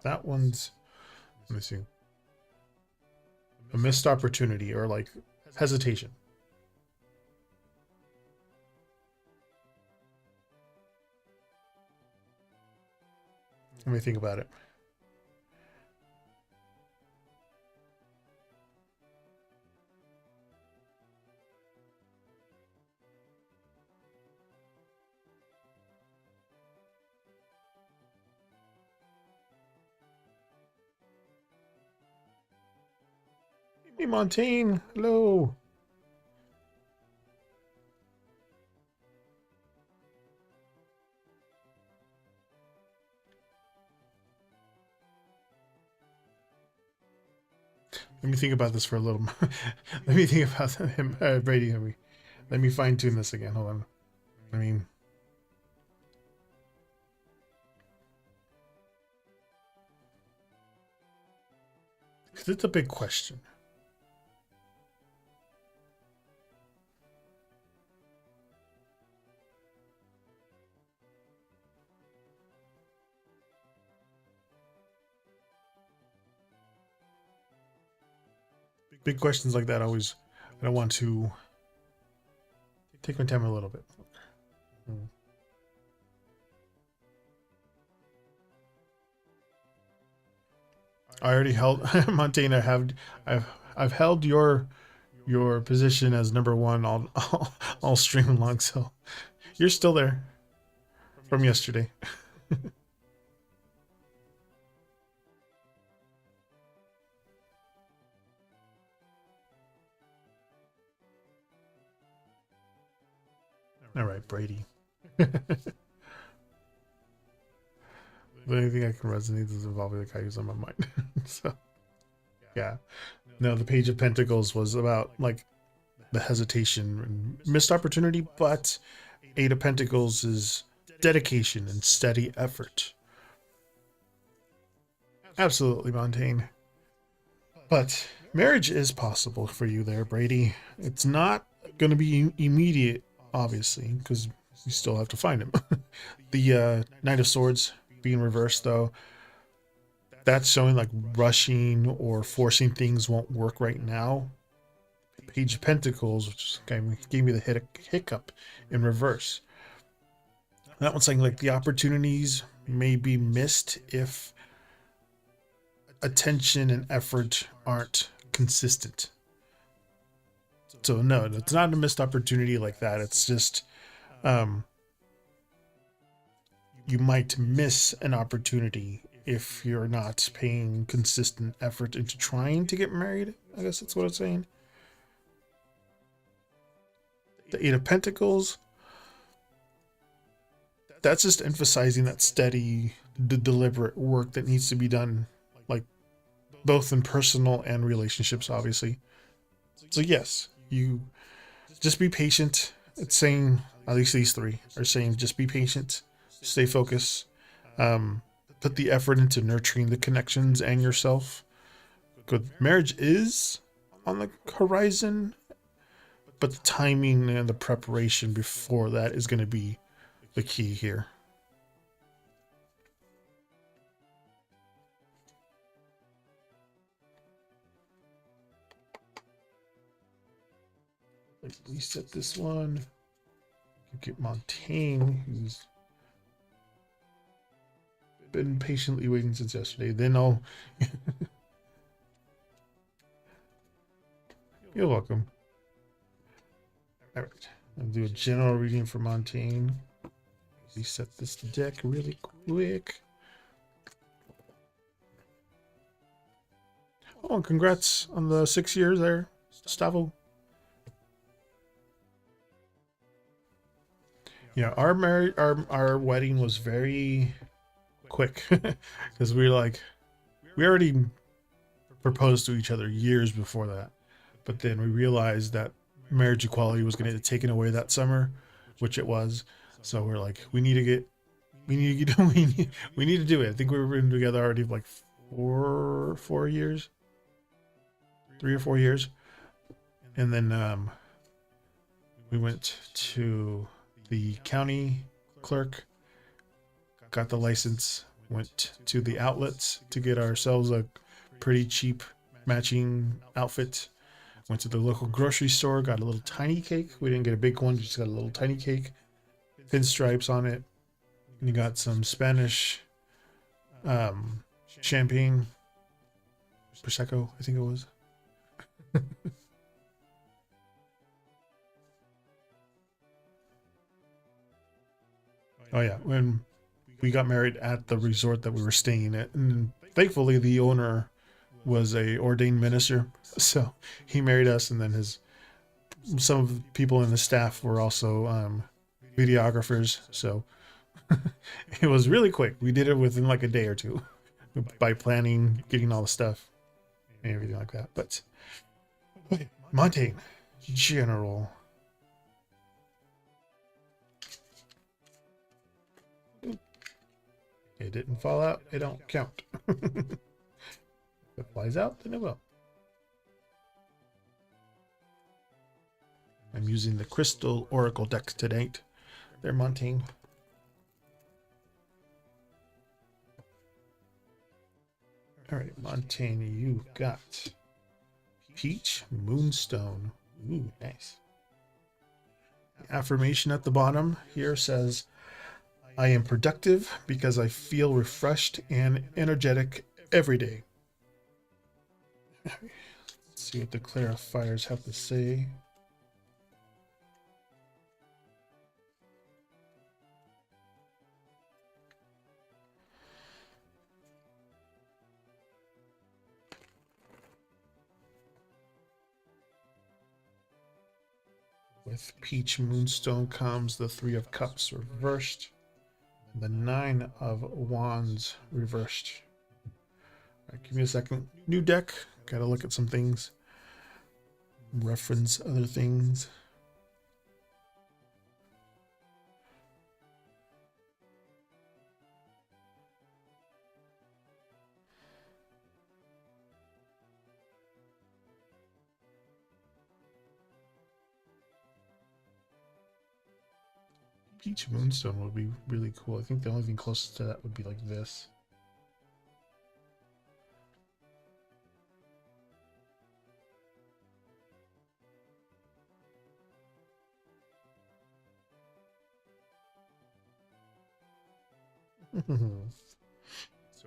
That one's, let me see, a missed opportunity or like hesitation. Let me think about it. Hey, Montaigne. Hello. Let me think about this for a little. Let me think about him, Brady. Let me fine tune this again. Hold on. I mean, Because it's a big question. Big questions like that always, I don't want to take my time a little bit. I already held Montaigne. I've held your position as number one all stream long. So you're still there from yesterday. All right, Brady. The only thing I can resonate is involving the guy who's on my mind. So yeah, no, the Page of Pentacles was about like the hesitation and missed opportunity, but Eight of Pentacles is dedication and steady effort. Absolutely, Montaigne. But marriage is possible for you there, Brady. It's not going to be immediate, obviously, because you still have to find him. The Knight of Swords being reversed, though, that's showing like rushing or forcing things won't work right now. Page of Pentacles, which gave me the hiccup in reverse. That one's saying like the opportunities may be missed if attention and effort aren't consistent. So no, it's not a missed opportunity like that. It's just um, you might miss an opportunity if you're not paying consistent effort into trying to get married. I guess that's what it's saying. The Eight of Pentacles, that's just emphasizing that steady, deliberate work that needs to be done, like both in personal and relationships, obviously. So yes, you just be patient. It's saying, at least these three are saying, just be patient, stay focused, um, put the effort into nurturing the connections and yourself. Good marriage is on the horizon, but the timing and the preparation before that is going to be the key here. Let's reset this one. Get Montaigne, who's been patiently waiting since yesterday. Then I'll. You're welcome. All right, I'll do a general reading for Montaigne. Reset this deck really quick. Oh, and congrats on the 6 years there, Stavo. Yeah, our wedding was very quick because we were like, we already proposed to each other years before that, but then we realized that marriage equality was going to get taken away that summer, which it was. So we're like, we need to get, we need to do it. I think we were together already like 4 years, 3 or 4 years, and then we went to the county clerk, got the license, went to the outlets to get ourselves a pretty cheap matching outfit. Went to the local grocery store, got a little tiny cake. We didn't get a big one, just got a little tiny cake, pinstripes on it. And you got some Spanish champagne, Prosecco, I think it was. Oh yeah, when we got married at the resort that we were staying at, and thankfully the owner was a ordained minister, so he married us, and then his some of the people in the staff were also videographers, so it was really quick. We did it within like a day or two by planning, getting all the stuff and everything like that. But Montaigne, general. It didn't fall out. It don't count. If it flies out, then it will. I'm using the Crystal Oracle deck today. They're Montaigne. Alright, Montaigne, you got Peach Moonstone. Ooh, nice. The affirmation at the bottom here says, I am productive because I feel refreshed and energetic every day. Let's see what the clarifiers have to say. With Peach Moonstone comes the Three of Cups reversed, and the Nine of Wands reversed. All right, give me a second. New deck. Gotta look at some things. Reference other things. Peach Moonstone would be really cool. I think the only thing closest to that would be like this.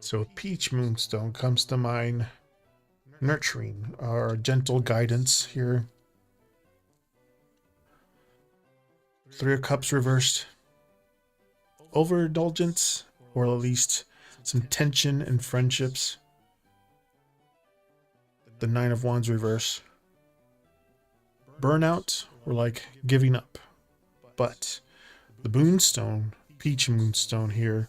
So Peach Moonstone comes to mind nurturing or gentle guidance here. Three of Cups reversed. Overindulgence, or at least some tension in friendships. The Nine of Wands reverse. Burnout, or like giving up. But the Moonstone, Peach Moonstone here,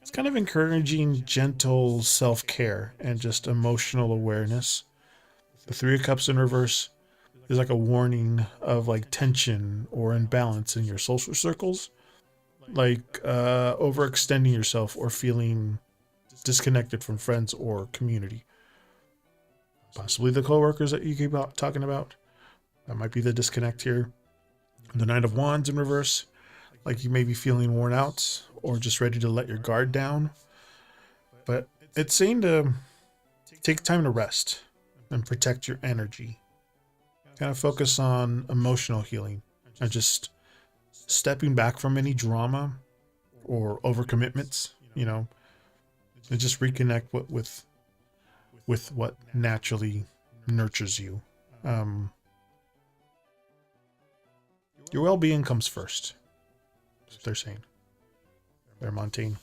it's kind of encouraging gentle self-care and just emotional awareness. The Three of Cups in reverse is like a warning of like tension or imbalance in your social circles, like overextending yourself or feeling disconnected from friends or community. Possibly the coworkers that you keep talking about. That might be the disconnect here. The Knight of Wands in reverse, like you may be feeling worn out or just ready to let your guard down. But it's saying to take time to rest and protect your energy. Kind of focus on emotional healing and just stepping back from any drama or overcommitments, you know, and just reconnect with what naturally nurtures you. Your well-being comes first. That's what they're saying. They're Montaigne.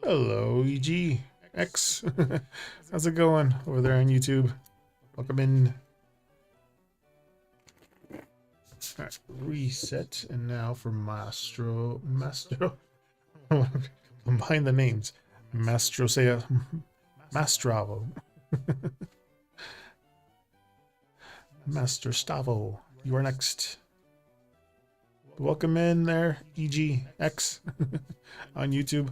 Hello, EG. How's it going over there on YouTube? Welcome in. All right, reset, and now for Mastro. Combine the names. Mastravo. Master Stavo, you are next. Welcome in there, EGX on YouTube.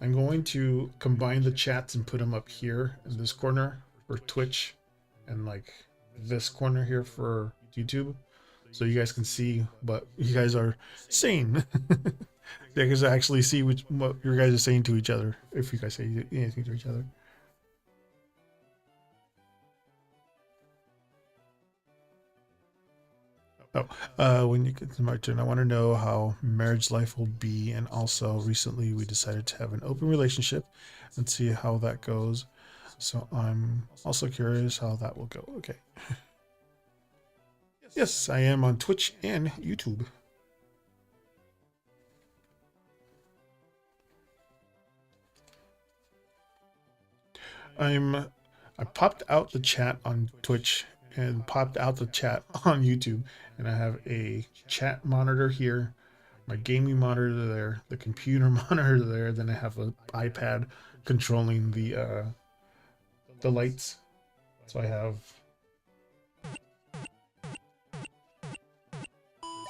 I'm going to combine the chats and put them up here in this corner for Twitch and like this corner here for YouTube, so you guys can see what you guys are saying. You guys actually see what your guys are saying to each other, if you guys say anything to each other. When you get to my turn, I want to know how marriage life will be, and also recently we decided to have an open relationship and see how that goes. So I'm also curious how that will go. Okay. Yes, I am on Twitch and YouTube. I popped out the chat on Twitch and popped out the chat on YouTube, and I have a chat monitor here my gaming monitor there, the computer monitor there. Then I have an iPad controlling the lights. So I have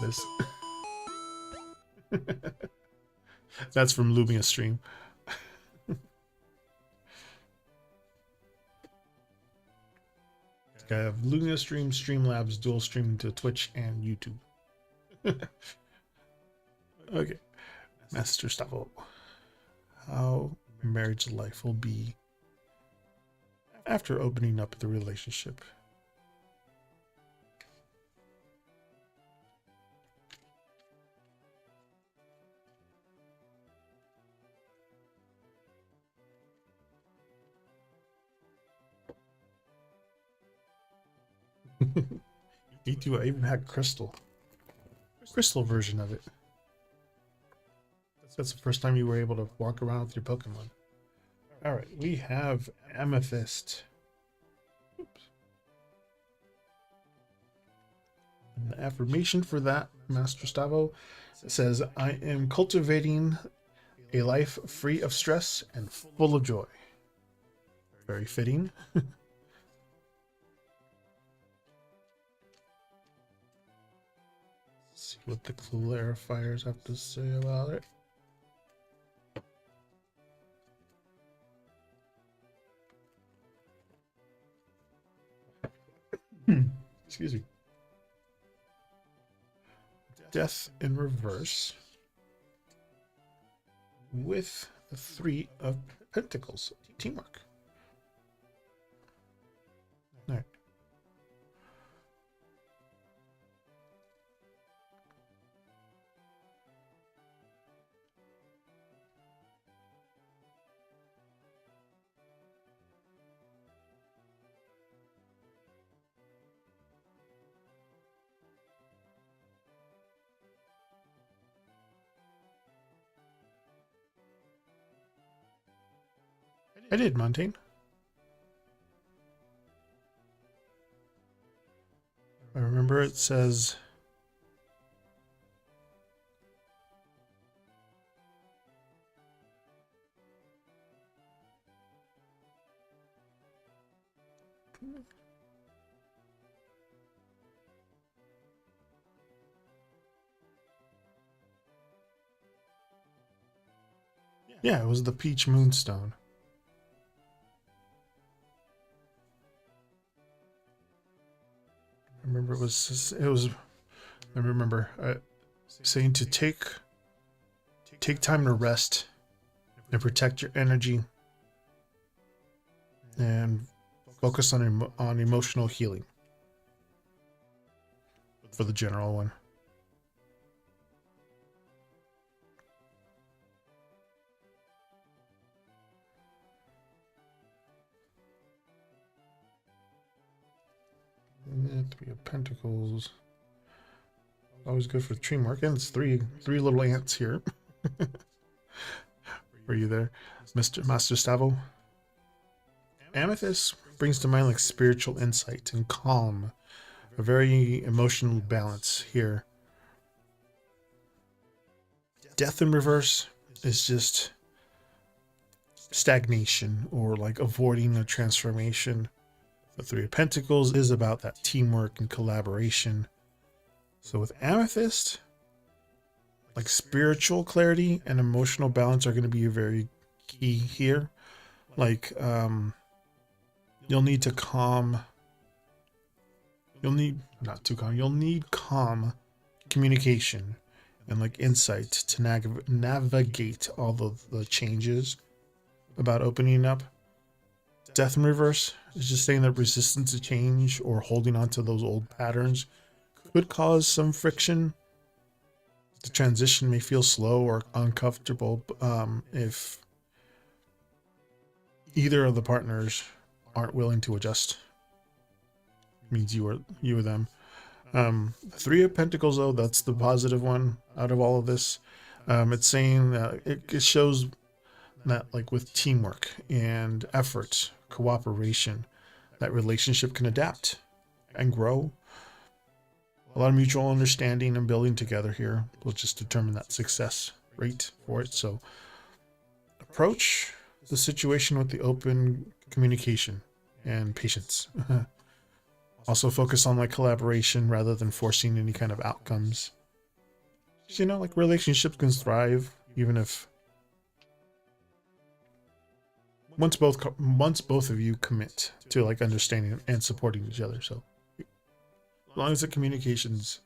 this. That's from Lumia Stream. I have Lumia Stream, Streamlabs, dual streaming to Twitch and YouTube. Okay, Master Stavo. How marriage life will be after opening up the relationship. Me too. I even had Crystal version of it. That's the first time you were able to walk around with your Pokemon. All right, we have Amethyst. Oops. And the affirmation for that, Master Stavo, says, "I am cultivating a life free of stress and full of joy." Very fitting. See what the clarifiers have to say about it. Excuse me. Death in reverse with the 3 of Pentacles. Teamwork. All right. I did, Montaigne. I remember it says yeah, it was the Peach Moonstone. I remember it was I remember saying to take time to rest and protect your energy and focus on emotional healing for the general one. And 3 of Pentacles. Always good for tree mark. And it's three little ants here. Were you there, Master Stavo? Amethyst brings to mind like spiritual insight and calm, a very emotional balance here. Death in reverse is just stagnation or like avoiding a transformation. The 3 of Pentacles is about that teamwork and collaboration. So with Amethyst, like spiritual clarity and emotional balance are going to be very key here. Like you'll need to calm. You'll need calm communication and like insight to navigate all of the changes about opening up. Death in reverse is just saying that resistance to change or holding on to those old patterns could cause some friction. The transition may feel slow or uncomfortable if either of the partners aren't willing to adjust. Means you or them. 3 of Pentacles, though, that's the positive one out of all of this. It's saying that it shows that like with teamwork and effort, cooperation, that relationship can adapt and grow. A lot of mutual understanding and building together here will just determine that success rate for it. So approach the situation with the open communication and patience. Also focus on like collaboration rather than forcing any kind of outcomes. You know, like relationships can thrive even if once both of you commit to like understanding and supporting each other. So as long as the communications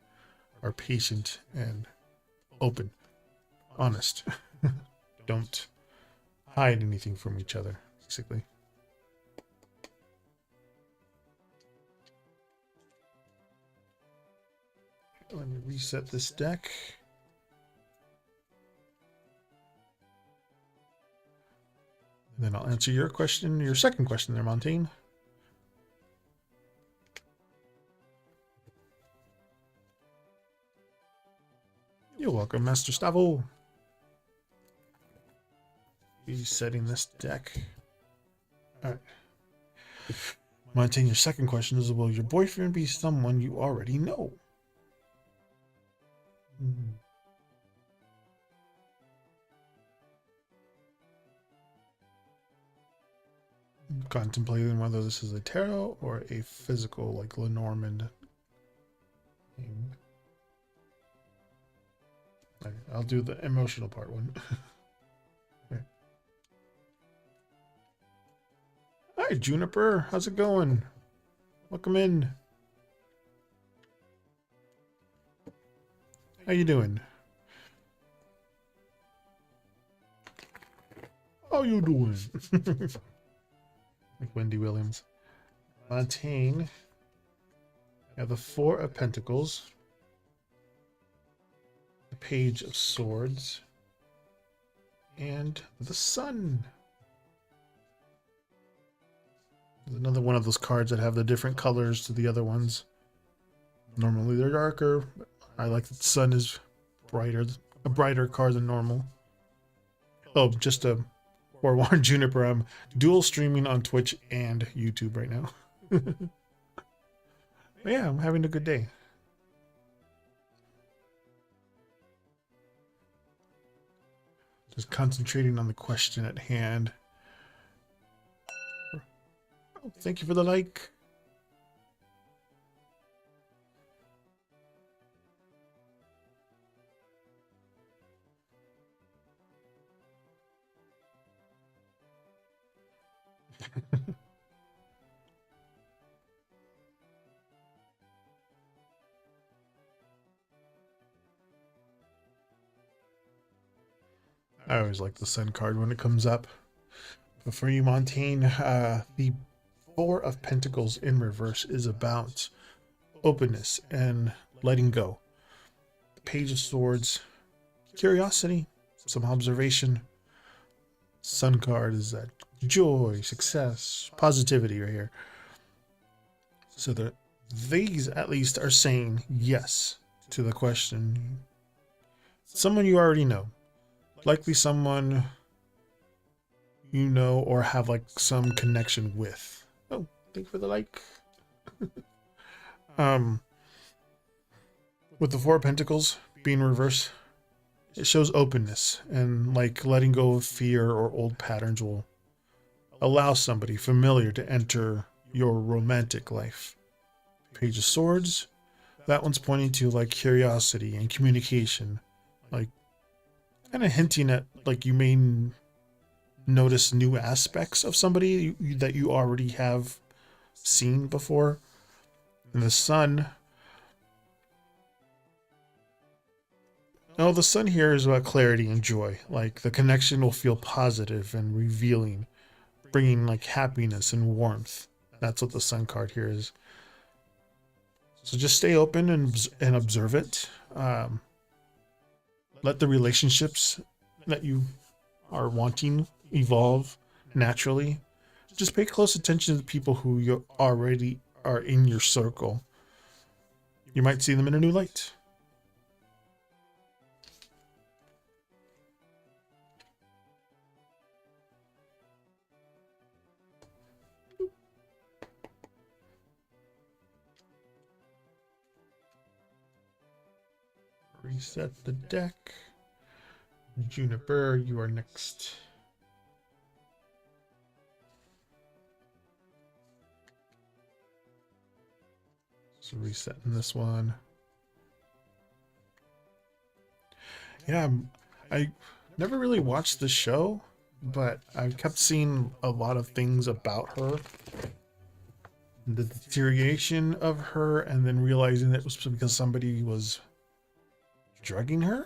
are patient and open, honest, don't hide anything from each other, basically. Let me reset this deck. Then I'll answer your question, your second question there, Montaigne. You're welcome, Master Stavo. Resetting this deck. Alright. Montaigne, your second question is, will your boyfriend be someone you already know? Contemplating whether this is a tarot or a physical, like Lenormand thing. Right, I'll do the emotional part one. Okay. Hi, Juniper. How's it going? Welcome in. How you doing? How you doing? Like Wendy Williams. Montaigne. You have the Four of Pentacles. The Page of Swords. And the Sun. There's another one of those cards that have the different colors to the other ones. Normally they're darker, but I like that the Sun is brighter, a brighter card than normal. Oh, just a forewarn Juniper, I'm dual streaming on Twitch and YouTube right now. Yeah, I'm having a good day. Just concentrating on the question at hand. Oh, thank you for the like. I always like the Sun card when it comes up. But for you, Montaigne, the Four of Pentacles in reverse is about openness and letting go. The Page of Swords, curiosity, some observation. Sun card is that joy, success, positivity right here. So that these at least are saying yes to the question. Someone you already know. Likely someone you know or have like some connection with. Oh, thank you for the like. With the Four of Pentacles being reversed, it shows openness and like letting go of fear or old patterns will allow somebody familiar to enter your romantic life. Page of Swords, that one's pointing to like curiosity and communication, like kind of hinting at like you may notice new aspects of somebody that you already have seen before. And the Sun, oh, the Sun here is about clarity and joy. Like the connection will feel positive and revealing, bringing like happiness and warmth. That's what the Sun card here is. So just stay open and observe it. Let the relationships that you are wanting evolve naturally. Just pay close attention to the people who you already are in your circle. You might see them in a new light. Reset the deck. Juniper, you are next. So resetting this one. Yeah, I never really watched the show, but I kept seeing a lot of things about her, the deterioration of her, and then realizing that it was because somebody was drugging her.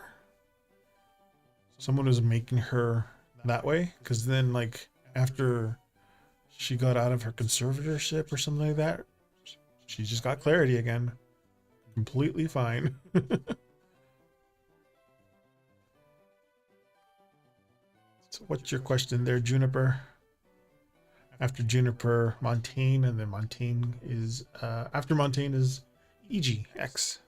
Someone was making her that way. Because then, like, after she got out of her conservatorship or something like that, she just got clarity again. Completely fine. So what's your question there, Juniper? After Juniper, Montaigne, and then Montaigne is after Montaigne is EGX.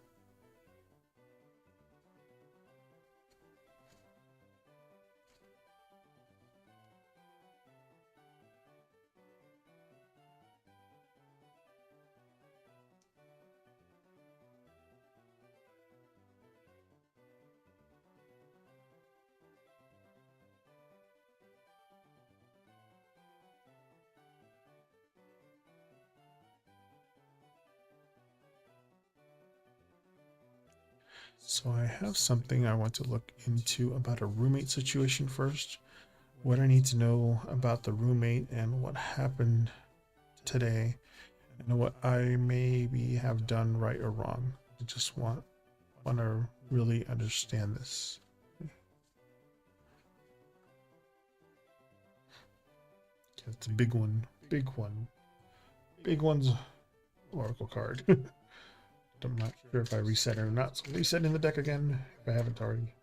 So I have something I want to look into about a roommate situation first. What I need to know about the roommate and what happened today, and what I maybe have done right or wrong. I just want to really understand this. It's a big one. Big one. Big one's Oracle card. I'm not sure if I reset it or not, so resetting the deck again if I haven't already.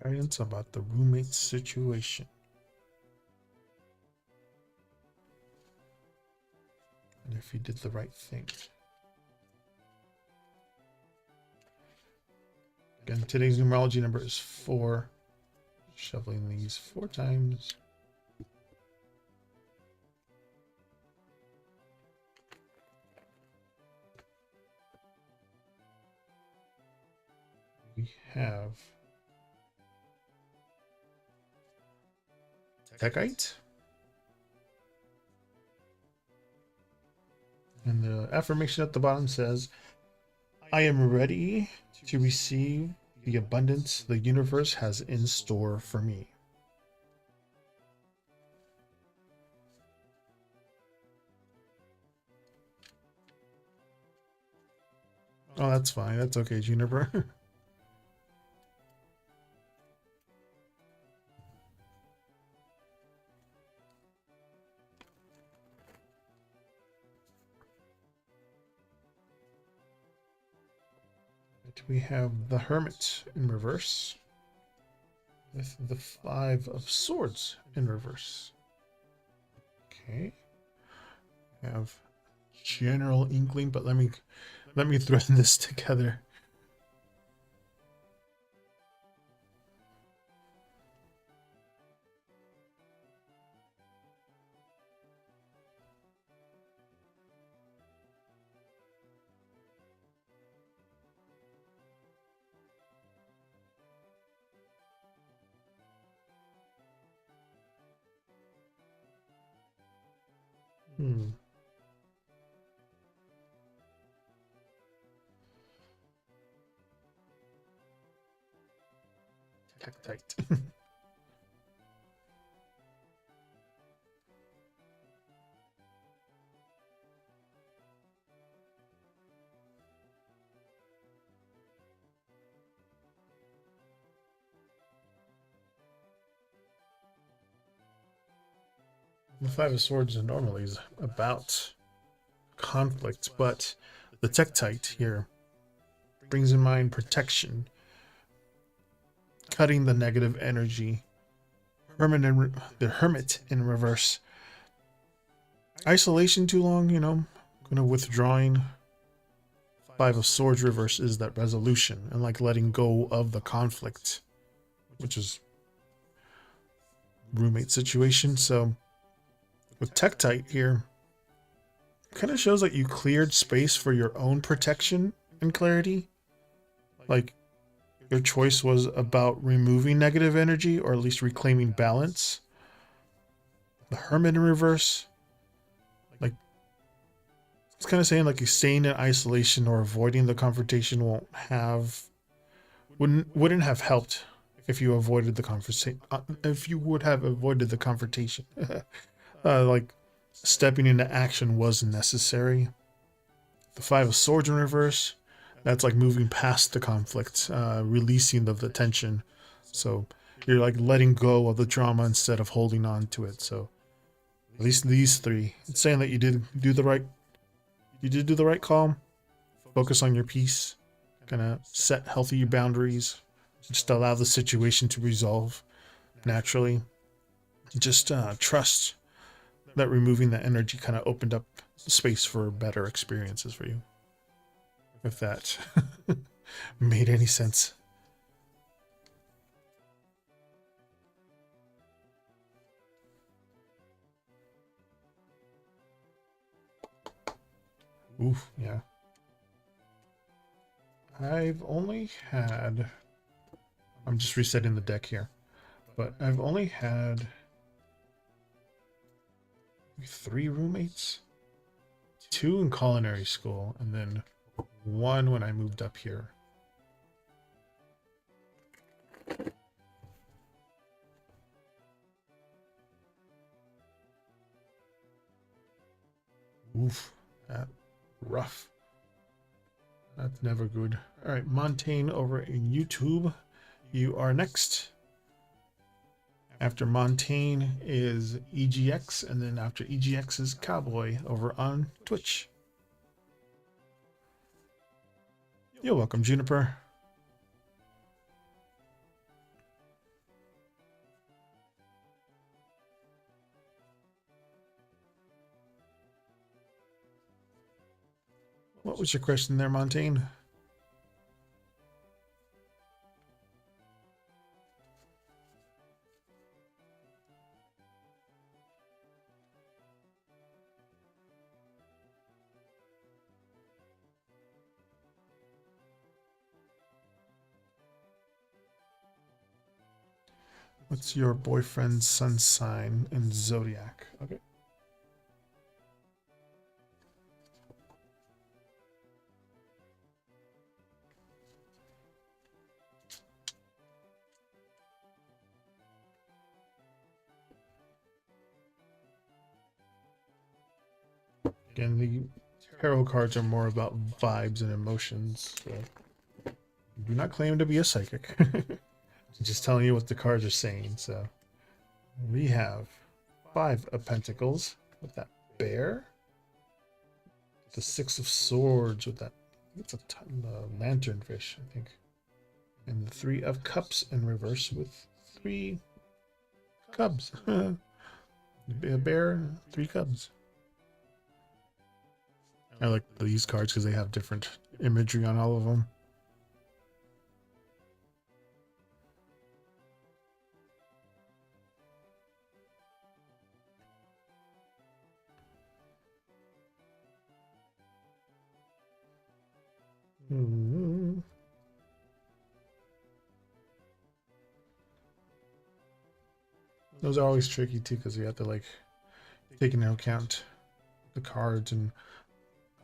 Guidance about the roommate situation. And if you did the right thing. Again, today's numerology number is 4. Shuffling these 4 times. We have Techite. And the affirmation at the bottom says, I am ready to receive the abundance the universe has in store for me. Oh, that's fine. That's okay, Juniper. We have the Hermit in reverse with the 5 of Swords in reverse. Okay. We have general inkling, but let me thread this together. Tight. The 5 of Swords normally is about conflict, but the Tektite here brings in mind protection, cutting the negative energy. The Hermit in reverse. Isolation too long, kind of withdrawing. 5 of Swords reverse is that resolution and like letting go of the conflict, which is roommate situation. So with Tektite here, kind of shows that you cleared space for your own protection and clarity. Like your choice was about removing negative energy or at least reclaiming balance. The Hermit in reverse, like it's kind of saying like you staying in isolation or avoiding the confrontation wouldn't have helped if you avoided the conversation. If you would have avoided the confrontation, like stepping into action was necessary. The Five of Swords in reverse, that's like moving past the conflict, releasing the tension. So you're like letting go of the drama instead of holding on to it. So at least these three, it's saying that you did do the right call. Focus on your peace. Gonna set healthy boundaries. Just allow the situation to resolve naturally. Just trust that removing the energy kind of opened up space for better experiences for you. If that made any sense. Oof, yeah. I've only had... I'm just resetting the deck here. But I've only had 3 roommates. 2 in culinary school, and then 1 when I moved up here. Oof, that rough. That's never good. All right, Montaigne over in YouTube. You are next. After Montaigne is EGX, and then after EGX is Cowboy over on Twitch. You're welcome, Juniper. What was your question there, Montaigne? What's your boyfriend's sun sign and zodiac? Okay. Again, the tarot cards are more about vibes and emotions. So I do not claim to be a psychic. I'm just telling you what the cards are saying. So we have 5 of Pentacles with that bear. The 6 of Swords with that. It's a lanternfish, I think. And the 3 of Cups in reverse with 3 cubs. A bear, 3 cubs. I like these cards because they have different imagery on all of them. Those are always tricky too because you have to like take into account the cards and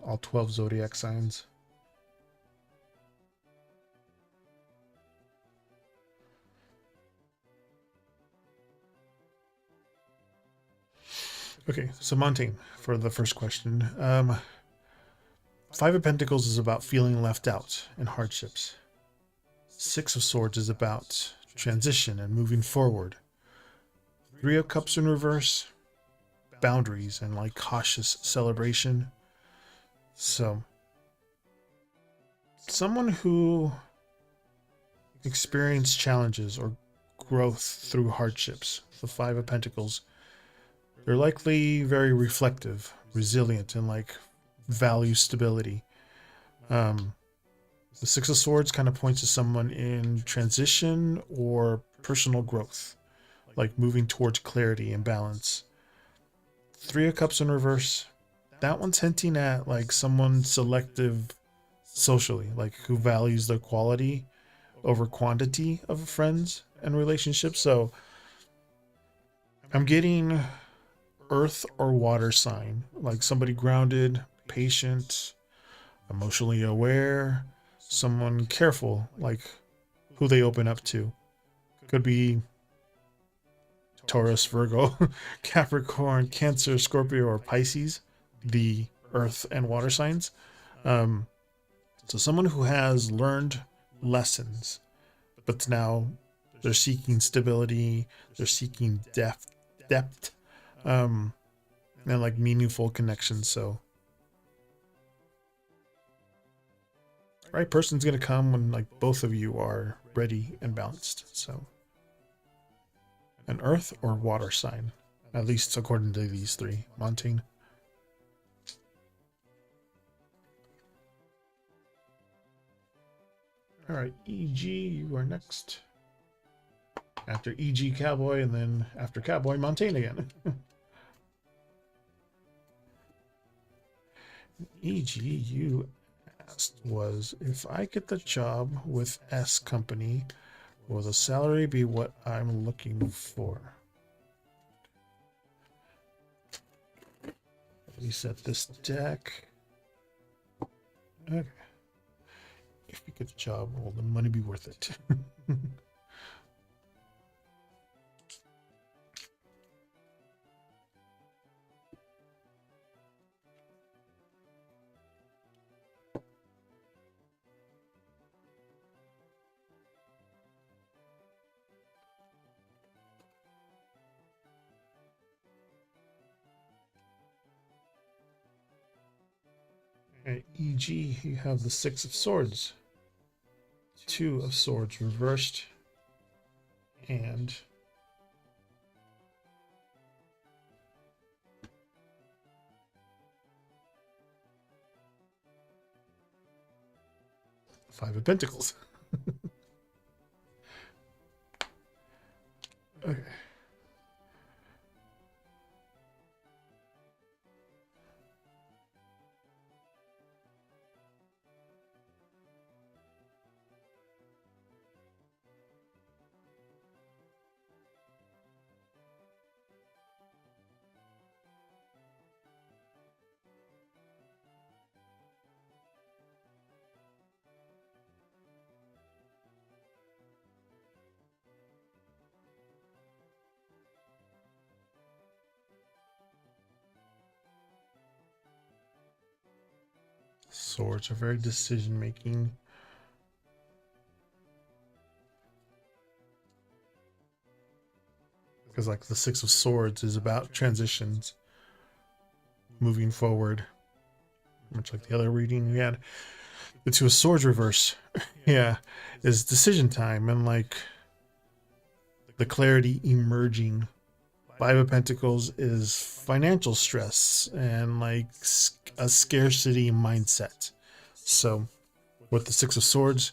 all 12 zodiac signs. Okay, so Montaigne for the first question. 5 of Pentacles is about feeling left out and hardships. 6 of Swords is about transition and moving forward. 3 of Cups in reverse, boundaries and like cautious celebration. So, someone who experienced challenges or growth through hardships, the 5 of Pentacles, they're likely very reflective, resilient, and like value stability. The 6 of Swords kind of points to someone in transition or personal growth, like moving towards clarity and balance. Three of Cups in reverse. That one's hinting at like someone selective socially, like who values their quality over quantity of friends and relationships. So I'm getting earth or water sign, like somebody grounded, patient, emotionally aware, someone careful, like who they open up to. Could be Taurus, Virgo, Capricorn, Cancer, Scorpio, or Pisces, the earth and water signs. Um, so someone who has learned lessons, but now they're seeking stability, they're seeking depth, um, and like meaningful connections. So, right person's gonna come when like both of you are ready and balanced. So, an earth or water sign, at least according to these three. Montaigne. All right, EG, you are next. After EG, Cowboy, and then after Cowboy, Montaigne again. EG, you asked was, if I get the job with S company, will the salary be what I'm looking for? Reset this deck. Okay. If you get the job, will the money be worth it? At EG, you have the Six of Swords, Two of Swords reversed, and Five of Pentacles. Okay. Swords are very decision making. Because like the Six of Swords is about transitions, moving forward. Much like the other reading we had. The Two of Swords reverse, yeah, is decision time and like the clarity emerging. Five of Pentacles is financial stress and like a scarcity mindset. So with the Six of Swords,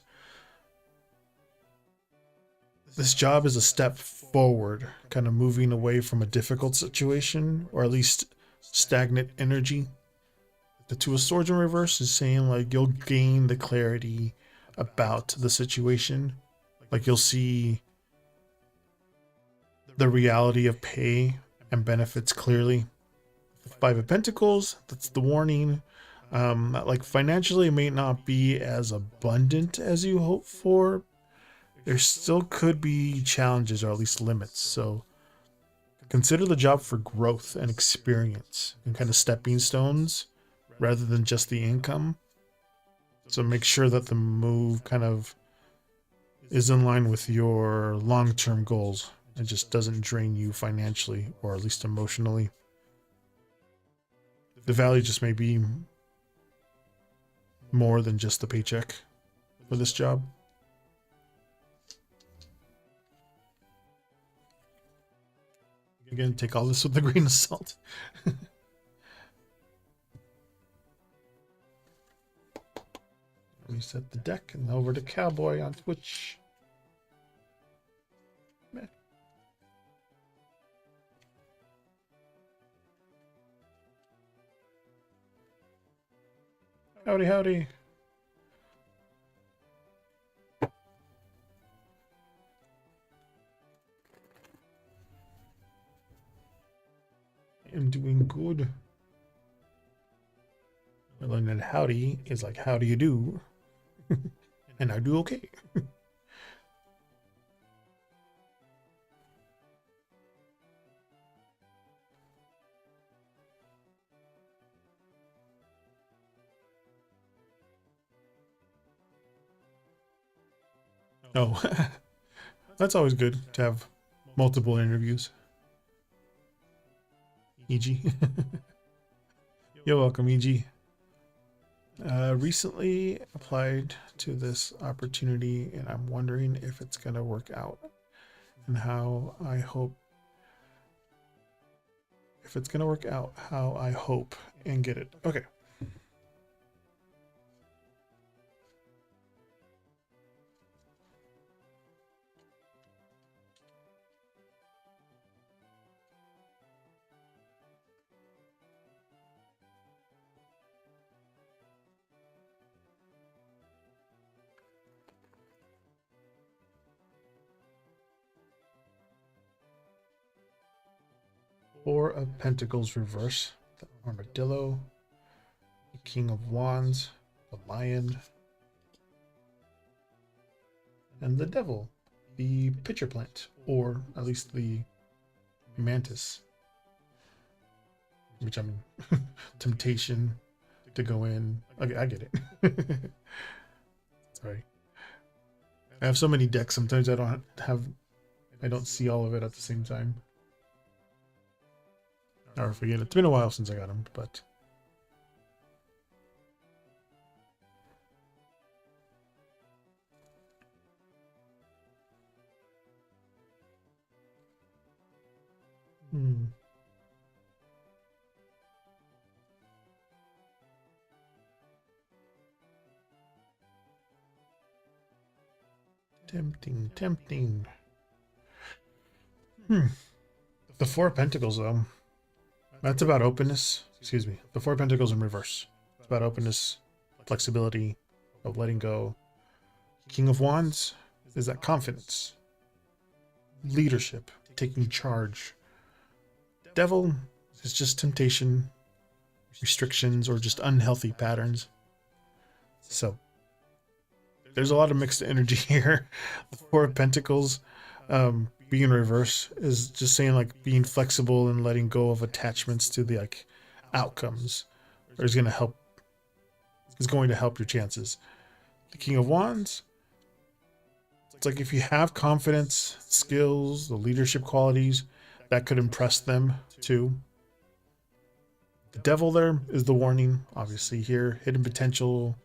this job is a step forward, kind of moving away from a difficult situation, or at least stagnant energy. The Two of Swords in reverse is saying like you'll gain the clarity about the situation. Like you'll see the reality of pay and benefits clearly. The Five of Pentacles, that's the warning. Like financially, it may not be as abundant as you hope for. There still could be challenges or at least limits. So consider the job for growth and experience and kind of stepping stones rather than just the income. So make sure that the move kind of is in line with your long-term goals. It just doesn't drain you financially or at least emotionally. The value just may be more than just the paycheck for this job. Again, take all this with a grain of salt. Reset the deck and over to Cowboy on Twitch. Howdy, howdy. I am doing good. I learned that howdy is like how do you do, and I do okay. Oh, that's always good to have multiple interviews. EG. You're welcome, EG. Recently applied to this opportunity, and I'm wondering if it's going to work out and how I hope. If it's going to work out, how I hope and get it. Okay. Four of Pentacles reverse, the Armadillo, the King of Wands, the Lion, and the Devil, the pitcher plant, or at least the mantis, which I mean, temptation to go in. Okay, I get it. Sorry. I have so many decks, sometimes I don't see all of it at the same time. Or forget it. It's been a while since I got them, but tempting, tempting. The Four of Pentacles, though, that's about openness. Excuse me. The Four of Pentacles in reverse. It's about openness, flexibility, of letting go. King of Wands is that confidence, leadership, taking charge. Devil is just temptation, restrictions, or just unhealthy patterns. So there's a lot of mixed energy here. The Four of Pentacles being in reverse is just saying like being flexible and letting go of attachments to the like outcomes is going to help your chances. The King of Wands, it's like if you have confidence, skills, the leadership qualities, that could impress them too. The Devil there is the warning, obviously here, hidden potential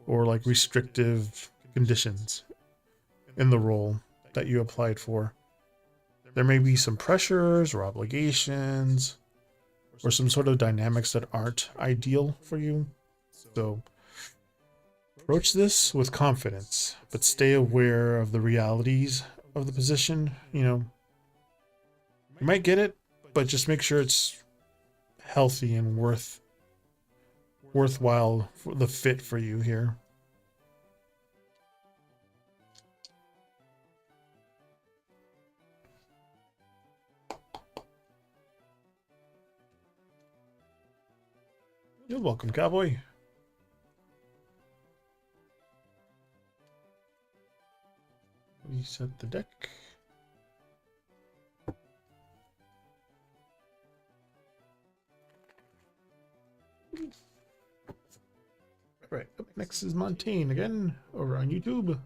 or like restrictive conditions in the role that you applied for. There may be some pressures or obligations or some sort of dynamics that aren't ideal for you. So approach this with confidence, but stay aware of the realities of the position. You know, you might get it, but just make sure it's healthy and worthwhile for the fit for you here. You're welcome, cowboy. Reset the deck. Right, up next is Montaigne again, over on YouTube.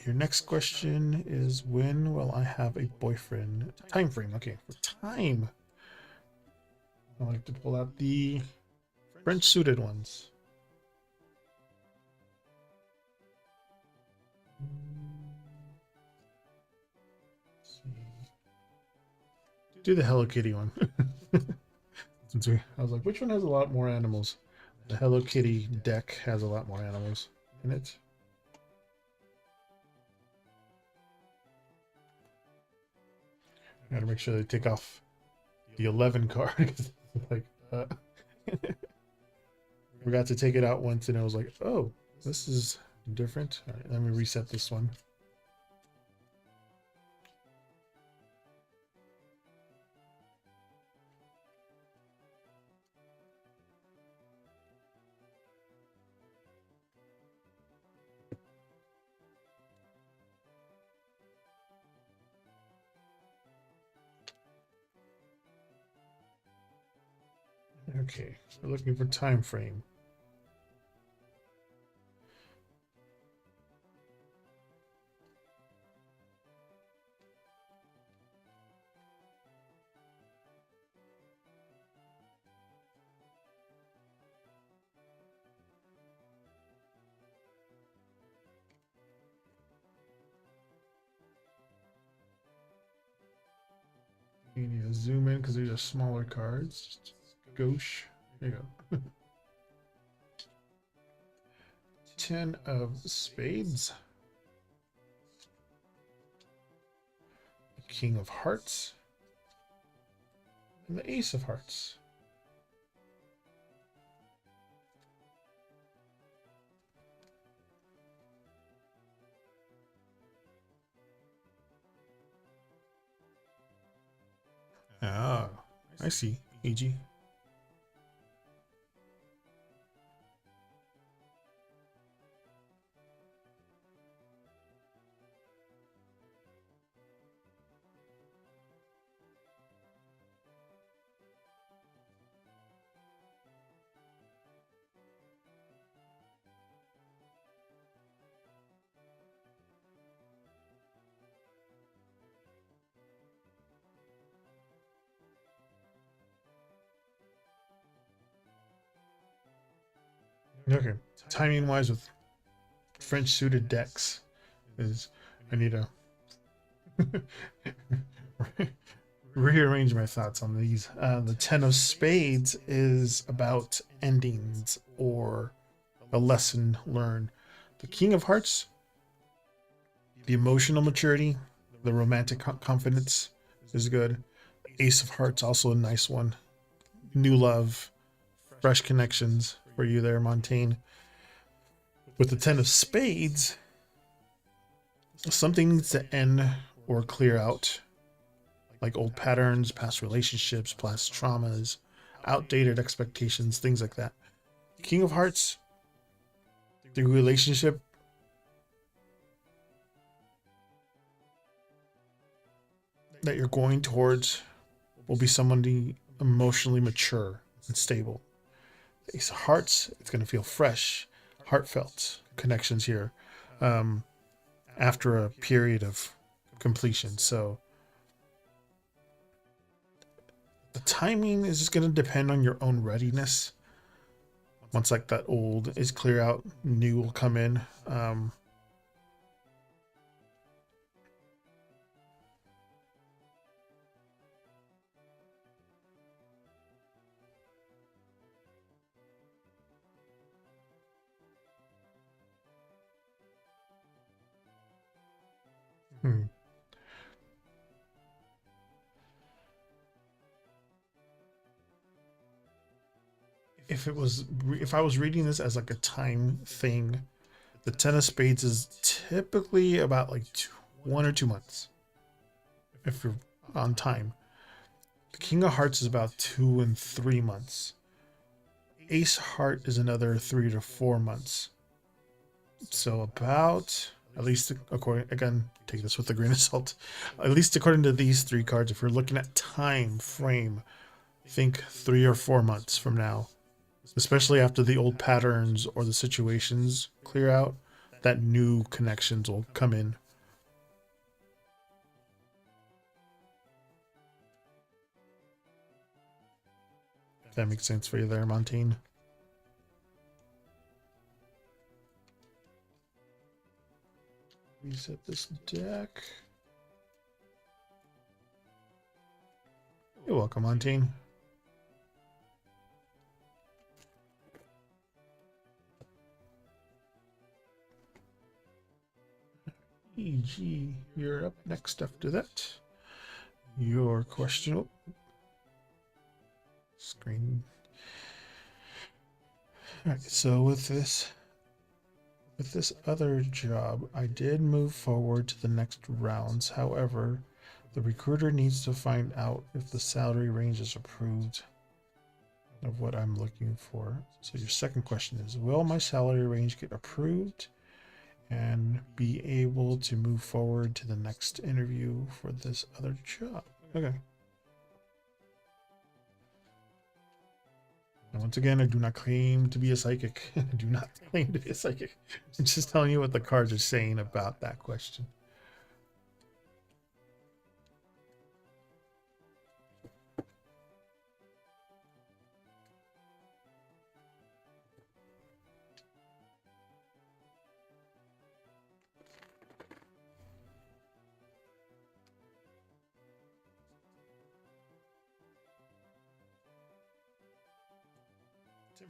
Your next question is, when will I have a boyfriend? Time frame. Okay, for time. I like to pull out the French suited ones. Do the Hello Kitty one. I was like, which one has a lot more animals? The Hello Kitty deck has a lot more animals in it. Gotta make sure they take off the 11 card. Like, Uh, forgot to take it out once, and I was like, oh, this is different. All right, let me reset this one. Okay, we're looking for time frame. You need to zoom in because these are smaller cards. Gauche. There you go. 10 of spades. King of hearts. And the ace of hearts. Ah, I see. AG. Okay. Timing wise with French suited decks is I need to rearrange my thoughts on these. The 10 of spades is about endings or a lesson learned. The king of hearts, the emotional maturity, the romantic confidence is good. Ace of hearts, also a nice one. New love, fresh connections for you there, Montaigne. With the 10 of spades, something needs to end or clear out, like old patterns, past relationships, past traumas, outdated expectations, things like that. King of hearts, the relationship that you're going towards will be somebody emotionally mature and stable. Ace of hearts, it's going to feel fresh, heartfelt connections here after a period of completion. So the timing is just going to depend on your own readiness. Once like that old is clear out, new will come in. Hmm. If I was reading this as like a time thing, the 10 of spades is typically about like 1 or 2 months if you're on time. The king of hearts is about 2 and 3 months. Ace heart is another 3 to 4 months. So about, at least according, again, take this with a grain of salt, at least according to these three cards, if you're looking at time frame, think 3 or 4 months from now, especially after the old patterns or the situations clear out, that new connections will come in. If that makes sense for you there, Montaigne. Reset this deck. You're welcome, Montaigne. EG, you're up next after that. Your question. Screen. All right, so with this other job, I did move forward to the next rounds. However, the recruiter needs to find out if the salary range is approved of what I'm looking for. So your second question is, will my salary range get approved and be able to move forward to the next interview for this other job? Okay. And once again, I do not claim to be a psychic. I do not claim to be a psychic. I'm just telling you what the cards are saying about that question.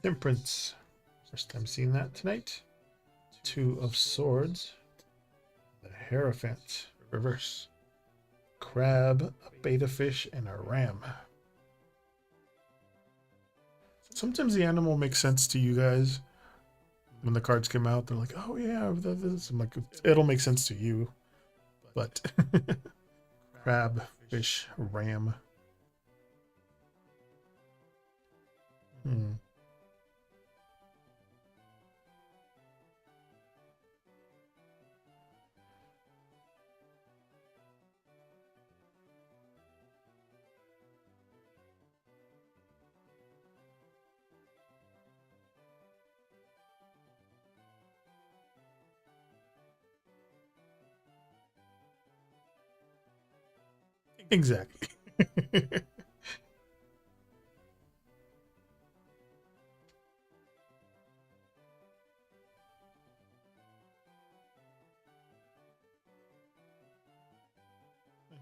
Temperance. First time seeing that tonight. Two of Swords. The Hierophant. Reverse. Crab, a beta fish, and a ram. Sometimes the animal makes sense to you guys. When the cards come out, they're like, oh yeah, this. I'm like, it'll make sense to you. But crab, fish, ram. Exactly.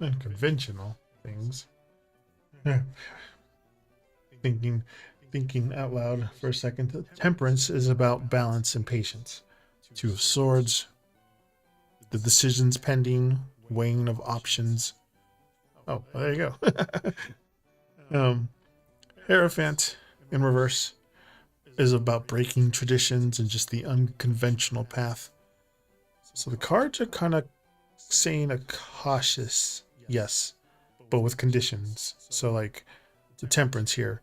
Unconventional things. thinking thinking out loud for a second. Temperance is about balance and patience. Two of Swords, the decisions pending, weighing of options. Oh, well, there you go. Hierophant in reverse is about breaking traditions and just the unconventional path. So the cards are kind of saying a cautious yes, but with conditions. So like the Temperance here,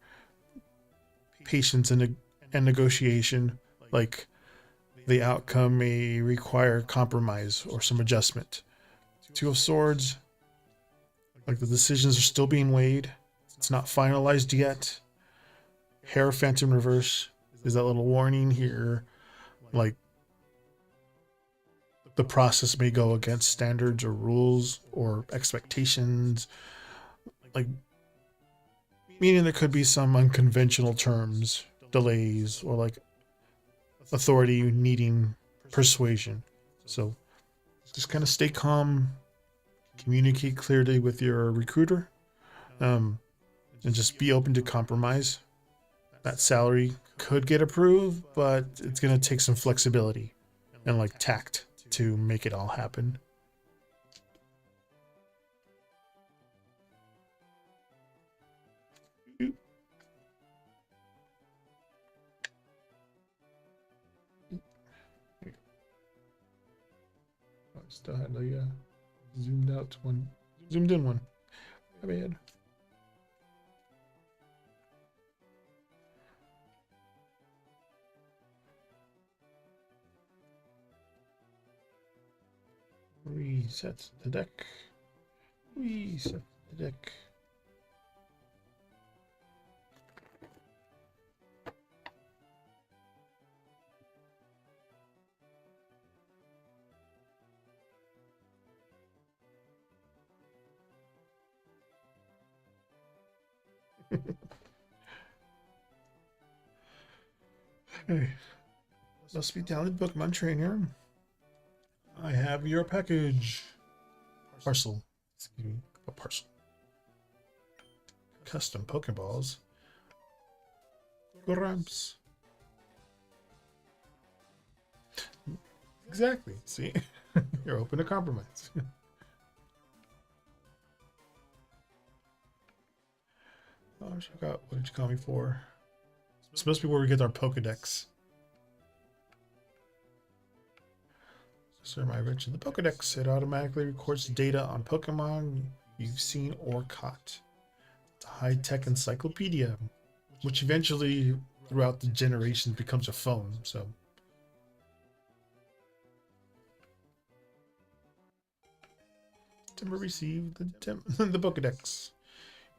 patience and negotiation, like the outcome may require compromise or some adjustment. Two of Swords, like the decisions are still being weighed. It's not finalized yet. Hierophant in reverse is that little warning here, like the process may go against standards or rules or expectations, like meaning there could be some unconventional terms, delays, or like authority needing persuasion. So just kind of stay calm, communicate clearly with your recruiter, and just be open to compromise. That salary could get approved, but it's going to take some flexibility and like tact to make it all happen. I still had the zoomed out one, zoomed in one. My bad. Reset the deck. Reset the deck. Hey, must be talented Pokemon trainer. I have your package. Parcel. Excuse me. A parcel. Custom Pokeballs. Grumps. Exactly. See? You're open to compromise. Oh, I forgot. What did you call me for? It's supposed to be where we get our Pokedex. Sir, I mentioned the Pokedex. It automatically records data on Pokemon you've seen or caught. It's a high-tech encyclopedia, which eventually, throughout the generations, becomes a phone. So, Timber received the Pokedex.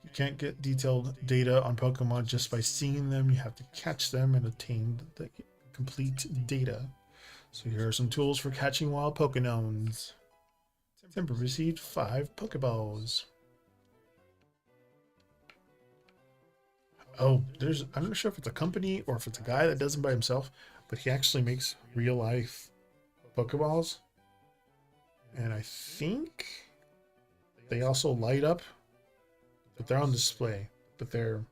You can't get detailed data on Pokemon just by seeing them. You have to catch them and obtain the complete data. So here are some tools for catching wild Pokémons. Timber received 5 Pokeballs. Oh, I'm not sure if it's a company or if it's a guy that does them by himself, but he actually makes real life Pokeballs. And I think they also light up, but they're on display. But they're,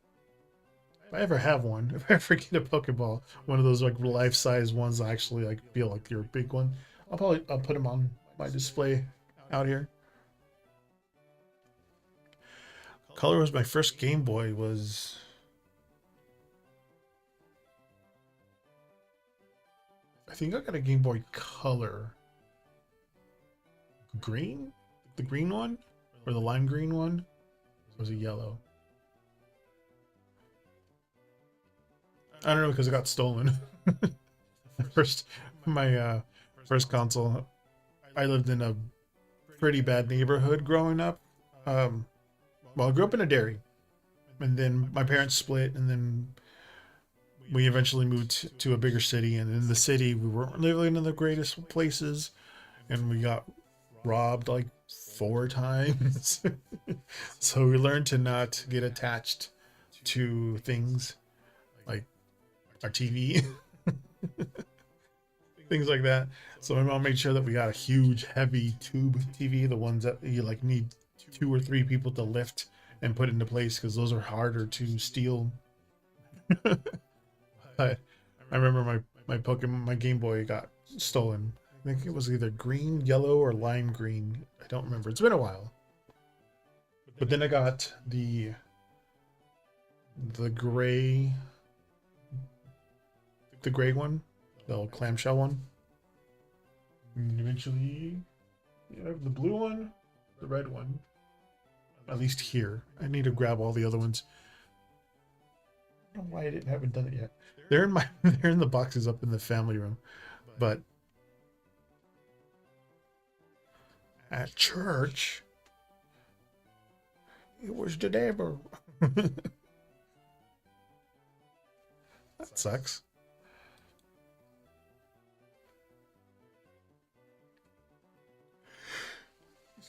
if I ever have one, if I ever get a Pokeball, one of those like life-size ones that actually like feel like you're a big one, I'll put them on my display out here. Color was my first Game Boy was, I think I got a Game Boy Color. Green? The green one? Or the lime green one? Or was it yellow? I don't know because it got stolen. first my first console. I lived in a pretty bad neighborhood growing up. Well, I grew up in a dairy, and then my parents split, and then we eventually moved to a bigger city. And in the city, we weren't living in the greatest places, and we got robbed like 4 times. So we learned to not get attached to things like our TV, things like that. So my mom made sure that we got a huge, heavy tube TV, the ones that you like need 2 or 3 people to lift and put into place because those are harder to steal. But I remember my Game Boy got stolen. I think it was either green, yellow, or lime green. I don't remember. It's been a while. But then I got the gray one, the little clamshell one. And eventually, the blue one, the red one. At least here. I need to grab all the other ones. I don't know why I haven't done it yet. They're in the boxes up in the family room. But at church, it was the devil. That sucks.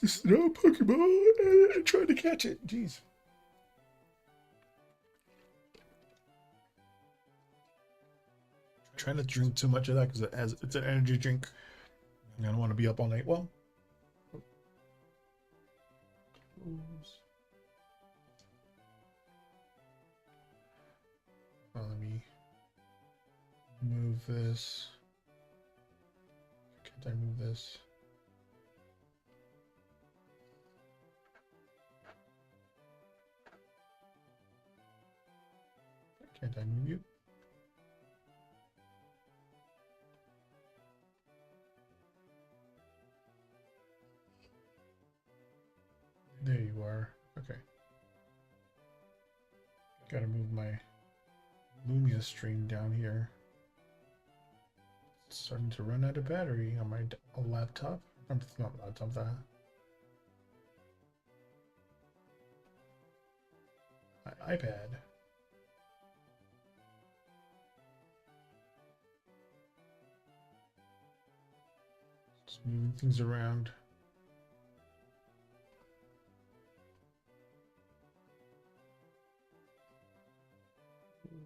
Snow Pokemon and trying to catch it. Jeez. Trying to drink too much of that because it's an energy drink. I don't want to be up all night. Well, let me move this. Can't I move this? Can't I move you? There you are. Okay. Gotta move my Lumia stream down here. It's starting to run out of battery on my laptop. Not laptop, that. My iPad. Just moving things around.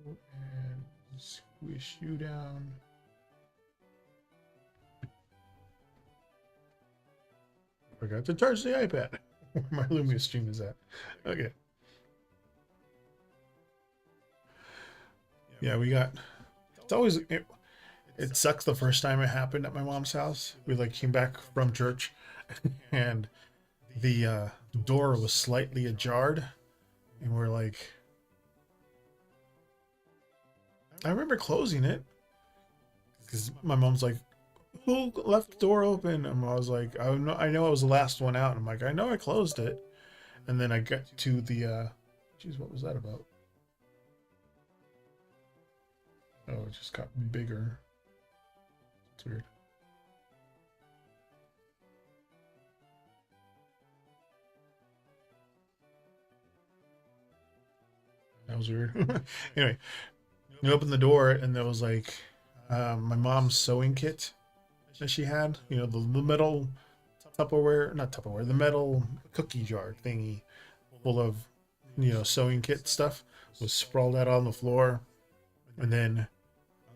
And squish you down. Forgot to charge the iPad. Where my Lumia stream is at. Okay. Yeah, we got. It's always it sucks the first time it happened at my mom's house. We like came back from church, and the door was slightly ajar, and we're like, I remember closing it because my mom's like, "Who left the door open?" And I was like, I know I was the last one out." And I'm like, "I know I closed it." And then I got to the, geez, what was that about? Oh, it just got bigger. It's weird. That was weird. Anyway, we opened the door and there was like my mom's sewing kit that she had. You know, the metal Tupperware, not Tupperware, the metal cookie jar thingy full of, you know, sewing kit stuff was sprawled out on the floor. And then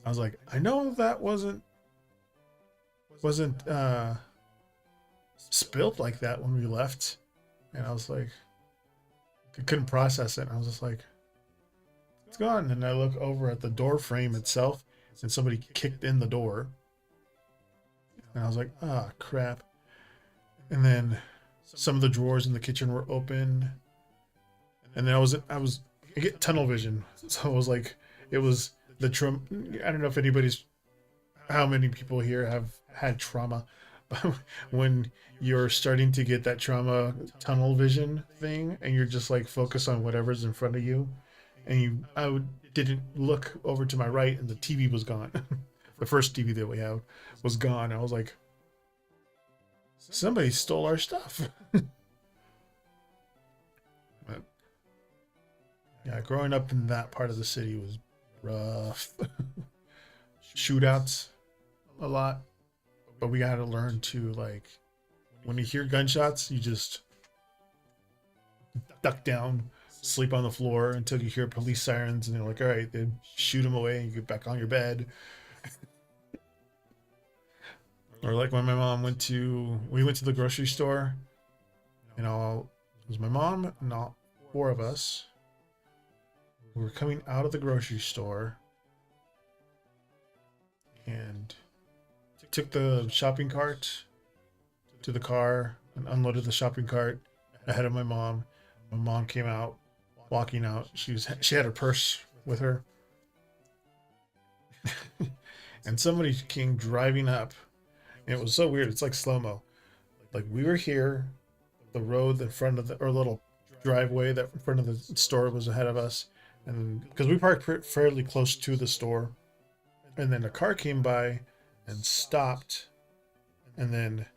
I was like, I know that wasn't spilled like that when we left. And I was like, I couldn't process it. And I was just like, it's gone. And I look over at the door frame itself, and somebody kicked in the door. And I was like, ah, crap. And then some of the drawers in the kitchen were open. And then I get tunnel vision. So I was like, it was the trauma. I don't know if how many people here have had trauma, but when you're starting to get that trauma tunnel vision thing, and you're just like focused on whatever's in front of you, and didn't look over to my right, and the TV was gone. The first TV that we have was gone. I was like, somebody stole our stuff. But yeah, growing up in that part of the city was rough. Shootouts a lot, but we got to learn to, like, when you hear gunshots, you just duck down, sleep on the floor until you hear police sirens, and they're like, all right, then shoot them away and you get back on your bed. Or like when we went to the grocery store, you know, it was my mom and all four of us. We were coming out of the grocery store and took the shopping cart to the car and unloaded the shopping cart ahead of my mom. My mom came out, walking out. She had her purse with her, and somebody came driving up. And it was so weird. It's like slow mo. Like we were here, the road in front of the or little driveway that in front of the store was ahead of us, and because we parked fairly close to the store, and then a car came by and stopped, and then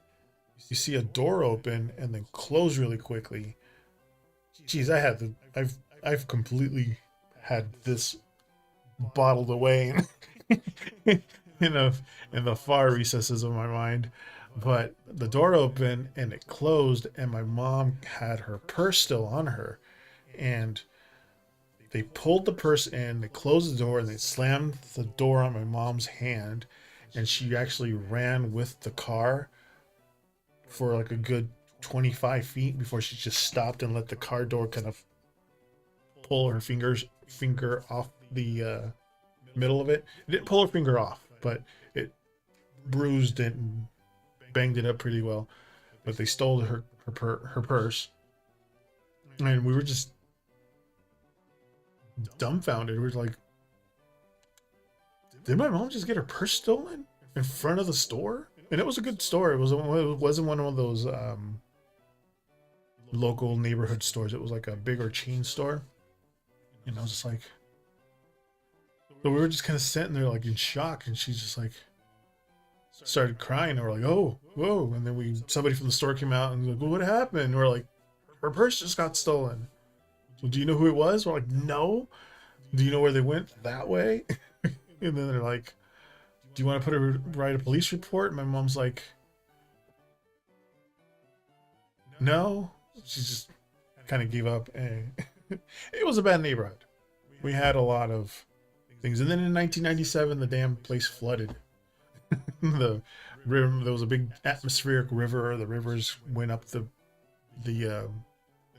you see a door open and then close really quickly. Geez, I've completely had this bottled away in a in the far recesses of my mind. But the door opened and it closed, and my mom had her purse still on her, and they pulled the purse in, they closed the door, and they slammed the door on my mom's hand, and she actually ran with the car for like a good 25 feet before she just stopped and let the car door kind of pull her finger off the middle of it. It didn't pull her finger off, but it bruised it and banged it up pretty well. But they stole her purse, and we were just dumbfounded. We were like, did my mom just get her purse stolen in front of the store? And it was a good store. It wasn't one of those local neighborhood stores. It was like a bigger chain store. And I was just like, so we were just kind of sitting there like in shock, and she just like started crying, and we're like, oh, whoa. And then somebody from the store came out and was like, well, what happened? And we're like, her purse just got stolen. Well, do you know who it was? We're like, no. Do you know where they went? That way. And then they're like, do you want to write a police report? And my mom's like, no. She just kind of gave up. And it was a bad neighborhood. We had a lot of things. And then in 1997, the damn place flooded. The river, there was a big atmospheric river. The rivers went up the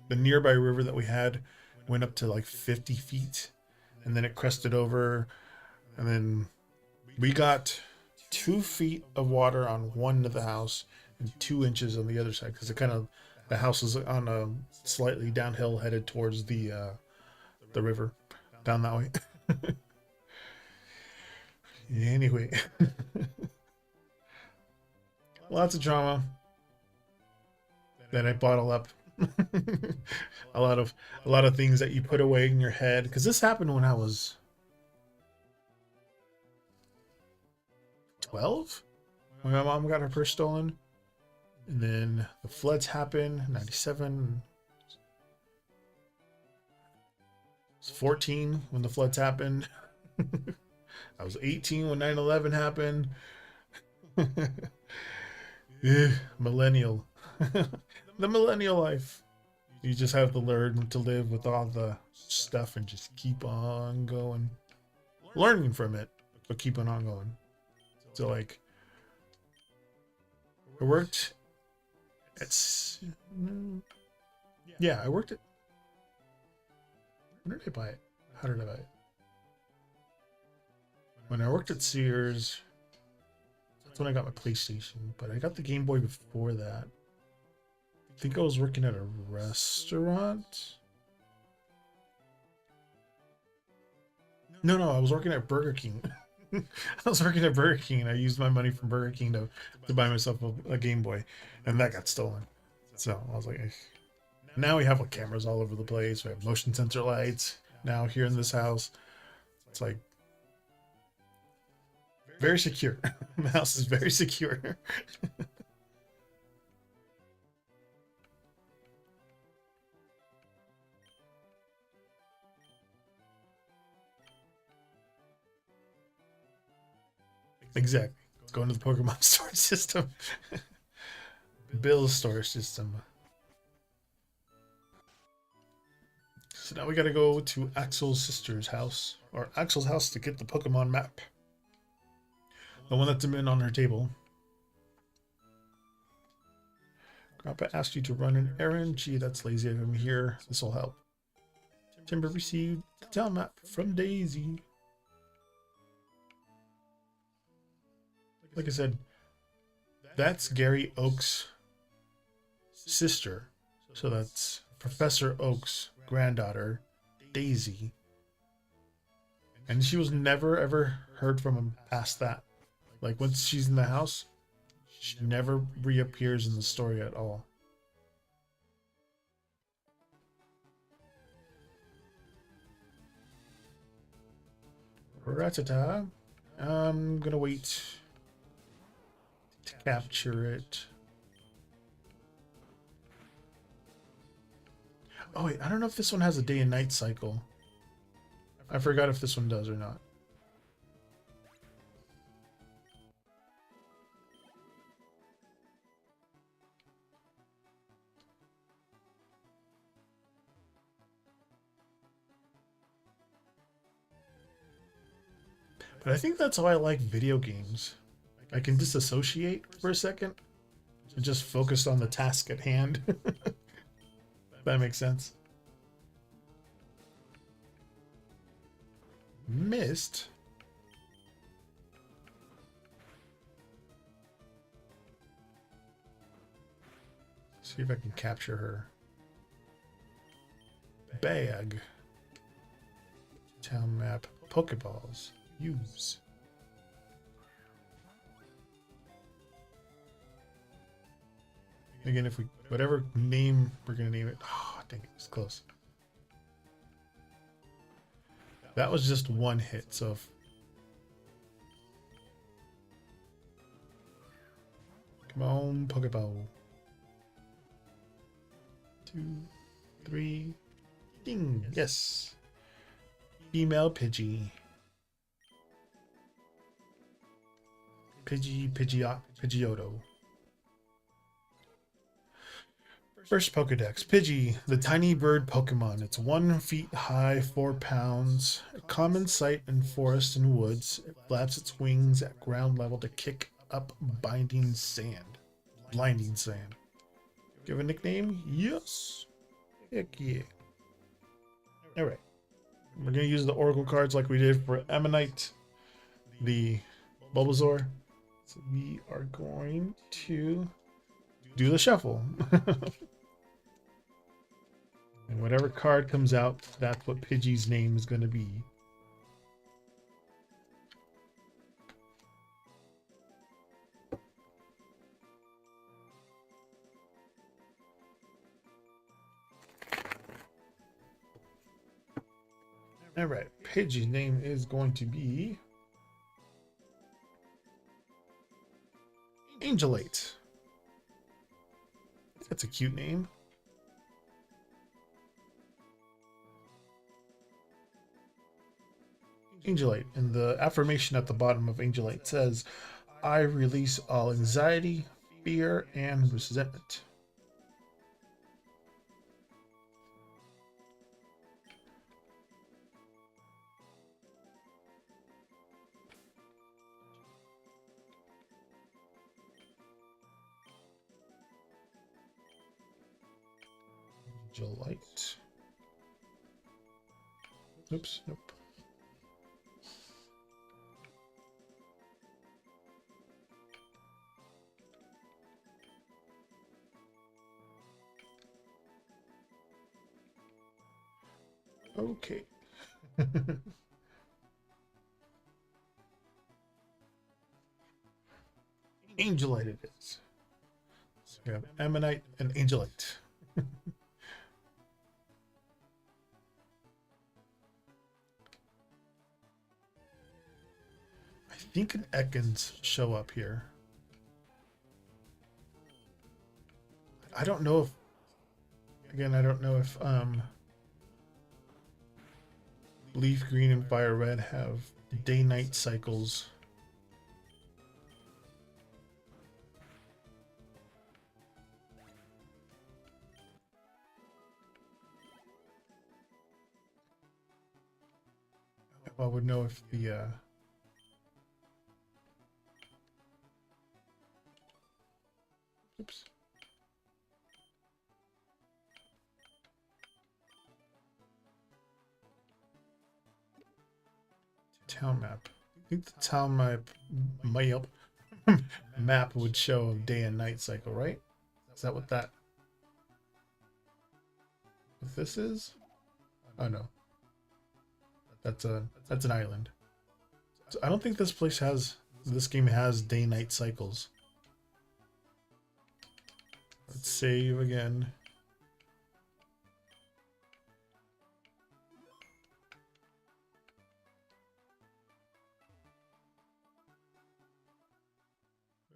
nearby river that we had went up to like 50 feet, and then it crested over, and then we got 2 feet of water on one end of the house and 2 inches on the other side, because the house was on a slightly downhill headed towards the river down that way. Anyway, lots of drama that I bottle up. a lot of a lot of things that you put away in your head, because this happened when I was 12 when my mom got her purse stolen, and then the floods happened 97. I was 14 when the floods happened. I was 18 when 9/11 happened. Millennial. The millennial life. You just have to learn to live with all the stuff and just keep on going. Learning from it, but keeping on going. So, like, I worked at. Yeah, I worked at. When did I buy it? How did I buy it? When I worked at Sears, that's when I got my PlayStation, but I got the Game Boy before that. I think I was working at a restaurant. No, I was working at Burger King. I was working at Burger King, and I used my money from Burger King to buy myself a Game Boy, and that got stolen. So I was like, eh. Now we have like cameras all over the place. We have motion sensor lights now here in this house. It's like very secure. The house is very secure. Exactly. It's going to the Pokemon storage system. Bill's storage system. So now we gotta go to Axel's sister's house, or Axel's house, to get the Pokemon map. The one that's been on her table. Grandpa asked you to run an errand. Gee, that's lazy of him here. This'll help. Timber received the town map from Daisy. Like I said, that's Gary Oak's sister. So that's Professor Oak's granddaughter, Daisy. And she was never ever heard from him past that. Like, once she's in the house, she never reappears in the story at all. Ratata. I'm gonna wait to capture it. Oh wait, I don't know if this one has a day and night cycle. I forgot if this one does or not. But I think that's how I like video games. I can disassociate for a second and just focus on the task at hand. That makes sense. Missed. See if I can capture her. Bag. Town map. Pokeballs. Use. Again, if we, whatever name we're gonna name it. Oh, dang it, it's close. That was just one hit, so if, come on, Pokeball. 2, 3, ding, yes. Female Pidgey. Pidgeotto. First Pokedex. Pidgey, the tiny bird Pokemon. It's 1 feet high, 4 pounds. A common sight in forests and woods. It flaps its wings at ground level to kick up blinding sand. Give a nickname? Yes. Heck yeah. Alright. We're going to use the Oracle cards like we did for Ammonite, the Bulbasaur. So we are going to do the shuffle. And whatever card comes out, that's what Pidgey's name is going to be. All right, Pidgey's name is going to be Angelite. That's a cute name. Angelite. And the affirmation at the bottom of Angelite says, I release all anxiety, fear, and resentment. Angelite. Oops, nope. Okay. Angelite it is. So we have Ammonite and Angelite. I think an Ekans show up here. I don't know if, again, I don't know if Leaf Green and Fire Red have day-night cycles. I would know if the oops. Town map. I think the town map would show day and night cycle, right? Is that what this is? Oh no. That's an island. So I don't think this game has day-night cycles. Let's save again.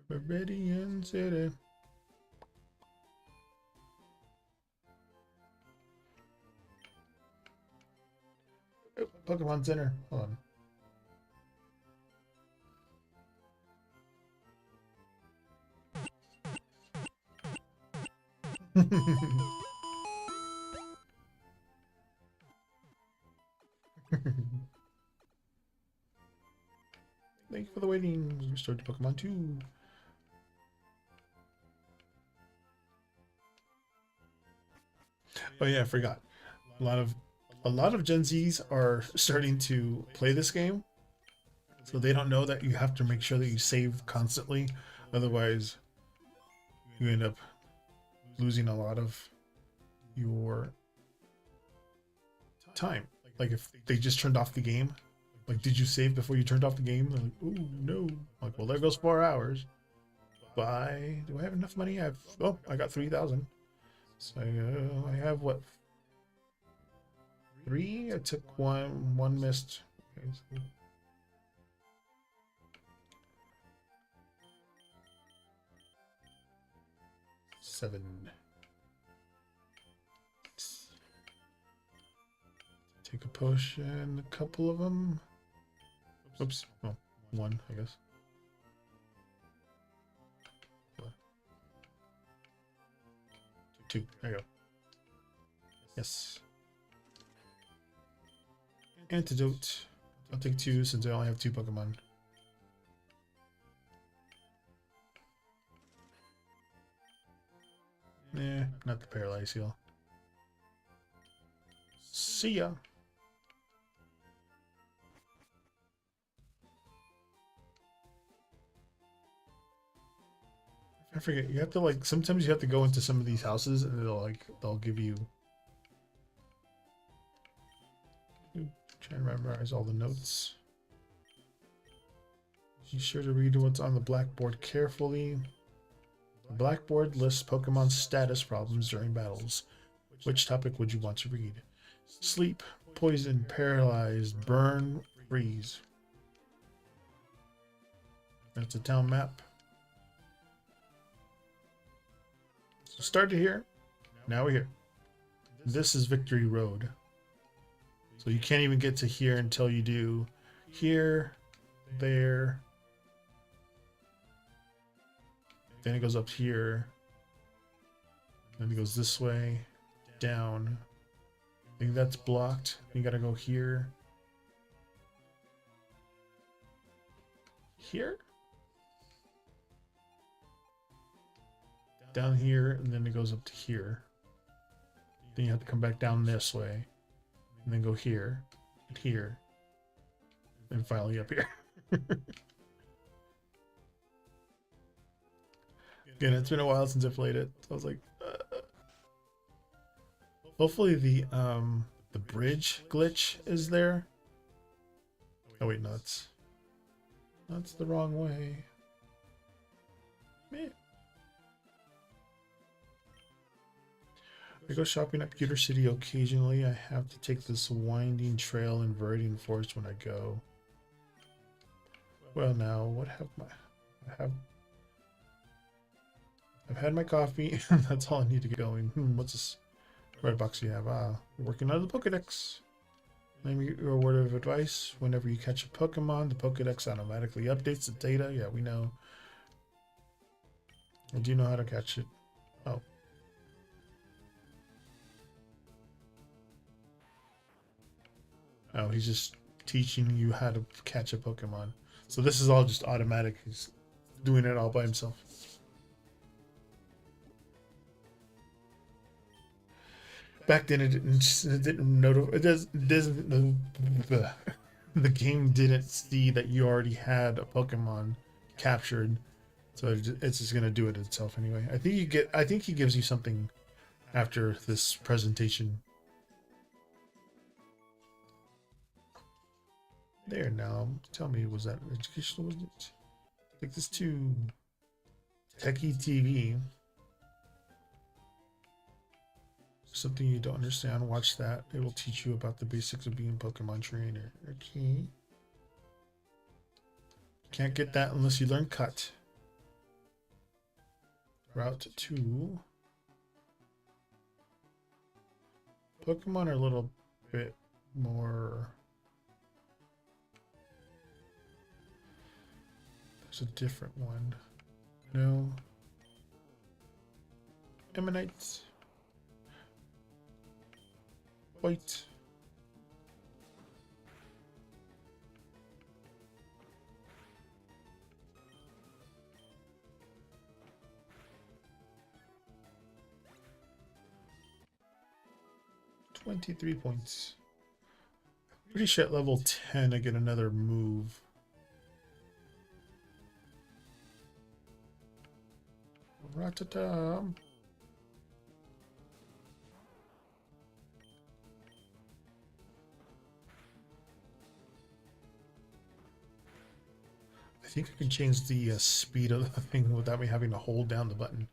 Meridian City. Oh, Pokemon Center. Hold on. Thank you for the waiting. Restored to Pokemon 2. Oh yeah, I forgot. A lot of Gen Zs are starting to play this game, so they don't know that you have to make sure that you save constantly. Otherwise, you end up losing a lot of your time. Like if they just turned off the game, like did you save before you turned off the game? They're like, oh no. I'm like, well, there goes 4 hours. Bye. Do I have enough money? I got 3,000. So I have what? 3? I took one missed. Okay, so 7. Take a potion, a couple of them. Oops. Oh, 1, I guess. 2. There you go. Yes. Antidote. I'll take 2 since I only have 2 Pokemon. Nah, not the Paralyze Heal. See ya. I forget. You have to like sometimes you have to go into some of these houses and they'll give you. Try and memorize all the notes. Be sure to read what's on the blackboard carefully. The blackboard lists Pokemon's status problems during battles. Which topic would you want to read? Sleep, poison, paralyze, burn, freeze. That's a town map. So started here. Now we're here. This is Victory Road. So you can't even get to here until you do here, there. Then it goes up here. Then it goes this way, down. I think that's blocked. You gotta go here. Here? Down here, and then it goes up to here. Then you have to come back down this way. And then go here, and here. And finally up here. Again, it's been a while since I played it. So I was like, hopefully the bridge glitch is there. Oh wait, no, that's the wrong way. Man. I go shopping at Pewter City occasionally. I have to take this winding trail in Viridian Forest when I go. Well, now what have I've had my coffee. That's all I need to get going. What's this red box you have? Working on the Pokedex. Name your word of advice. Whenever you catch a Pokemon, the Pokedex automatically updates the data. Yeah, we know. I do know how to catch it. Oh. Oh, he's just teaching you how to catch a Pokemon. So this is all just automatic. He's doing it all by himself. Back then, it didn't notify. It doesn't. The game didn't see that you already had a Pokemon captured, so it's just gonna do it itself anyway. I think he gives you something after this presentation. There now. Tell me, was that educational? Was it? Take this to Techie TV. Something you don't understand, watch that. It will teach you about the basics of being a Pokemon trainer. Okay. Can't get that unless you learn Cut. Route 2. Pokemon are a little bit more... There's a different one. No. Ammonites. White. $23 points. Pretty sure at level 10 I get another move. Ratata. I think I can change the speed of the thing without me having to hold down the button.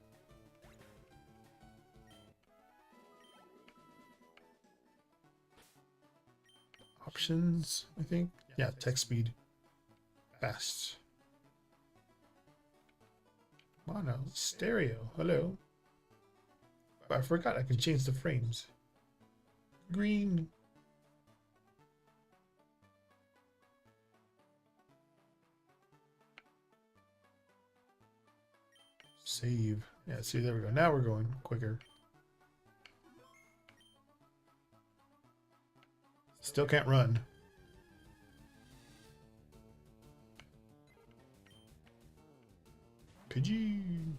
Options, I think. Yeah, text speed. Fast. Mono. Stereo. Hello. I forgot I can change the frames. Green. Save. Yeah, see, there we go. Now we're going quicker. Still can't run. Pidgey.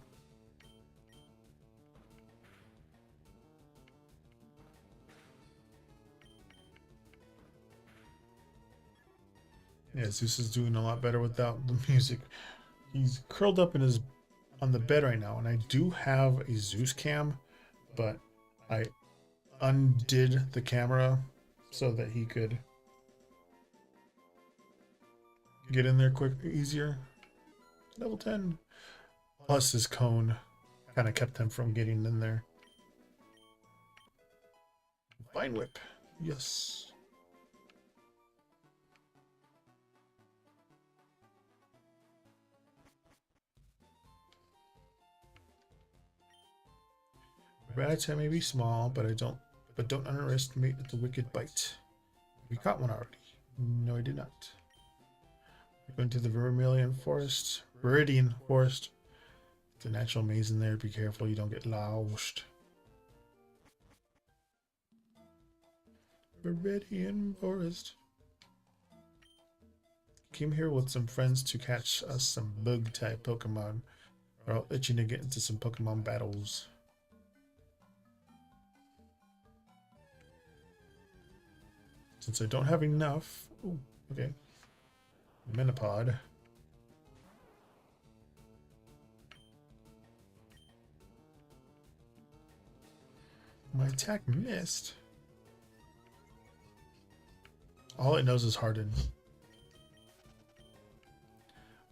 Yeah, Zeus is doing a lot better without the music. He's curled up in his on the bed right now, and I do have a Zeus cam, but I undid the camera so that he could get in there quick, easier. Level 10. Plus his cone kind of kept him from getting in there. Vine Whip. Yes. Rats may be small, but don't underestimate the wicked bite. We caught one already. No, I did not. We're going to the Viridian Forest. It's a natural maze in there. Be careful you don't get lost. Viridian Forest. Came here with some friends to catch us some bug-type Pokemon. We're all itching to get into some Pokemon battles. Since I don't have enough... Ooh, okay. Menopod. My attack missed. All it knows is Harden.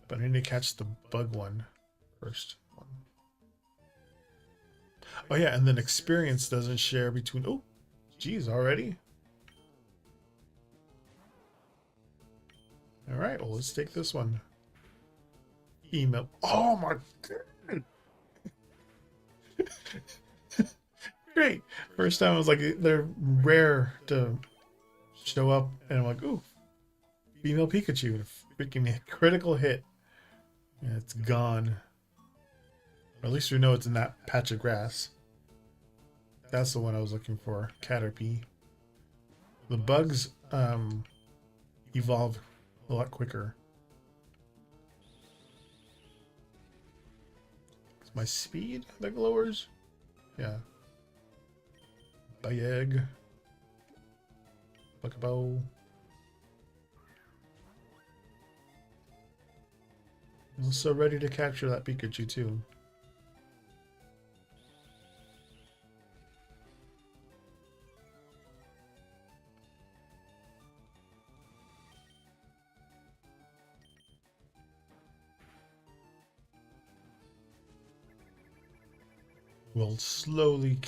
But I need to catch the bug one first. Oh yeah, and then experience doesn't share between... Oh, geez, already? Alright, well, let's take this one. Email. Oh my god! Great! First time I was like, they're rare to show up, and I'm like, ooh, female Pikachu. Freaking critical hit. And it's gone. Or at least we know it's in that patch of grass. That's the one I was looking for. Caterpie. The bugs evolve a lot quicker. Is my speed that lowers? Yeah. Bayeg. Pokeball. I'm so ready to capture that Pikachu too. Will slowly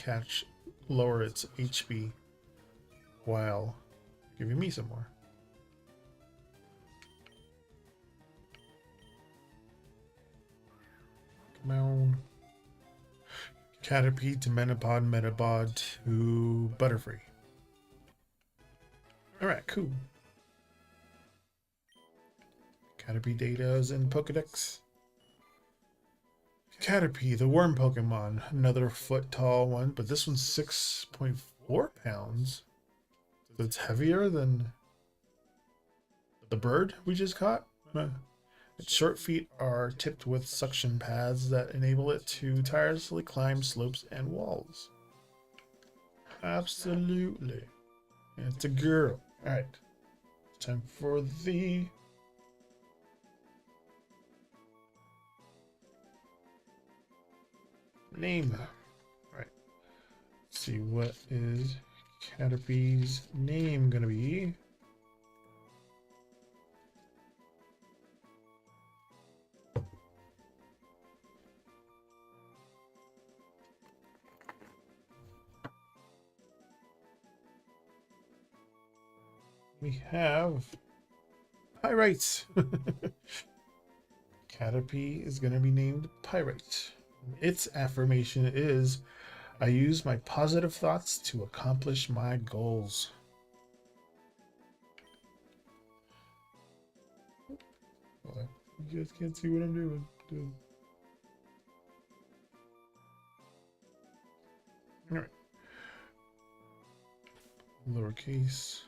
lower its HP while giving me some more. Come on. Caterpie to Menopod, Metapod to Butterfree. Alright, cool. Caterpie data is in Pokedex. Caterpie, the worm Pokemon. Another foot tall one, but this one's 6.4 pounds. So it's heavier than the bird we just caught. Its short feet are tipped with suction pads that enable it to tirelessly climb slopes and walls. Absolutely. It's a girl. Alright. Time for the... name. Alright. Let's see, what is Caterpie's name gonna be? We have Pyrite. Caterpie is gonna be named Pyrite. Its affirmation is, I use my positive thoughts to accomplish my goals. Well, you guys can't see what I'm doing. All right. Lowercase.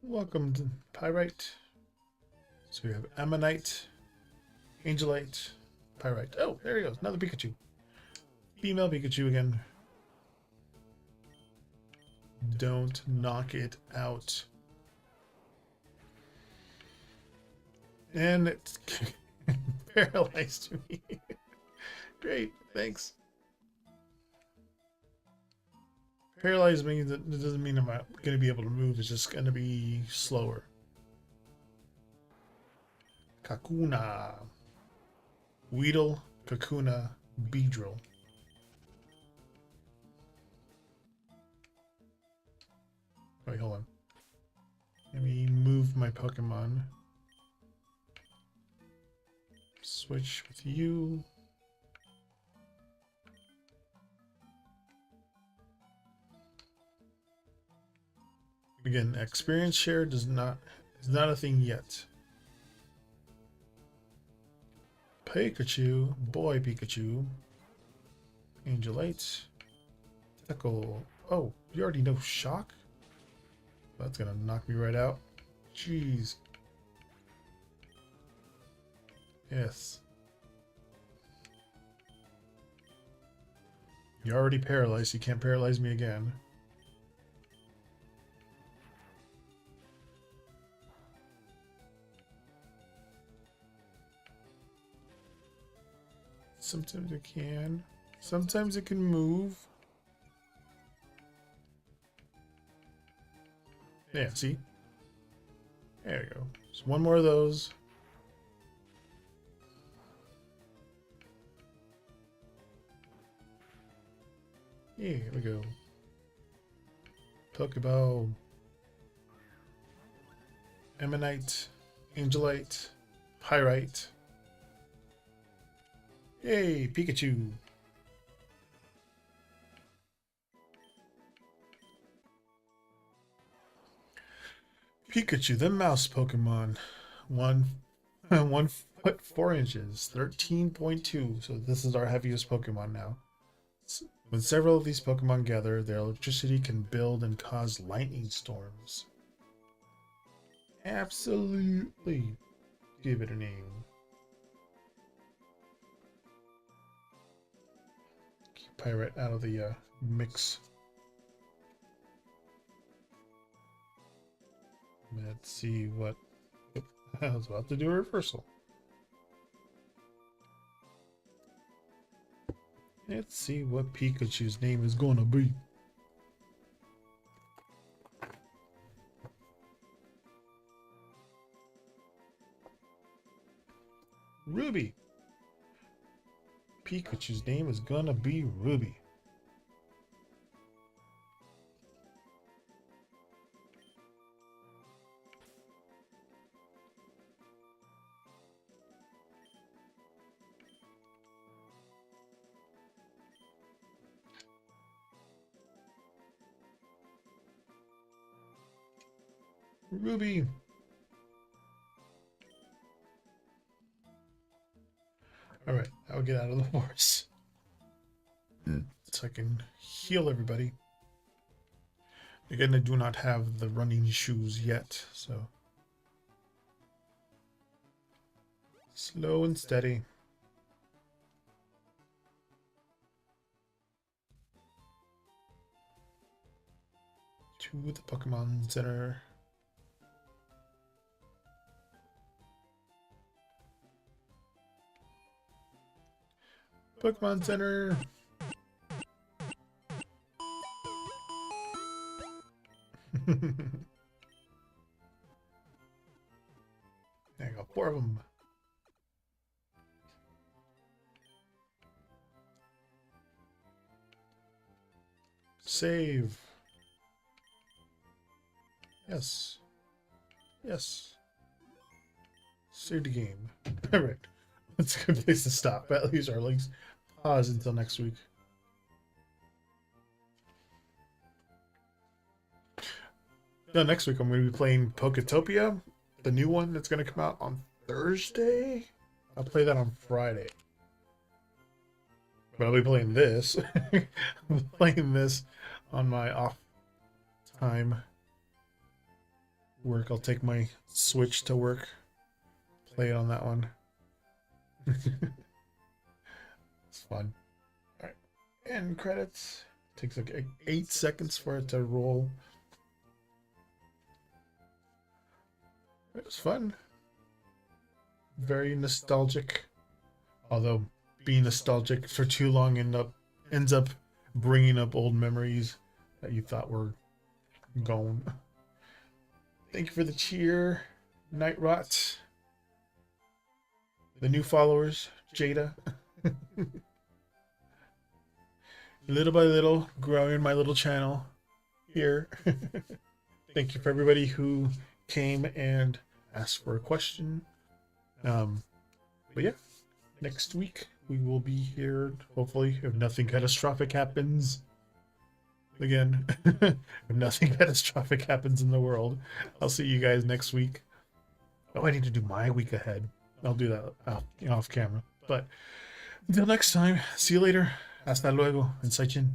Welcome to Pyrite. So we have Ammonite, Angelite, Pyrite. Oh, there he goes. Another Pikachu. Female Pikachu again. Don't knock it out. And it's paralyzed me. Great, thanks. Paralyzed means that it doesn't mean I'm not going to be able to move. It's just going to be slower. Kakuna. Weedle, Kakuna, Beedrill. Wait, hold on. Let me move my Pokemon. Switch with you. Again, experience share is not a thing yet. Pikachu, boy Pikachu. Angelite. Tickle. Oh, you already know Shock? That's gonna knock me right out. Jeez. Yes. You're already paralyzed. You can't paralyze me again. Sometimes it can. Sometimes it can move. Yeah, see? There you go. Just one more of those. Yeah, here we go. Pokeball. Ammonite. Angelite. Pyrite. Yay, Pikachu. Pikachu, the mouse Pokemon. 1 foot 4 inches, 13.2. So this is our heaviest Pokemon now. When several of these Pokemon gather, their electricity can build and cause lightning storms. Absolutely. Give it a name. Keep Pirate out of the mix. Let's see what... I was about to do a reversal. Let's see what Pikachu's name is gonna be. Ruby. Pikachu's name is gonna be Ruby. Ruby. Alright, I'll get out of the forest. So I can heal everybody. Again, I do not have the running shoes yet, so... Slow and steady. To the Pokemon Center. Pokemon Center. There you go, 4 of them. Save. Yes. Yes. Save the game. Alright. That's a good place to stop. At least our links pause until next week. No, next week I'm going to be playing Poketopia, the new one that's going to come out on Thursday. I'll play that on Friday. But I'll be playing this. I'm playing this on my off time. Work. I'll take my Switch to work. Play it on that one. It's fun. Alright. End credits. Takes like 8 seconds for it to roll. It was fun. Very nostalgic. Although being nostalgic for too long ends up bringing up old memories that you thought were gone. Thank you for the cheer, Night Rot. The new followers, Jada. Little by little, growing my little channel here. thank you for everybody who came and asked for a question. But yeah, next week we will be here, hopefully, if nothing catastrophic happens. Again, if nothing catastrophic happens in the world, I'll see you guys next week. Oh, I need to do my week ahead. I'll do that off camera. But until next time, see you later. Hasta luego. And Saichin.